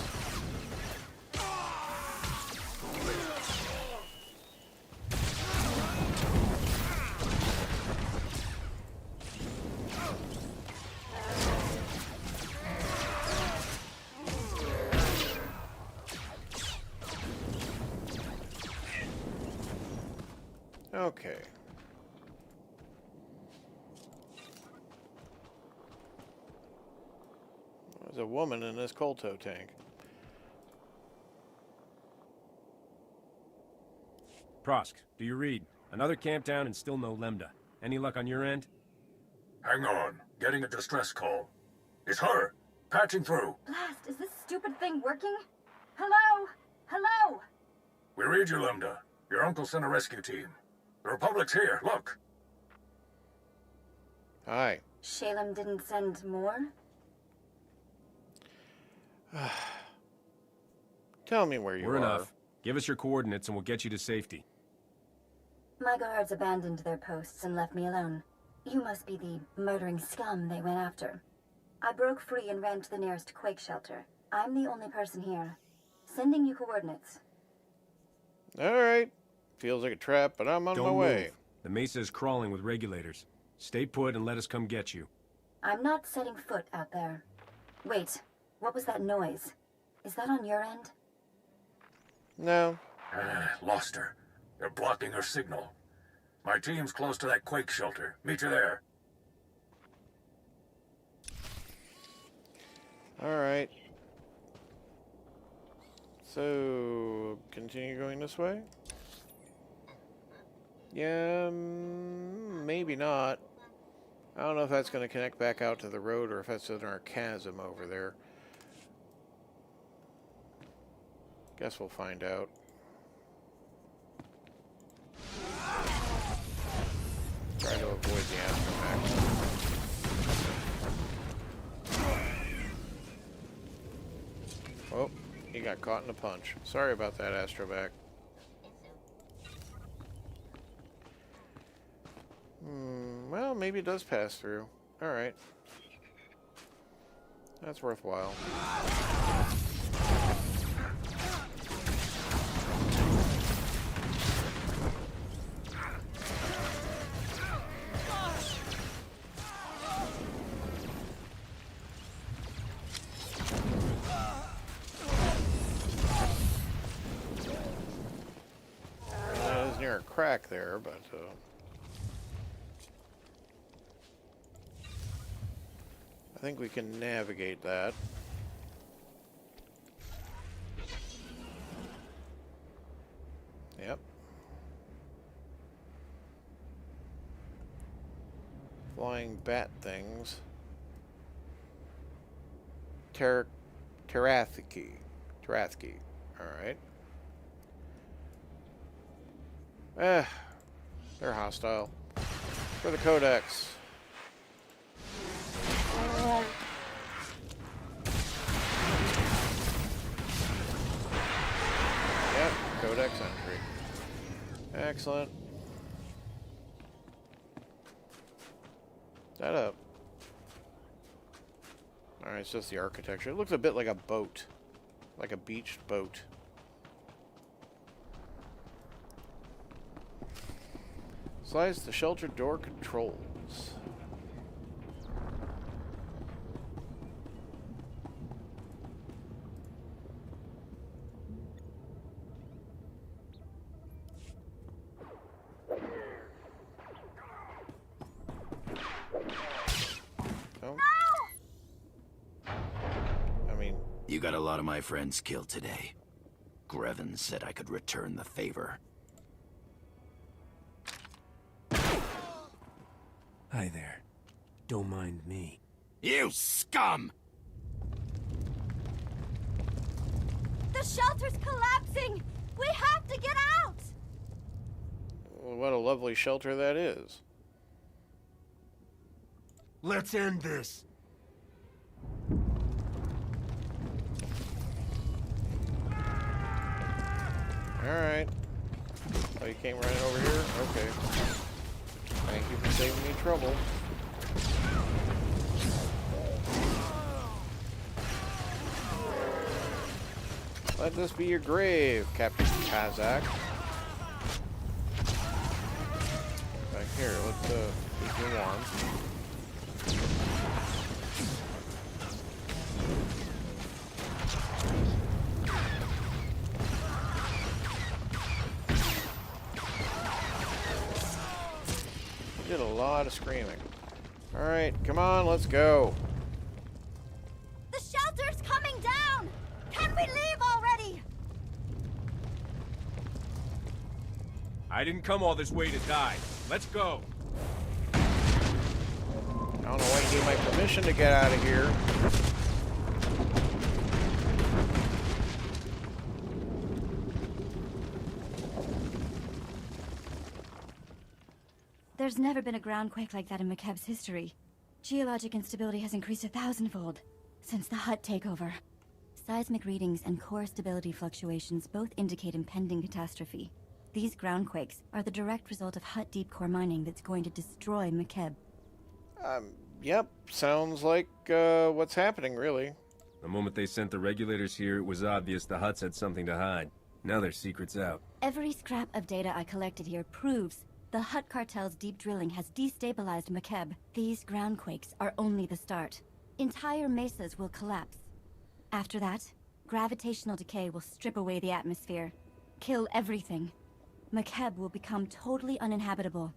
S1: Okay. There's a woman in this Colto tank.
S3: Prosk, do you read? Another camp down and still no Lambda. Any luck on your end?
S21: Hang on. Getting a distress call. It's her! Patching through.
S7: Blast, is this stupid thing working? Hello? Hello?
S21: We read you, Lambda. Your uncle sent a rescue team. The Republic's here, look.
S1: Hi.
S7: Shalem didn't send more?
S1: Tell me where you
S3: We're
S1: are.
S3: enough. Give us your coordinates and we'll get you to safety.
S7: My guards abandoned their posts and left me alone. You must be the murdering scum they went after. I broke free and ran to the nearest quake shelter. I'm the only person here. Sending you coordinates.
S1: Alright. Feels like a trap, but I'm on my way.
S3: Move. The Mesa is crawling with regulators. Stay put and let us come get you.
S7: I'm not setting foot out there. Wait, what was that noise? Is that on your end?
S1: No.
S21: Lost her. They're blocking her signal. My team's close to that quake shelter. Meet you there.
S1: Alright. So, continue going this way? Yeah, maybe not. I don't know if that's going to connect back out to the road or if that's in our chasm over there. Guess we'll find out. Try to avoid the astromech. Oh, he got caught in a punch. Sorry about that, astromech. Well, maybe it does pass through. Alright. That's worthwhile. That is near a crack there, but I think we can navigate that. Yep. flying bat things. Terathiki. Alright. They're hostile. For the Codex. Yep, Codex entry. Excellent. That up. Alright, it's just the architecture. It looks a bit like a boat. Like a beached boat. Slides the shelter door controls.
S18: You got a lot of my friends killed today. Grevin said I could return the favor.
S3: Hi there. Don't mind me.
S18: You scum!
S9: The shelter's collapsing! We have to get out!
S1: Well, what a lovely shelter that is.
S3: Let's end this.
S1: Alright. Oh, you came right over here? Okay. Thank you for saving me trouble. Let this be your grave, Captain Kazak. Back here, let's keep you warm. Did a lot of screaming. Alright, come on, let's go.
S9: The shelter's coming down! Can we leave already?
S8: I didn't come all this way to die. Let's go.
S1: I don't know why you need my permission to get out of here.
S7: There's never been a groundquake like that in McKeb's history. Geologic instability has increased 1,000-fold since the Hutt takeover. Seismic readings and core stability fluctuations both indicate impending catastrophe. These groundquakes are the direct result of Hutt deep core mining that's going to destroy McKeb.
S1: Yep, sounds like what's happening, really.
S3: The moment they sent the regulators here, it was obvious the Hutts had something to hide. Now their secret's out.
S7: Every scrap of data I collected here proves the Hutt cartel's deep drilling has destabilized McKeb. These groundquakes are only the start. Entire mesas will collapse. After that, gravitational decay will strip away the atmosphere, kill everything. McKeb will become totally uninhabitable.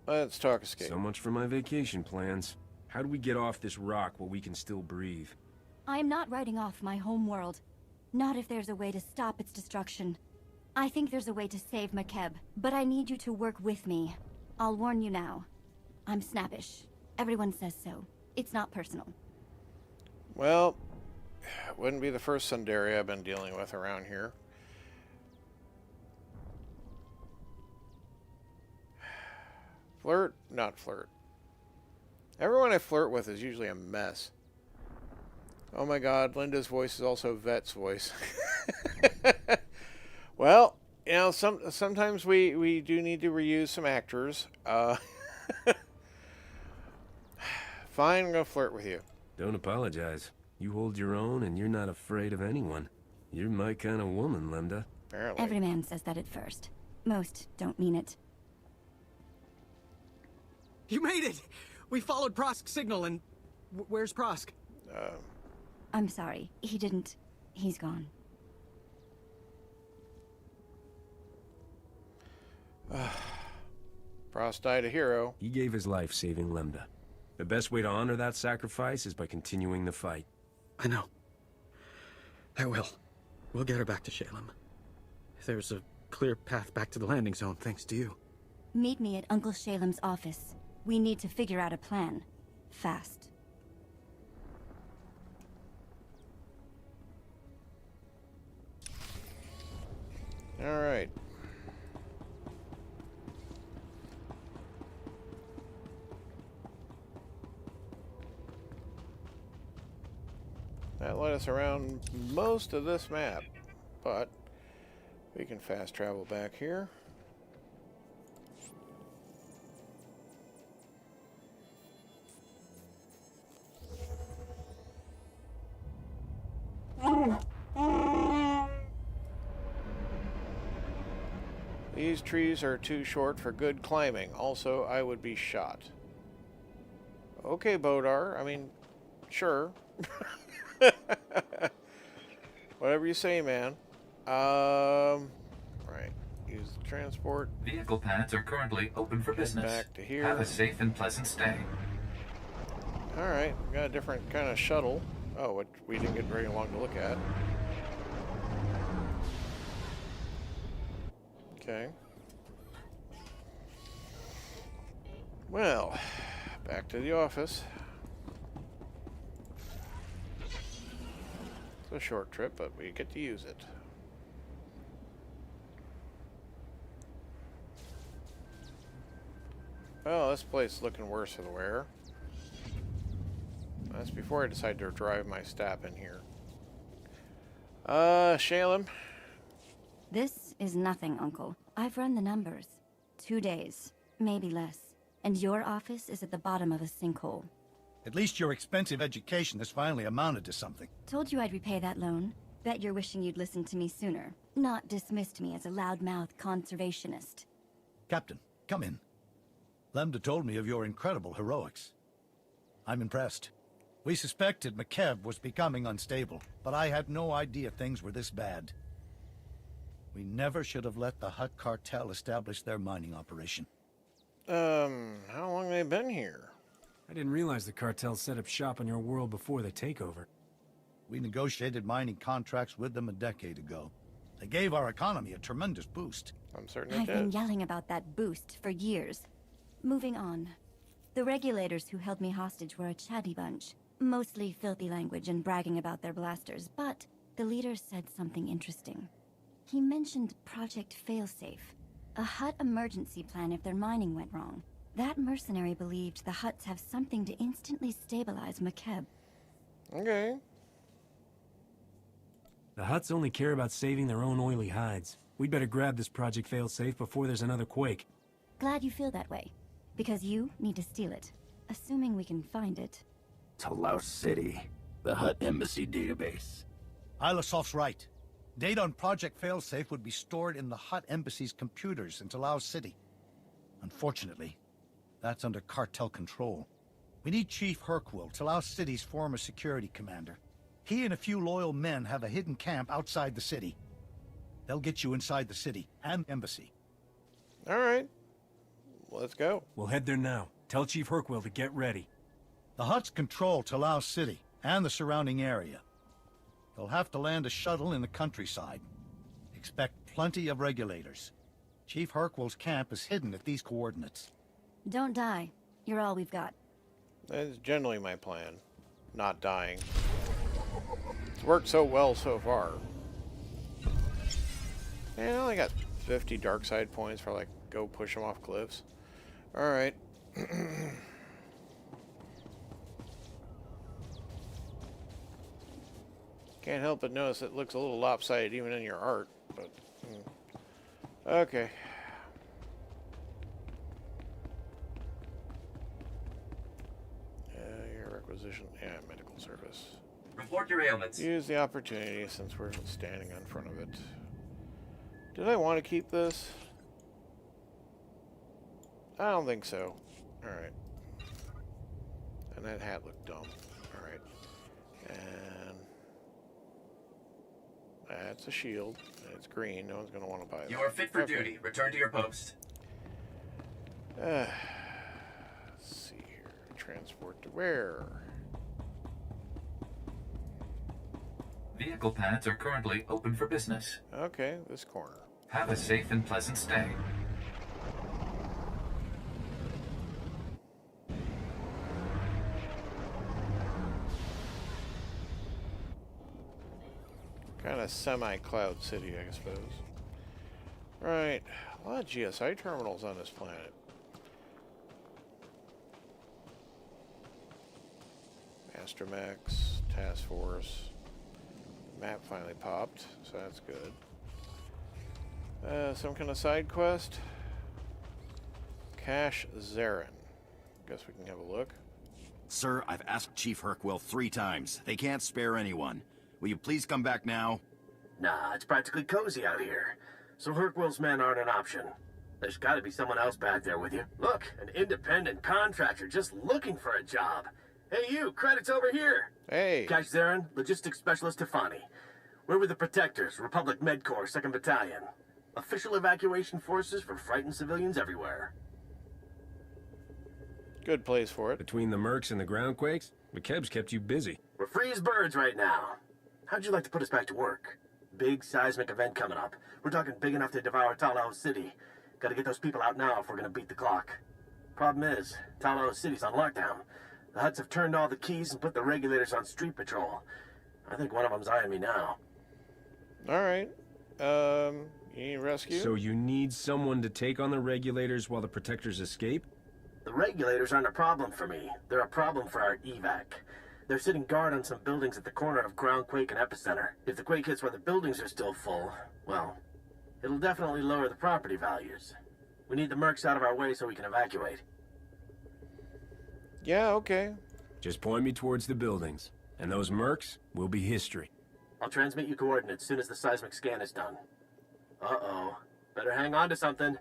S1: Let's talk escape.
S3: So much for my vacation plans. How do we get off this rock while we can still breathe?
S7: I am not writing off my home world. Not if there's a way to stop its destruction. I think there's a way to save McKeb, but I need you to work with me. I'll warn you now. I'm snappish. Everyone says so. It's not personal.
S1: Well, wouldn't be the first Sundari I've been dealing with around here. Flirt? Not flirt. Everyone I flirt with is usually a mess. Oh my god, Linda's voice is also Vet's voice. Well, you know, sometimes we do need to reuse some actors. Fine, I'm gonna flirt with you.
S3: Don't apologize. You hold your own and you're not afraid of anyone. You're my kind of woman, Linda.
S1: Apparently.
S7: Every man says that at first. Most don't mean it.
S20: You made it! We followed Prosk's signal and... where's Prosk?
S7: I'm sorry. He didn't... He's gone.
S1: Prosk died a hero.
S3: He gave his life saving Lemda. The best way to honor that sacrifice is by continuing the fight.
S20: I know. I will. We'll get her back to Shalem. There's a clear path back to the landing zone, thanks to you.
S7: Meet me at Uncle Shalem's office. We need to figure out a plan. Fast.
S1: All right. That led us around most of this map, but we can fast travel back here. These trees are too short for good climbing. Also, I would be shot. Okay, Bodar. I mean, sure. Whatever you say, man. Right. Use the transport.
S19: Vehicle paths are currently open for business.
S1: Back to here.
S19: Have a safe and pleasant stay.
S1: Alright, we got a different kind of shuttle. Oh, which we didn't get very long to look at. Okay. Well, back to the office. It's a short trip, but we get to use it. Well, this place is looking worse for the wear. That's before I decide to drive my staff in here. Shalem.
S7: This is nothing, Uncle. I've run the numbers. 2 days, maybe less. And your office is at the bottom of a sinkhole.
S17: At least your expensive education has finally amounted to something.
S7: Told you I'd repay that loan. Bet you're wishing you'd listened to me sooner. Not dismissed me as a loudmouth conservationist.
S17: Captain, come in. Lambda told me of your incredible heroics. I'm impressed. We suspected McKev was becoming unstable, but I had no idea things were this bad. We never should have let the Hutt cartel establish their mining operation.
S1: How long have they been here?
S8: I didn't realize the cartel set up shop on your world before the takeover.
S17: We negotiated mining contracts with them a decade ago. They gave our economy a tremendous boost.
S1: I'm certain they
S7: I've
S1: did.
S7: been yelling about that boost for years. Moving on. The regulators who held me hostage were a chatty bunch. Mostly filthy language and bragging about their blasters, but the leader said something interesting. He mentioned Project Failsafe, a Hutt emergency plan if their mining went wrong. That mercenary believed the Hutts have something to instantly stabilize McKeb.
S1: Okay.
S8: The Hutts only care about saving their own oily hides. We'd better grab this Project Failsafe before there's another quake.
S7: Glad you feel that way, because you need to steal it, assuming we can find it.
S18: Talos City, the Hutt Embassy database.
S17: Ilasof's right. Data on Project Failsafe would be stored in the Hutt Embassy's computers in Talos City. Unfortunately, that's under cartel control. We need Chief Hercule, Talos City's former security commander. He and a few loyal men have a hidden camp outside the city. They'll get you inside the city and embassy.
S1: All right. Let's go.
S8: We'll head there now. Tell Chief Hercule to get ready.
S17: The Hutts control Talos City and the surrounding area. You'll have to land a shuttle in the countryside. Expect plenty of regulators. Chief Hercule's camp is hidden at these coordinates.
S7: Don't die. You're all we've got.
S1: That's generally my plan. Not dying. It's worked so well so far. And I only got 50 dark side points for like go push them off cliffs. Alright. Can't help but notice it looks a little lopsided even in your art, but okay. Your requisition, medical service.
S19: Report your ailments.
S1: Use the opportunity since we're standing in front of it. Did I want to keep this? I don't think so. Alright. And that hat looked dumb. Alright. And that's a shield. It's green. No one's going to want to buy that.
S19: You are fit for duty. Return to your post.
S1: Let's see here. Transport to where?
S19: Vehicle paths are currently open for business.
S1: Okay, this corner.
S19: Have a safe and pleasant stay.
S1: Kind of semi-cloud city, I suppose. Right, a lot of GSI terminals on this planet. Mastermax, Task Force. Map finally popped, so that's good. Some kind of side quest. Cache Zarin. Guess we can have a look.
S4: Sir, I've asked Chief Hercwell 3 times. They can't spare anyone. Will you please come back now?
S3: Nah, it's practically cozy out here. So Hercwell's men aren't an option. There's gotta be someone else back there with you. Look, an independent contractor just looking for a job. Hey you, credits over here.
S1: Hey.
S3: Cache Zarin, Logistics Specialist Tefani. We're with the Protectors, Republic Med Corps, 2nd Battalion. Official evacuation forces for frightened civilians everywhere.
S1: Good place for it.
S8: Between the mercs and the groundquakes, McKeb's kept you busy.
S3: We're free as birds right now. How'd you like to put us back to work? Big seismic event coming up. We're talking big enough to devour Talao City. Gotta get those people out now if we're gonna beat the clock. Problem is, Talao City's on lockdown. The Hutts have turned all the keys and put the regulators on street patrol. I think one of them's eyeing me now.
S1: Alright. You need rescue?
S8: So you need someone to take on the regulators while the Protectors escape?
S3: The regulators aren't a problem for me. They're a problem for our evac. They're sitting guard on some buildings at the corner of Groundquake and Epicenter. If the quake hits while the buildings are still full, well, it'll definitely lower the property values. We need the mercs out of our way so we can evacuate.
S1: Yeah, okay.
S8: Just point me towards the buildings, and those mercs will be history.
S3: I'll transmit you coordinates as soon as the seismic scan is done. Uh-oh. Better hang on to something.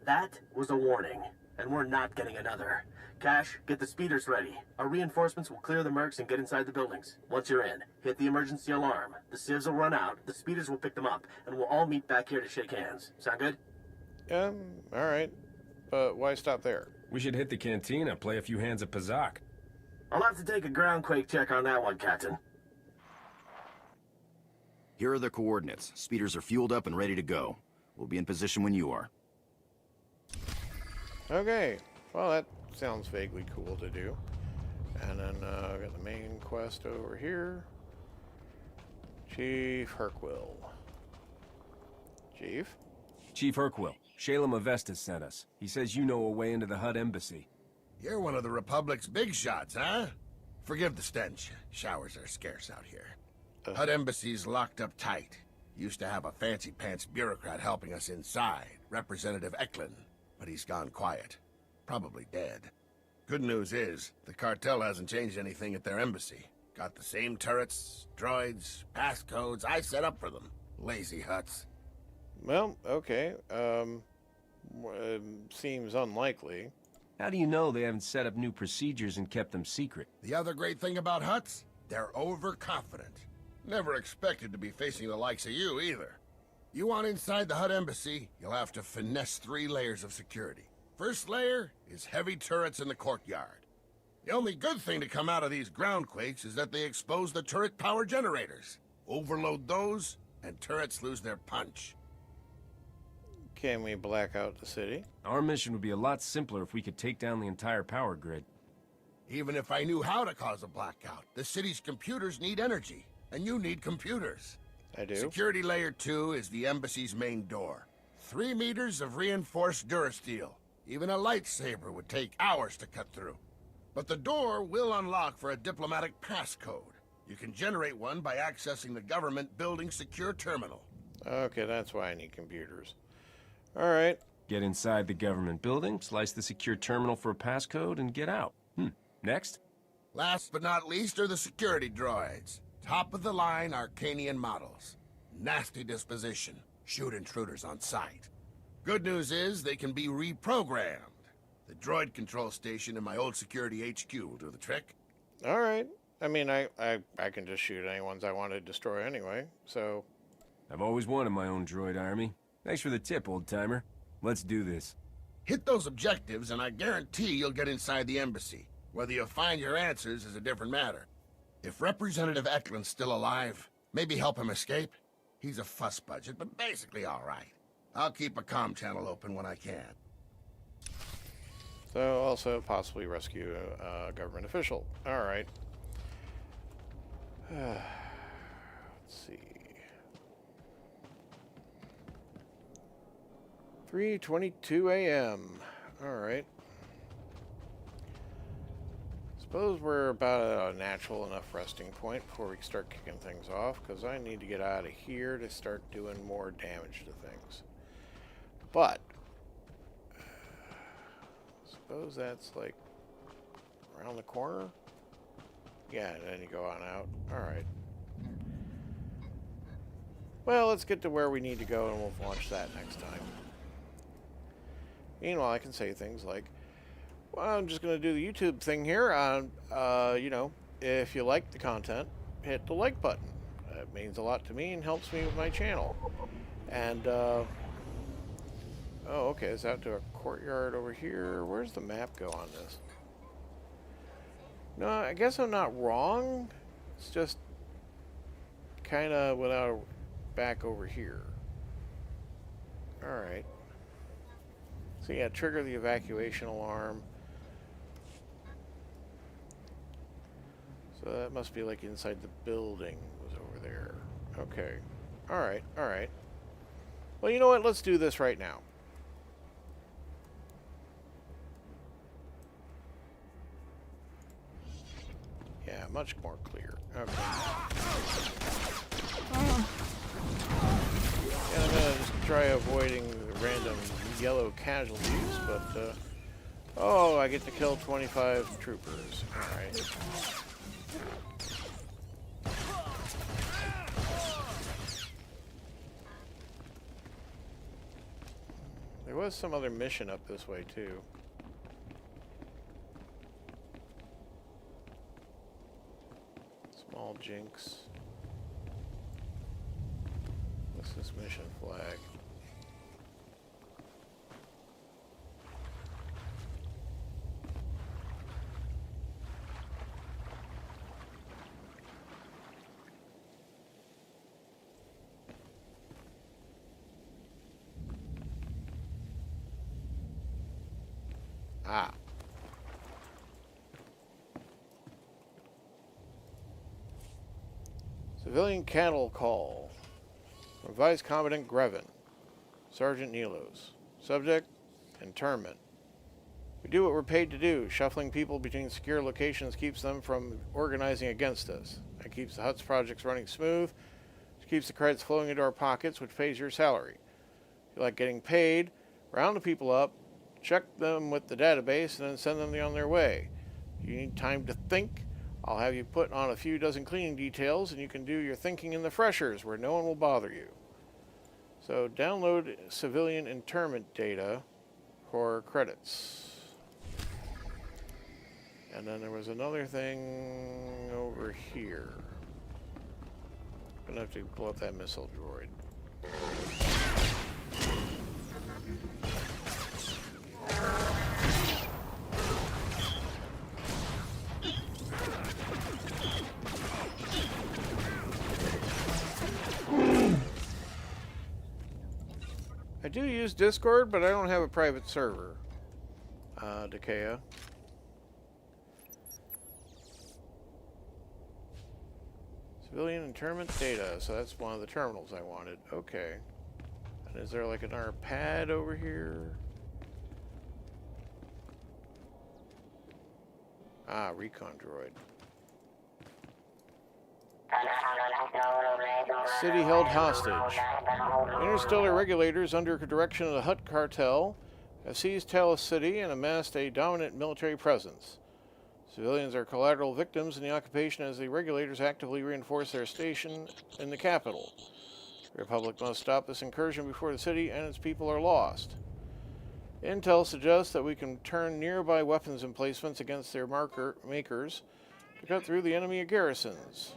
S3: That was a warning, and we're not getting another. Cash, get the speeders ready. Our reinforcements will clear the mercs and get inside the buildings. Once you're in, hit the emergency alarm. The civs will run out, the speeders will pick them up, and we'll all meet back here to shake hands. Sound good?
S1: Alright. But why stop there?
S8: We should hit the cantina, play a few hands of Pazak.
S3: I'll have to take a groundquake check on that one, Captain.
S4: Here are the coordinates. Speeders are fueled up and ready to go. We'll be in position when you are.
S1: Okay. Well, that sounds vaguely cool to do. And then I've got the main quest over here. Chief Hercwell. Chief?
S8: Chief Hercwell, Shalem Avestas sent us. He says you know a way into the Hutt embassy.
S22: You're one of the Republic's big shots, huh? Forgive the stench. Showers are scarce out here. Hutt embassy's locked up tight. Used to have a fancy-pants bureaucrat helping us inside, Representative Eklund. But he's gone quiet. Probably dead. Good news is, the cartel hasn't changed anything at their embassy. Got the same turrets, droids, passcodes I set up for them. Lazy Hutts.
S1: Well, okay. Seems unlikely.
S8: How do you know they haven't set up new procedures and kept them secret?
S22: The other great thing about Hutts? They're overconfident. Never expected to be facing the likes of you, either. You want inside the Hutt embassy, you'll have to finesse 3 layers of security. First layer is heavy turrets in the courtyard. The only good thing to come out of these groundquakes is that they expose the turret power generators. Overload those, and turrets lose their punch.
S1: Can we black out the city?
S8: Our mission would be a lot simpler if we could take down the entire power grid.
S22: Even if I knew how to cause a blackout, the city's computers need energy, and you need computers.
S1: I do.
S22: Security Layer 2 is the embassy's main door. 3 meters of reinforced durasteel. Even a lightsaber would take hours to cut through. But the door will unlock for a diplomatic passcode. You can generate one by accessing the government building secure terminal.
S1: Okay, that's why I need computers. Alright.
S8: Get inside the government building, slice the secure terminal for a passcode, and get out. Next?
S22: Last but not least are the security droids. Top-of-the-line Arcanian models. Nasty disposition. Shoot intruders on sight. Good news is they can be reprogrammed. The droid control station in my old security HQ will do the trick.
S1: Alright. I mean, I can just shoot any ones I want to destroy anyway, so...
S8: I've always wanted my own droid army. Thanks for the tip, old-timer. Let's do this.
S22: Hit those objectives, and I guarantee you'll get inside the embassy. Whether you'll find your answers is a different matter. If Representative Eklund's still alive, maybe help him escape. He's a fuss budget, but basically all right. I'll keep a comm channel open when I can.
S1: So, also possibly rescue a government official. Alright. Let's see. 3:22 a.m. Alright. Suppose we're about at a natural enough resting point before we can start kicking things off, because I need to get out of here to start doing more damage to things. But suppose that's like around the corner? Yeah, and then you go on out. Alright. Well, let's get to where we need to go and we'll launch that next time. Meanwhile, I can say things like, well, I'm just going to do the YouTube thing here. You know, if you like the content, hit the like button. It means a lot to me and helps me with my channel. And, oh, okay, it's out to a courtyard over here. Where's the map go on this? No, I guess I'm not wrong. It's just kind of without a back over here. Alright. So yeah, trigger the evacuation alarm. So that must be like inside the building was over there. Okay. Alright, alright. Well, you know what? Let's do this right now. Yeah, much more clear. Okay. And I'm gonna just try avoiding random yellow casualties, but oh, I get to kill 25 troopers. Alright. There was some other mission up this way too. Small jinx. What's this mission flag? Ah. Civilian cattle call. From Vice Commandant Grevin. Sergeant Nilos. Subject, internment. We do what we're paid to do. Shuffling people between secure locations keeps them from organizing against us. That keeps the Huts projects running smooth. It keeps the credits flowing into our pockets, which pays your salary. If you like getting paid, round the people up, check them with the database, and then send them on their way. If you need time to think, I'll have you put on a few dozen cleaning details, and you can do your thinking in the freshers, where no one will bother you. So download civilian internment data for credits. And then there was another thing over here. Gonna have to blow up that missile droid. I do use Discord, but I don't have a private server. Dakea. Civilian internment data. So that's one of the terminals I wanted. Okay. And is there like another pad over here? Ah, recon droid. City held hostage. Interstellar regulators under direction of the Hutt cartel have seized Talos City and amassed a dominant military presence. Civilians are collateral victims in the occupation as the regulators actively reinforce their station in the capital. The Republic must stop this incursion before the city and its people are lost. Intel suggests that we can turn nearby weapons emplacements against their makers to cut through the enemy garrisons.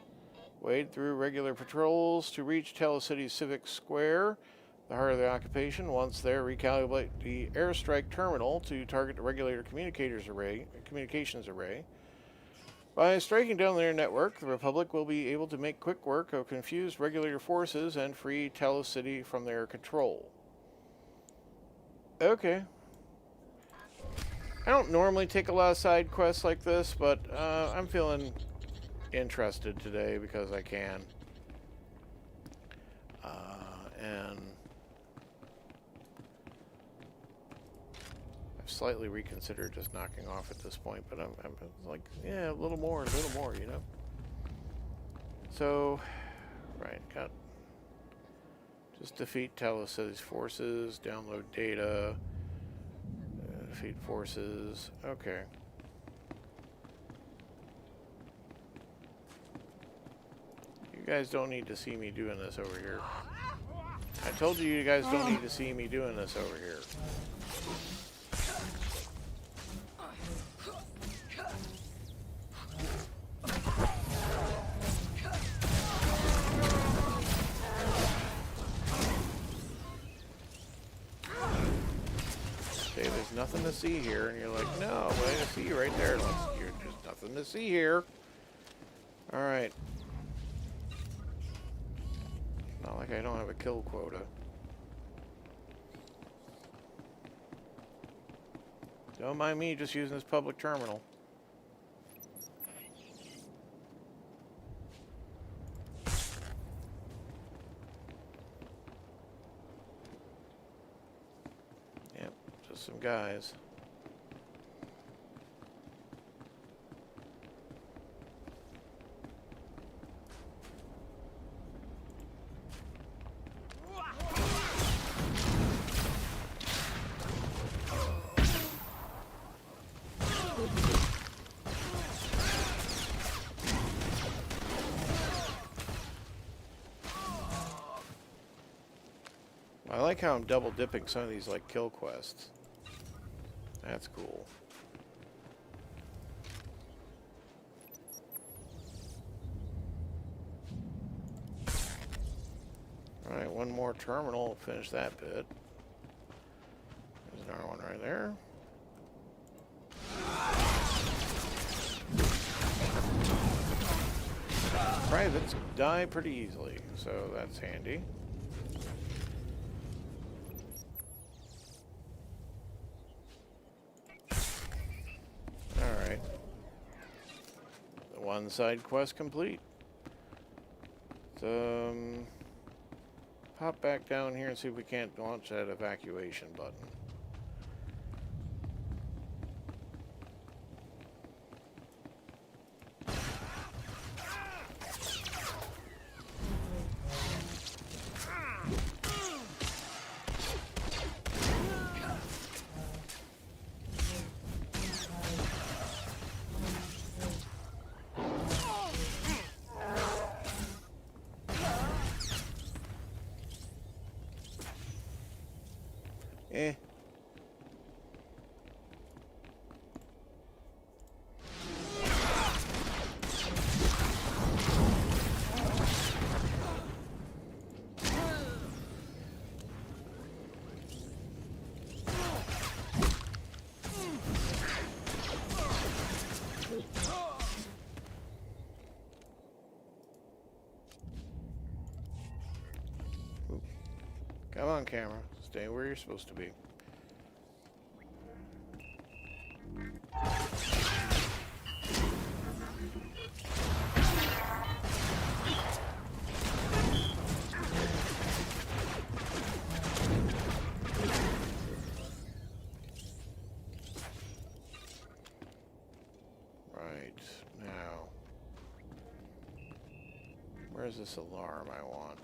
S1: Wade through regular patrols to reach Talos City's Civic Square, the heart of the occupation. Once there, recalibrate the airstrike terminal to target the regulator communications array. By striking down their network, the Republic will be able to make quick work of confused regulator forces and free Talos City from their control. Okay. I don't normally take a lot of side quests like this, but I'm feeling interested today because I can. And I've slightly reconsidered just knocking off at this point, but I'm like, yeah, a little more, you know? So, right, got just defeat Telecity's forces, download data, defeat forces, okay. You guys don't need to see me doing this over here. I told you you guys don't need to see me doing this over here. Okay, there's nothing to see here, and you're like, no, but I see you right there. You're just nothing to see here. Alright. Not like I don't have a kill quota. Don't mind me just using this public terminal. Yep, just some guys. I like how I'm double dipping some of these like kill quests. That's cool. Alright, one more terminal, finish that bit. There's another one right there. Privates die pretty easily, so that's handy. Alright. The one side quest complete. Hop back down here and see if we can't launch that evacuation button. Eh. Come on, camera. Stay where you're supposed to be. Right, now. Where's this alarm I want?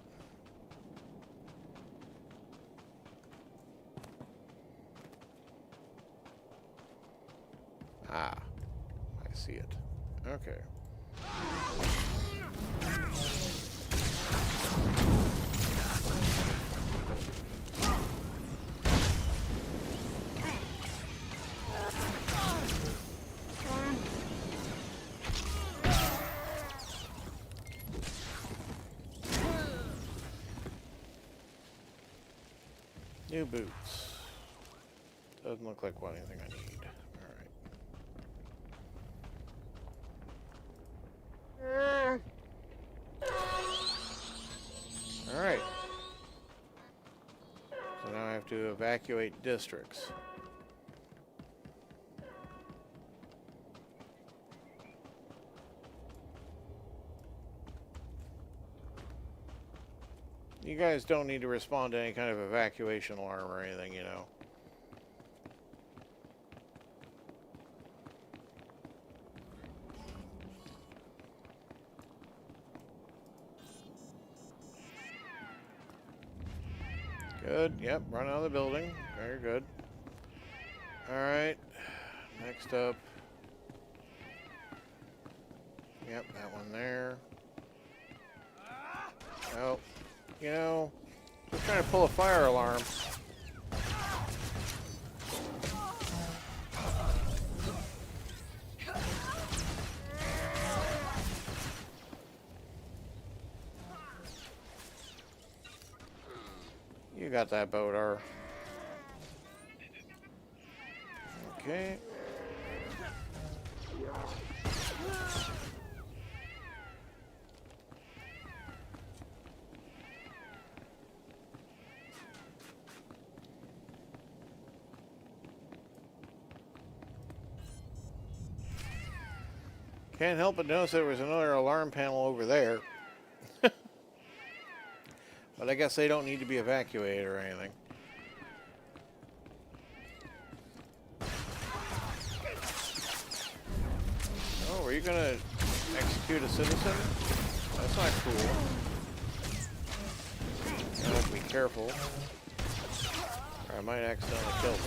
S1: Ah, I see it. Okay. New boots. Doesn't look like anything I need. Alright. So now I have to evacuate districts. You guys don't need to respond to any kind of evacuation alarm or anything, you know. Good. Yep, run out of the building. Very good. Alright. Next up. Yep, that one there. Oh. You know, we're trying to pull a fire alarm. You got that, Bodar. Okay. Can't help but notice there was another alarm panel over there. But I guess they don't need to be evacuated or anything. Oh, were you gonna execute a citizen? That's not cool. I have to be careful, or I might accidentally kill them.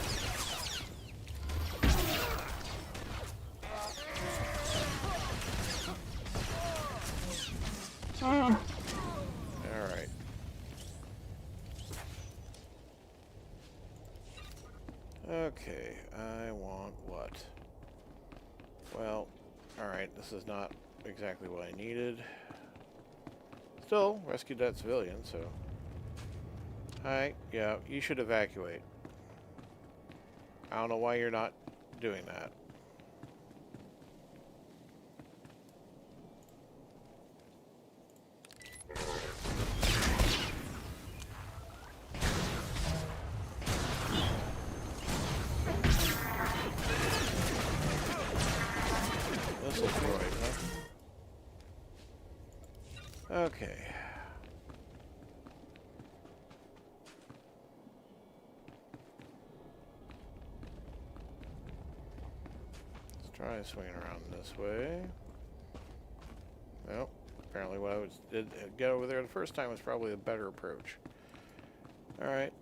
S1: Alright. Okay, I want what? Well, alright, this is not exactly what I needed. Still, rescued that civilian, so... Alright, yeah, you should evacuate. I don't know why you're not doing that. Okay. Let's try swinging around this way. Well, apparently what I did get over there the first time was probably a better approach. All right.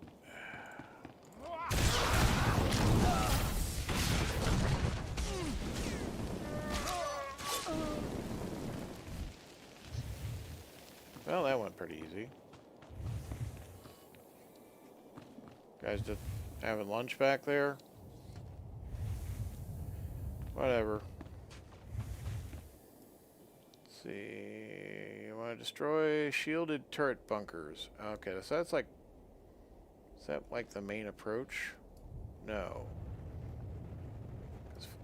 S1: Well, that went pretty easy. Guys just having lunch back there? Whatever. Let's see. You want to destroy shielded turret bunkers. Okay, so that's like... Is that like the main approach? No.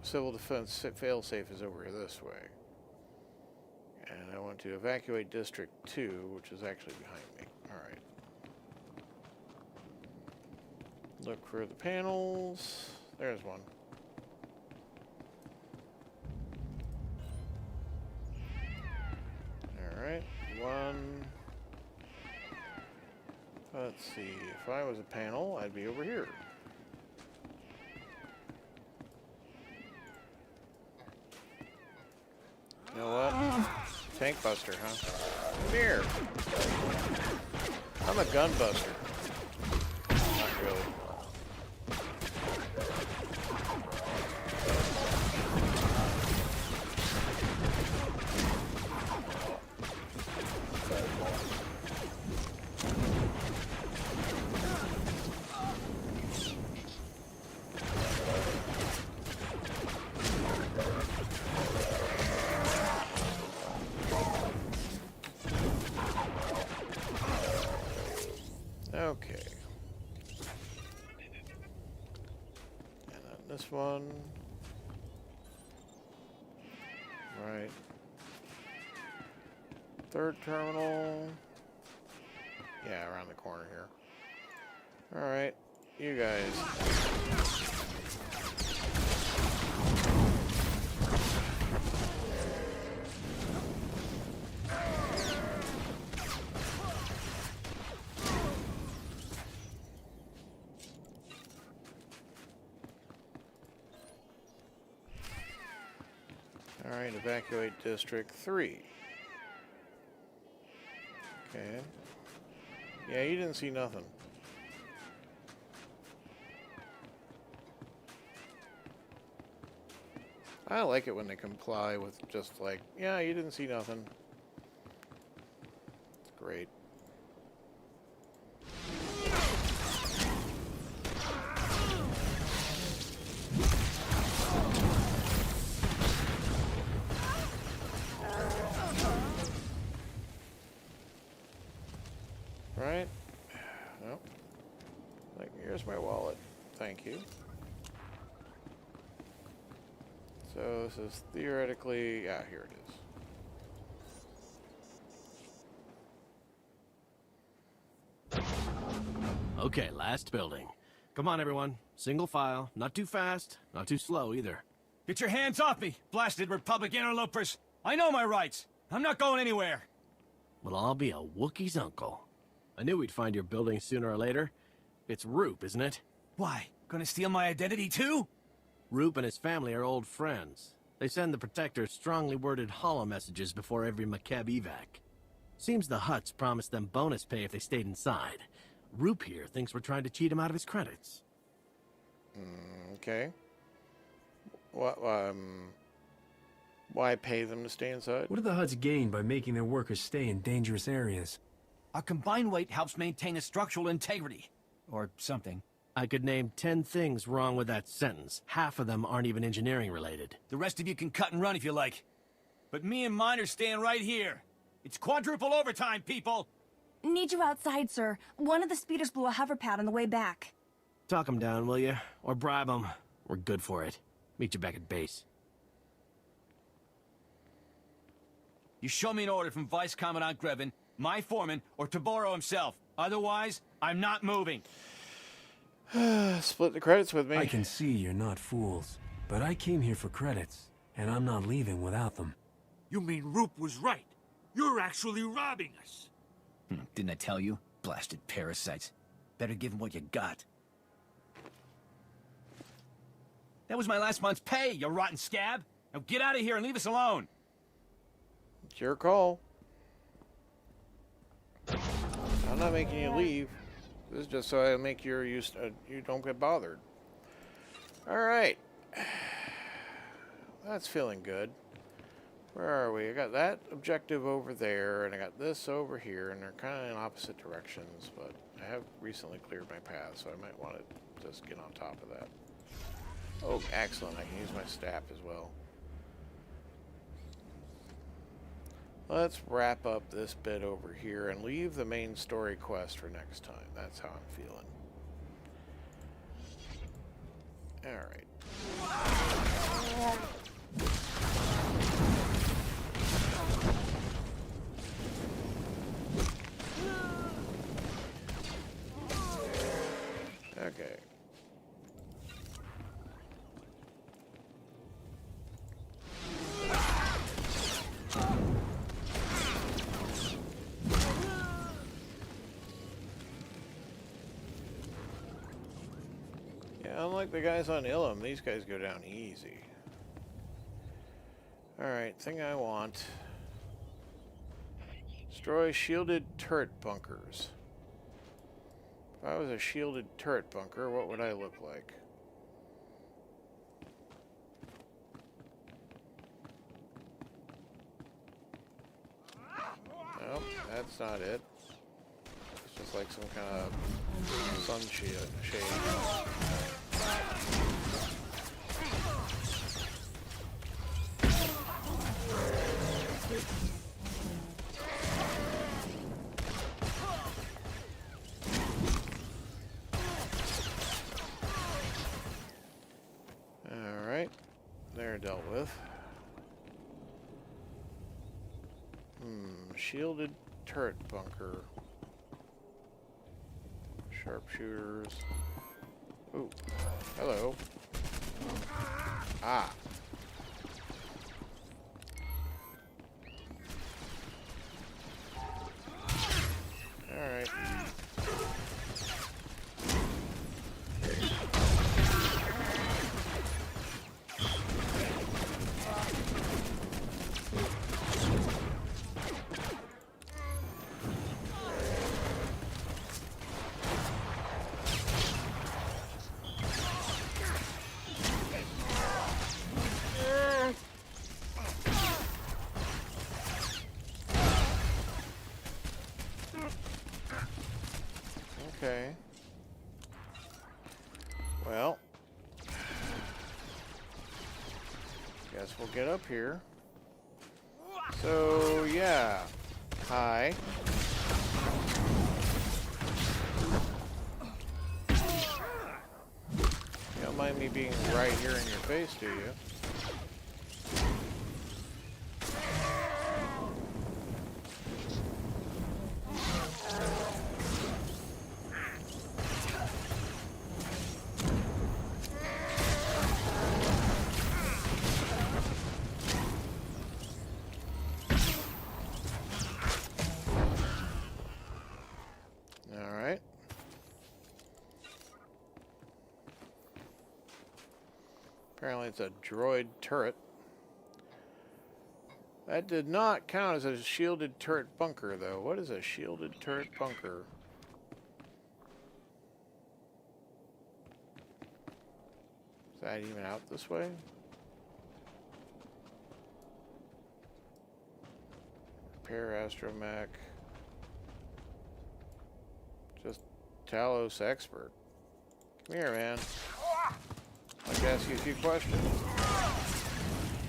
S1: Civil defense failsafe is over this way. And I want to evacuate District 2, which is actually behind me. Alright. Look for the panels. There's one. Alright, one. Let's see. If I was a panel, I'd be over here. You know what? Tank buster, huh? Come here. I'm a gun buster. Not really. Okay. And then this one. Right. Third terminal. Yeah, around the corner here. Alright. You guys. Alright, evacuate District 3. Okay. Yeah, you didn't see nothing. I like it when they comply with just like, yeah, you didn't see nothing. It's great. Right? Nope. Like, here's my wallet. Thank you. So this is theoretically, yeah, here it is.
S5: Okay, last building. Come on, everyone. Single file. Not too fast, not too slow either.
S10: Get your hands off me, blasted Republic interlopers! I know my rights! I'm not going anywhere!
S5: Well, I'll be a Wookiee's uncle. I knew we'd find your building sooner or later. It's Roop, isn't it?
S10: Why? Gonna steal my identity too?
S5: Roop and his family are old friends. They send the Protector strongly worded holo messages before every Makeb evac. Seems the Hutts promised them bonus pay if they stayed inside. Roop here thinks we're trying to cheat him out of his credits.
S1: Okay. What, why pay them to stay inside?
S8: What do the Hutts gain by making their workers stay in dangerous areas?
S10: Our combined weight helps maintain a structural integrity. Or something.
S5: I could name 10 things wrong with that sentence. Half of them aren't even engineering related.
S10: The rest of you can cut and run if you like. But me and mine are staying right here. It's quadruple overtime, people!
S23: Need you outside, sir. One of the speeders blew a hover pad on the way back.
S5: Talk him down, will you? Or bribe him. We're good for it. Meet you back at base.
S10: You show me an order from Vice Commandant Grevin, my foreman, or Taboro himself. Otherwise, I'm not moving.
S1: Split the credits with me.
S8: I can see you're not fools, but I came here for credits, and I'm not leaving without them.
S24: You mean Roop was right? You're actually robbing us.
S10: Didn't I tell you? Blasted parasites. Better give them what you got. That was my last month's pay, you rotten scab! Now get out of here and leave us alone!
S1: It's your call. I'm not making you leave. This is just so I make you don't get bothered. Alright. That's feeling good. Where are we? I got that objective over there, and I got this over here, and they're kind of in opposite directions, but I have recently cleared my path, so I might want to just get on top of that. Oh, excellent. I can use my staff as well. Let's wrap up this bit over here and leave the main story quest for next time. That's how I'm feeling. Alright. Okay. Unlike the guys on Ilum, these guys go down easy. Alright, thing I want. Destroy shielded turret bunkers. If I was a shielded turret bunker, what would I look like? Nope, that's not it. It's just like some kind of sun shade. Alright, they're dealt with. Shielded turret bunker. Sharpshooters. Ooh, hello. Ah. Alright. Okay. Well, guess we'll get up here. So, yeah. Hi. You don't mind me being right here in your face, do you? Alright. Apparently it's a droid turret. That did not count as a shielded turret bunker, though. What is a shielded turret bunker? Is that even out this way? Repair astromech. Just Talos expert. Come here, man. I'd like to ask you a few questions.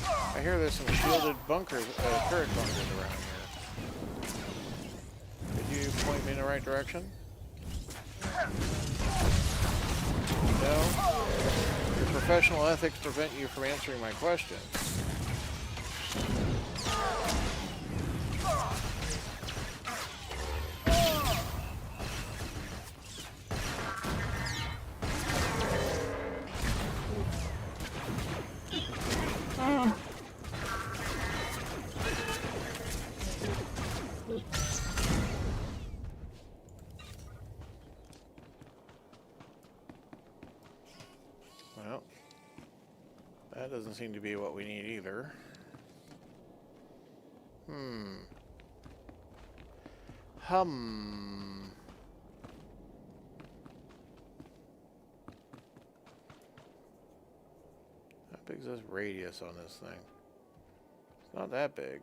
S1: I hear there's some shielded bunkers, turret bunkers around here. Could you point me in the right direction? No? Your professional ethics prevent you from answering my question. Well, that doesn't seem to be what we need either. How big is this radius on this thing? It's not that big.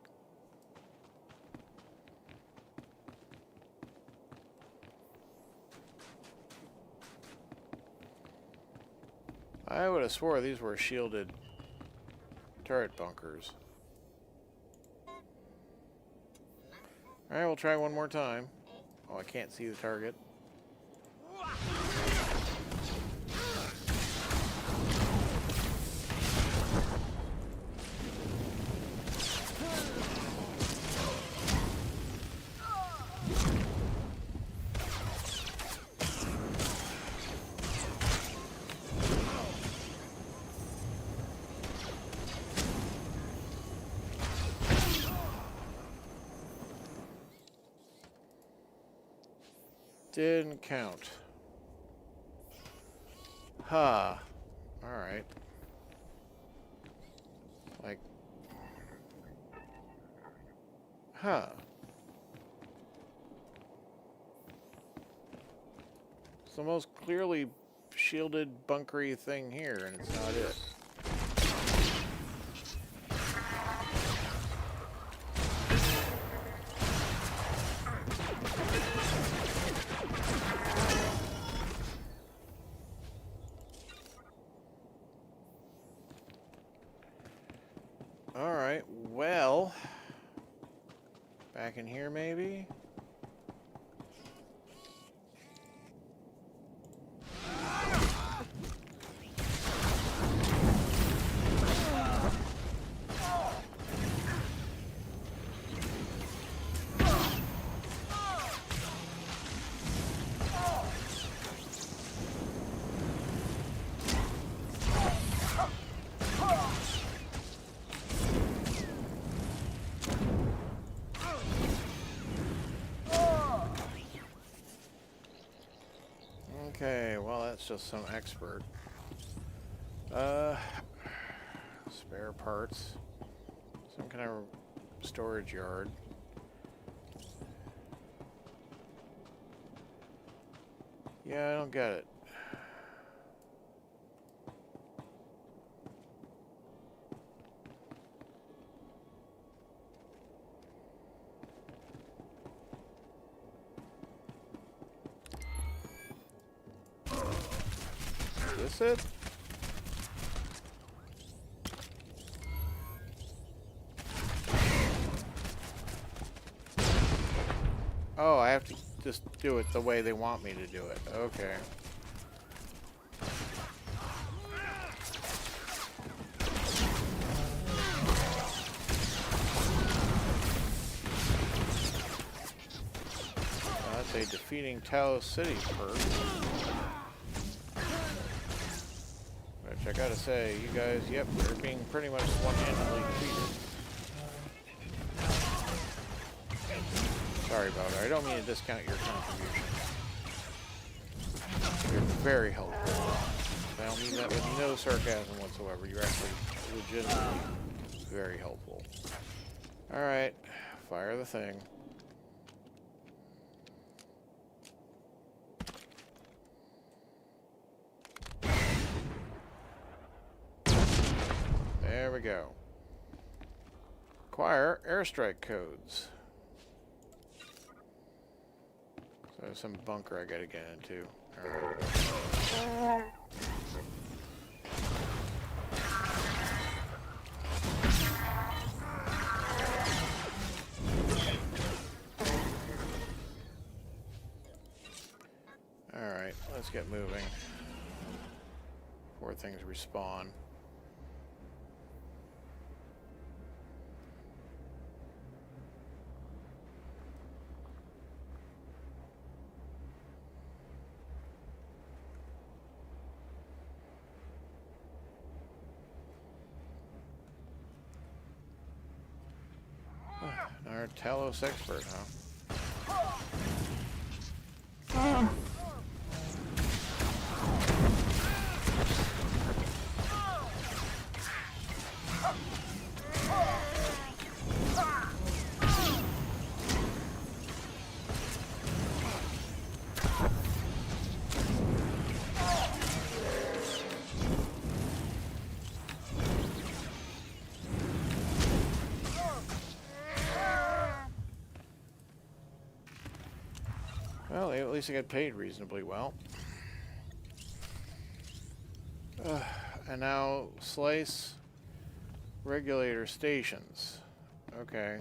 S1: I would have swore these were shielded turret bunkers. Alright, we'll try one more time. Oh, I can't see the target. Didn't count. Huh. Alright. Like... Huh. It's the most clearly shielded bunkery thing here, and it's not it. Alright, well... Back in here, maybe? Okay, well that's just some expert. Spare parts. Some kind of storage yard. Yeah, I don't get it. Is this it? Oh, I have to just do it the way they want me to do it. Okay. That's a defeating Talos City perk. Which I gotta say, you guys, yep, they're being pretty much one-handedly defeated. Sorry about it. I don't mean to discount your contribution. You're very helpful. I don't mean that with no sarcasm whatsoever. You're actually legitimately very helpful. Alright, fire the thing. There we go. Acquire airstrike codes. So there's some bunker I gotta get into. Alright. Alright, let's get moving before things respawn. Our Talos expert, huh? Well, at least I got paid reasonably well. And now slice regulator stations. Okay.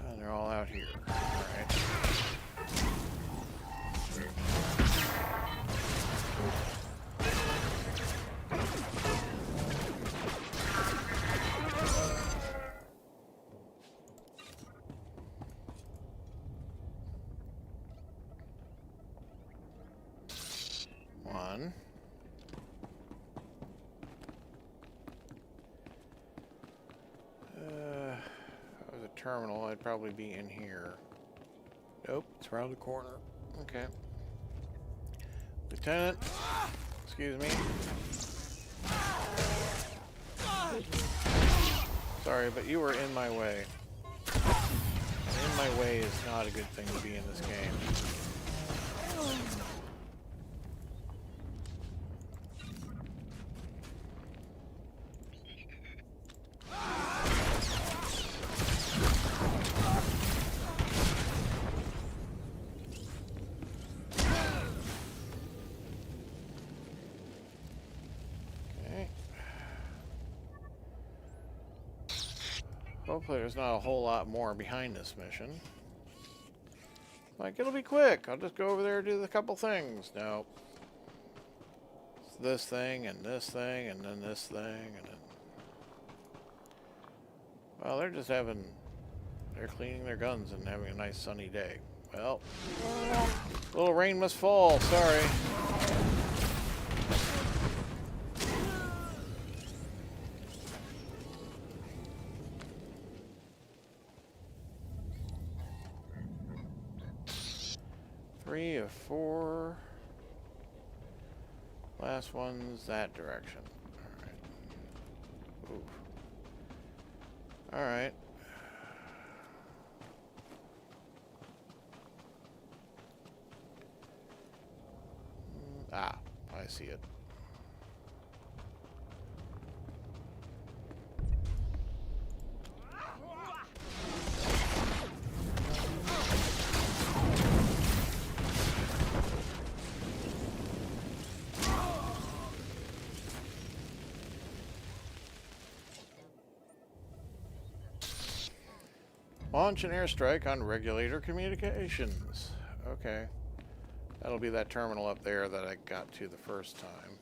S1: And they're all out here. Alright. One. If I was a terminal, I'd probably be in here. Nope, it's around the corner. Okay. Lieutenant, excuse me. Sorry, but you were in my way. And in my way is not a good thing to be in this game. Hopefully there's not a whole lot more behind this mission. Like, it'll be quick. I'll just go over there and do a couple things. No. It's this thing, and this thing, and then this thing, and then... Well, they're just having... They're cleaning their guns and having a nice sunny day. Well, a little rain must fall. Sorry. Three of four. Last one's that direction. Alright. Alright. Ah, I see it. Launch an airstrike on regulator communications. Okay. That'll be that terminal up there that I got to the first time.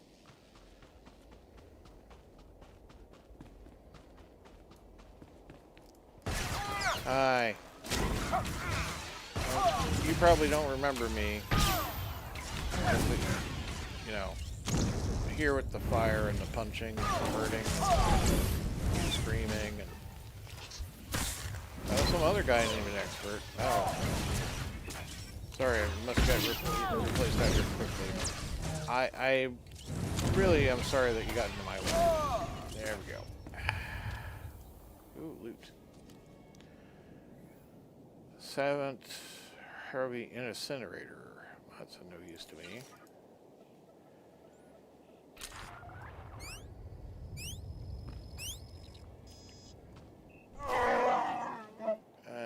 S1: Hi. Well, you probably don't remember me. You know, here with the fire and the punching and the hurting and screaming and some other guy named an expert. Oh. Sorry, I must have got replaced that here quickly. I really am sorry that you got into my way. There we go. Ooh, loot. 7th heavy incinerator. That's of no use to me.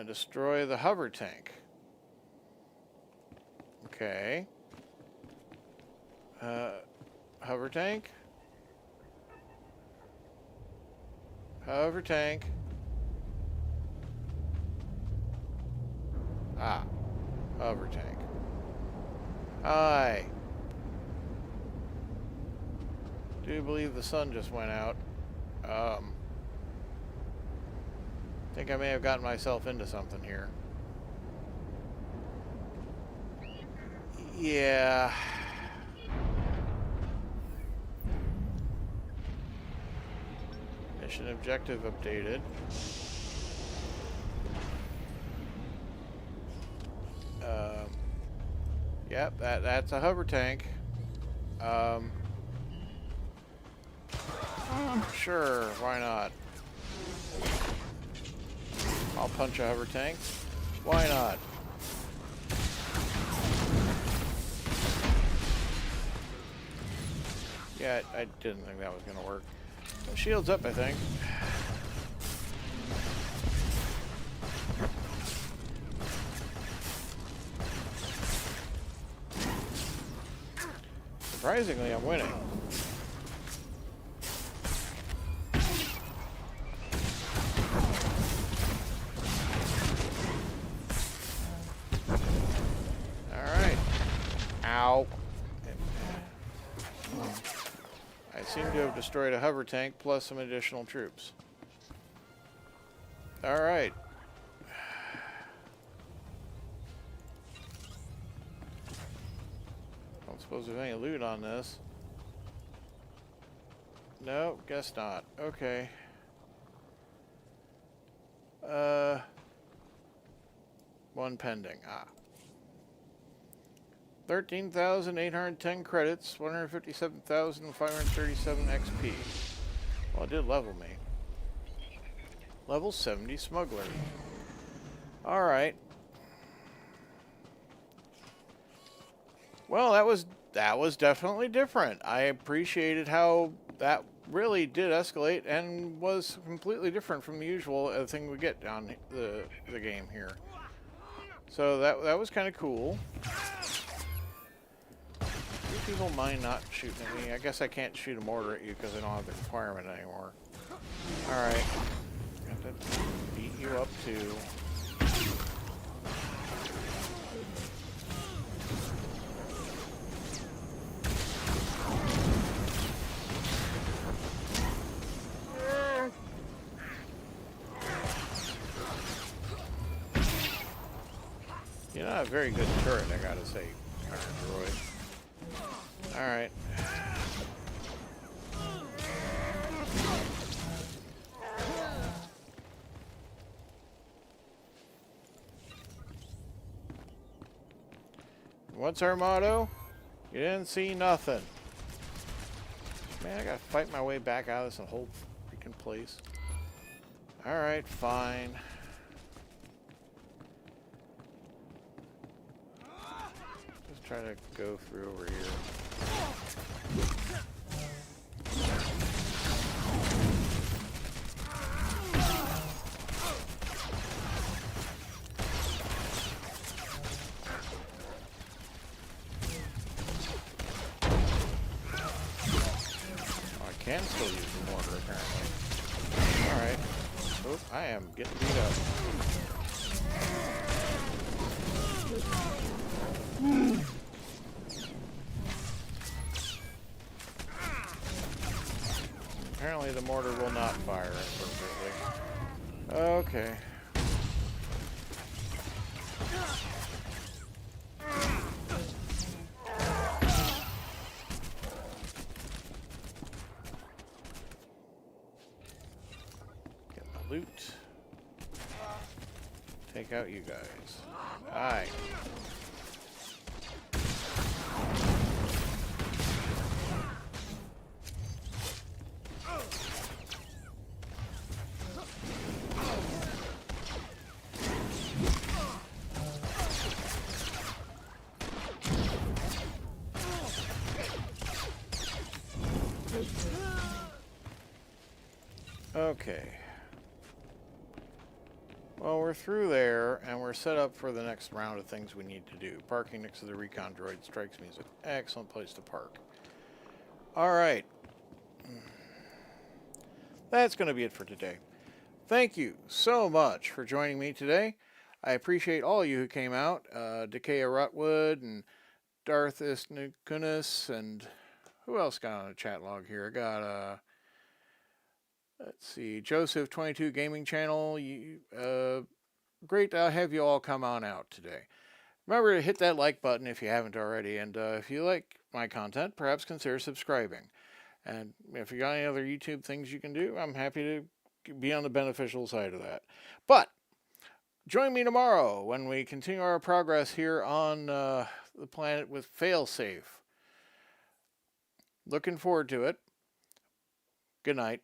S1: Destroy the hover tank. Okay. Hover tank. Hover tank. Ah. Hover tank. Hi. Do believe the sun just went out. I think I may have gotten myself into something here. Yeah. Mission objective updated. Yep, that's a hover tank. Sure, why not? I'll punch a hover tank. Why not? Yeah, I didn't think that was going to work. Well, shield's up, I think. Surprisingly, I'm winning. Alright. Ow. I seem to have destroyed a hover tank plus some additional troops. Alright. Don't suppose there's any loot on this. No, guess not. Okay. One pending. Ah. 13,810 credits, 157,537 XP. Well, it did level me. Level 70 Smuggler. Alright. Well, that was definitely different. I appreciated how that really did escalate and was completely different from the usual thing we get down the game here. So that was kind of cool. Do people mind not shooting at me? I guess I can't shoot a mortar at you because I don't have the requirement anymore. Alright. Got to beat you up too. You're not a very good turret, I gotta say, droid. Alright. What's our motto? You didn't see nothing. Man, I gotta fight my way back out of this whole freaking place. Alright, fine. Just try to go through over here. Can still use the mortar, apparently. Alright. Oop, I am getting beat up. Apparently the mortar will not fire appropriately. Okay. Get my loot. Take out you guys. Aye. Okay. Well, we're through there, and we're set up for the next round of things we need to do. Parking next to the recon droid strikes me as an excellent place to park. Alright. That's going to be it for today. Thank you so much for joining me today. I appreciate all you who came out. Decaya Rutwood and Darth Isnukunis, and who else got on a chat log here? I got, let's see, Joseph 22 Gaming Channel. Great to have you all come on out today. Remember to hit that like button if you haven't already, and if you like my content, perhaps consider subscribing. And if you got any other YouTube things you can do, I'm happy to be on the beneficial side of that. But join me tomorrow when we continue our progress here on the planet with Failsafe. Looking forward to it. Good night.